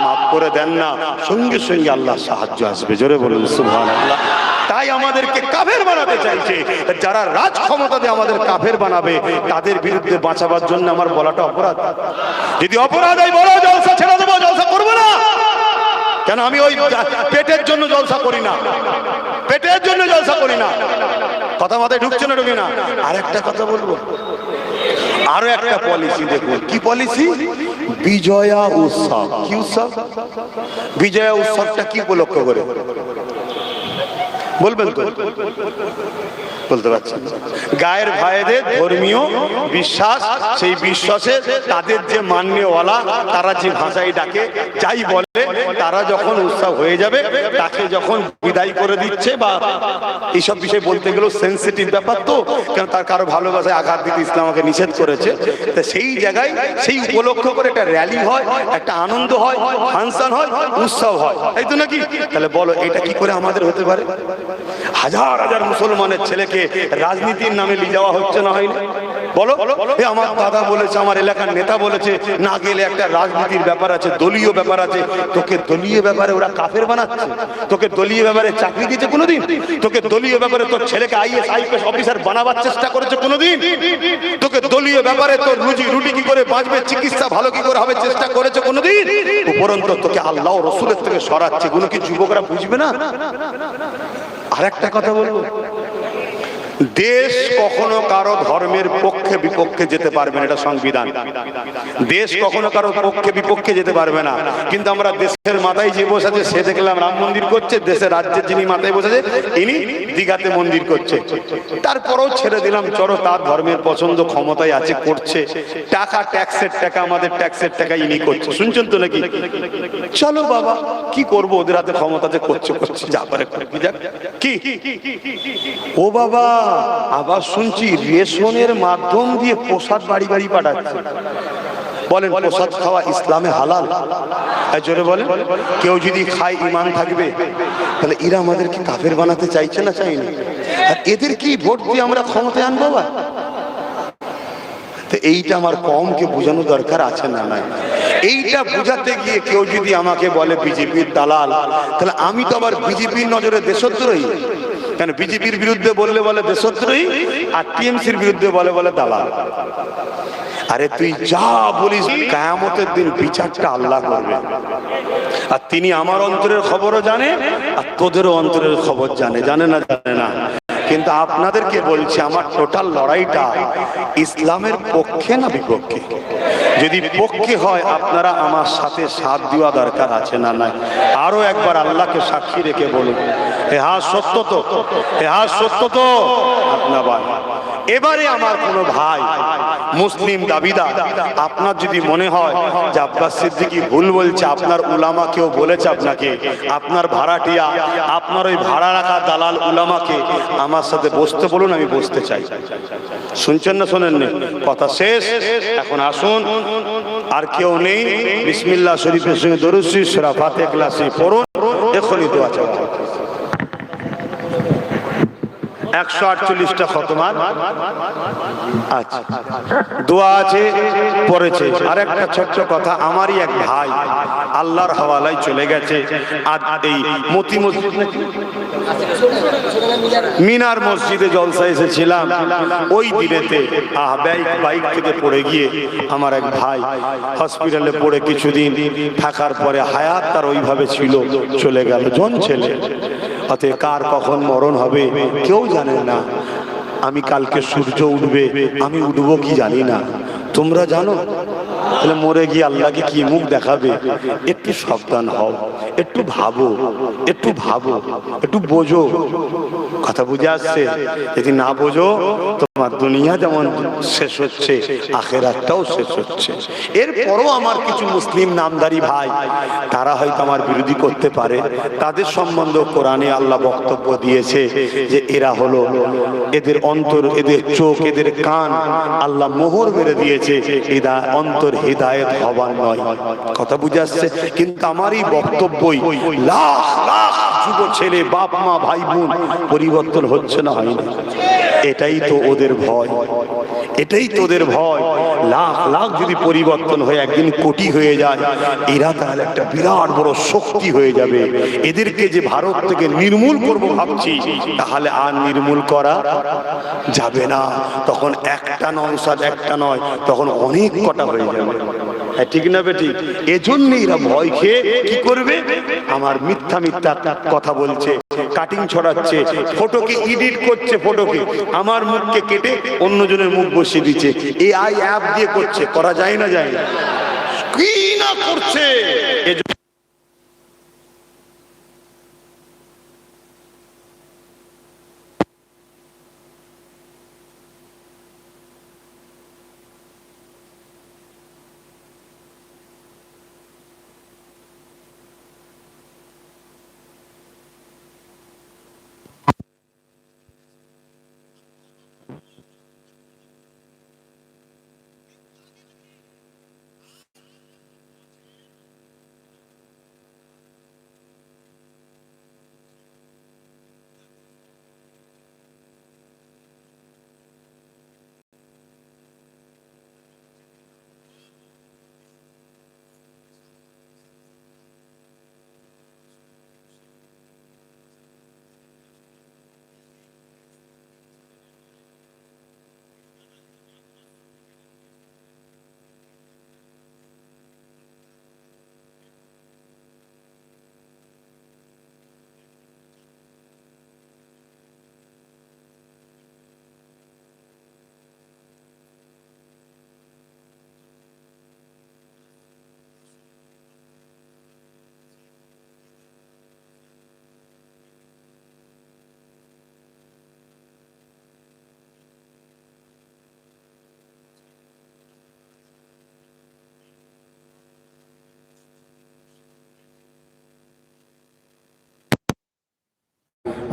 মাফ করে দেন না, সঙ্গে সঙ্গে আল্লাহ সাহায্য আসবে। জোরে বলুন সুবহানাল্লাহ। তাই আমাদেরকে কাফের বানাতে চাইছে। যারা রাজ ক্ষমতা দিয়ে আমাদের কাফের বানাবে, তাদের বিরুদ্ধে বাঁচাবার জন্য আমার বলাটা অপরাধ? যদি অপরাধ হয় বলো, জলসা ছেড়ে দেবো, জলসা করবো না। কেন? আমি ওই পেটের জন্য জলসা করি না, পেটের জন্য জলসা করি না। কথা মাথায় ঢুকছে না? ঢুকে না। আর একটা কথা বলবো, আরো একটা পলিসি দেখুন। কি পলিসি? বিজয়া উৎসব। কি উৎসব? বিজয়া উৎসবটা কি উপলক্ষ করে বলবেন তো? বলতে পারছেন? গায়ের ভাইদের ধর্মীয় বিশ্বাস, সেই বিশ্বাসে তাদের যে মান্যওয়ালা, তারা যে ভাষায় ডাকে, যাই বলে, তারা যখন উৎসব হয়ে যাবে, তাকে যখন বিদায় করে দিচ্ছে, বা এইসব বিষয় বলতে গেলেও সেন্সিটিভ ব্যাপার তো, কারণ তার কারো ভালোবাসায় আঘাত দিতে ইসলাম আমাকে নিষেধ করেছে। তা সেই জায়গায় সেই উপলক্ষ করে একটা র্যালি হয়, একটা আনন্দ হয়, ফাংশন হয়, উৎসব হয়, তাই তো নাকি? তাহলে বলো এটা কি করে আমাদের হতে পারে? হাজার হাজার মুসলমানের ছেলেকে রাজনীতির নামে নিয়ে যাওয়া হচ্ছে না, হয়নি? বলো, আমার দাদা বলেছে, আমার এলাকার নেতা বলেছে, না গেলে একটা রাজনীতির ব্যাপার আছে, দলীয় ব্যাপার আছে। তোকে দলীয় ব্যাপারে ওরা কাফের বানাচ্ছে? তোকে দলীয় ব্যাপারে চাকরি দিয়েছে কোনোদিন? তোকে দলীয় ব্যাপারে তোর ছেলেকে আইএস আইপিএস অফিসার বানাবার চেষ্টা করেছে কোনোদিন? তোকে দলীয় ব্যাপারে তোর রুটি কি করে বাঁচবে, চিকিৎসা ভালো কি করে হবে চেষ্টা করেছে কোনোদিন? উপরন্ত তোকে আল্লাহ রসুলের থেকে সরাচ্ছে, এগুলো কি যুবকরা বুঝবে না? আর একটা কথা বলবো, দেশ কখনো কারো ধর্মের পক্ষে বিপক্ষে যেতে পারবে না, এটা সংবিধান। দেশ কখনো কারো পক্ষে বিপক্ষে যেতে পারবে না। কিন্তু আমরা দেশের মাথায় যে বসেছে, সে দেখলাম রাম মন্দির করছে, দেশের রাজ্যের যিনি মাথায় বসেছে ইনি দীঘাতে মন্দির করছে। তারপরেও ছেড়ে দিলাম, চলো তার ধর্মের পছন্দ, ক্ষমতায় আছে, করছে, টাকা ট্যাক্সের টাকা, আমাদের ট্যাক্সের টাকা ইনি করছে, শুনছেন তো নাকি? চলো বাবা, কি করবো, ওদের হাতে ক্ষমতা যে করছে, যা পারে কি। ও বাবা, আবার শুনছি রেশনের মাধ্যম দিয়ে প্রসাদ বাড়ি বাড়ি পাঠাচ্ছে। বলেন প্রসাদ খাওয়া ইসলামে হালাল? জোরে বলেন। কেউ যদি খায় ঈমান থাকবে। তাহলে এরা আমাদেরকে কাফের বানাতে চাইছে না, চাইনি? আর এদের কি ভোট দিয়ে আমরা ক্ষমতায় আনবো? তো এইটা আমার কমকে বোঝানো দরকার আছে না নাই? এইটা বোঝাতে গিয়ে কেউ যদি আমাকে বলে বিজেপির দালাল, তাহলে আমি তো আবার বিজেপির নজরে দেশদ্রোহী। কেন? বিজেপির বিরুদ্ধে বললে বলে দেশদ্রোহী, আর টিএমসির বিরুদ্ধে বলে দালাল। আরে তুই যা বলিস, কিয়ামতের দিন বিচারটা আল্লাহ করবে। আর তিনি আমার অন্তরের খবরও জানে, আর তোদেরও অন্তরের খবর জানে। জানে না? জানে না। কিন্তু আপনাদেরকে বলছি, আমার টোটাল লড়াইটা ইসলামের পক্ষে না বিপক্ষে? যদি পক্ষে হয়, আপনারা আমার সাথে সাথ দেওয়া দরকার আছে না নাই? আরো একবার আল্লাহকে সাক্ষী রেখে বলুন, হ্যাঁ সত্য তো, হ্যাঁ সত্য তো। আপনার ভাই, এবারে আমার কোন ভাই মুসলিম দাবিদার, আপনার যদি মনে হয় যে আব্বাস সিদ্দিকী ভুল বলছে, আপনার উলামা কেউ বলেছে আপনাকে, আপনার ভাড়াটিয়া, আপনার ওই ভাড়া রাখা দালাল উলামাকে আমার সাথে বসতে বলুন, আমি বসতে চাই। শুনছেন না শোনেন? কথা শেষ। এখন আসুন, আর কেউ নেই, বিসমিল্লাহ শরীফের সঙ্গে দরুদ শরীফ সূরা ফাতিহা ক্লাসে পড়ুন, এখনই দোয়া চাও। 148টা খতমান আচ্ছা দোয়া আছে, পড়েছে। আর একটা ছোট্ট কথা, আমারই এক ভাই আল্লাহর হাওয়ালায় চলে গেছে। আর এই মতি মসজিদ, মিনার মসজিদে জলসা এসেছিলাম, ওই দিনেতে বাইক থেকে পড়ে গিয়ে আমার এক ভাই হসপিটালে পড়ে কিছুদিন থাকার পরে হায়াত তার ওইভাবে ছিল, চলে গেল। জন ছেলে, অতএব কার কখন মরণ হবে কেউ জানে না। আমি কালকে সূর্য উঠবে, আমি উঠবো কি জানি না, তোমরা জানো? তাহলে মরে গিয়ে আল্লাহকে কি মুখ দেখাবে? একটু সাবধান হও, একটু ভাবো, একটু ভাবো, একটু বোঝো। কথা বুঝে আসছে? যদি না বোঝো, তোমার তোমার দুনিয়া যেমন শেষ হচ্ছে, আখিরাতটাও শেষ হচ্ছে। এরপরও আমার কিছু মুসলিম নামধারী ভাই, তারা হয়তো আমার বিরোধী করতে পারে। তাদের সম্বন্ধে কোরআনে আল্লাহ বক্তব্য দিয়েছে যে এরা হলো, এদের অন্তর, এদের চোখ, এদের কান আল্লাহ মোহর মেরে দিয়েছে, এরা অন্তর হিদায়াত হবার নয়। কথা বুঝে আসছে? কিন্তু আমার এই বক্তব্যই লাখ লাখ যুব ছেলে, বাপ মা, ভাই বোন পরিবর্তন হচ্ছে না, হয় না। এটাই তো ওদের ভয়, এটাই তোদের ভয়। লাখ লাখ যদি পরিবর্তন হয়ে একদিন কোটি হয়ে যায়, এরা তাহলে একটা বিরাট বড় শক্তি হয়ে যাবে। এদেরকে যে ভারত থেকে নির্মূল করব ভাবছি, তাহলে আর নির্মূল করা যাবে না। তখন একটা নয়, একটা নয়, তখন অনেক কটা হয়ে যাবে। ঠিক না বেটি? এজন্য এরা ভয় খেয়ে কি করবে, আমার মিথ্যা মিথ্যা কথা বলছে, কাটিং ছড়াচ্ছে, ফটোকে এডিট করছে, ফটোকে আমার মুখকে কেটে অন্যজনের মুখ বসিয়ে দিচ্ছে। এআই অ্যাপ দিয়ে করছে, করা যায় না, যায় না, কি না করছে।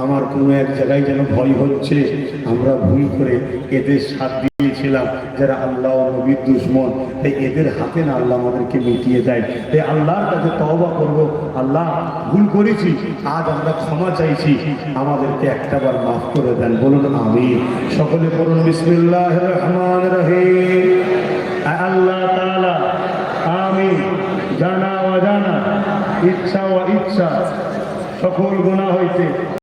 আমার কোনো এক জায়গায় যেন ভয় হচ্ছে, আমরা ভুল করে এদের সাথ দিয়েছিলাম যারা আল্লাহ ও নবীর দুশমন, তাই এদের হাতে না আল্লাহ আমাদেরকে মিটিয়ে দেয়। তাই আল্লাহর কাছে তওবা করব, আল্লাহ ভুল করেছি, আজ আমরা ক্ষমা চাইছি, আমাদেরকে একটাবার মাফ করে দেন। বলুন আমিন। সকলে বলুন বিসমিল্লাহির রহমানির রহিম। আল্লাহ তাআলা আমিন। জানা অজানা, ইচ্ছা ও ইচ্ছা সকল গুনাহ হইতে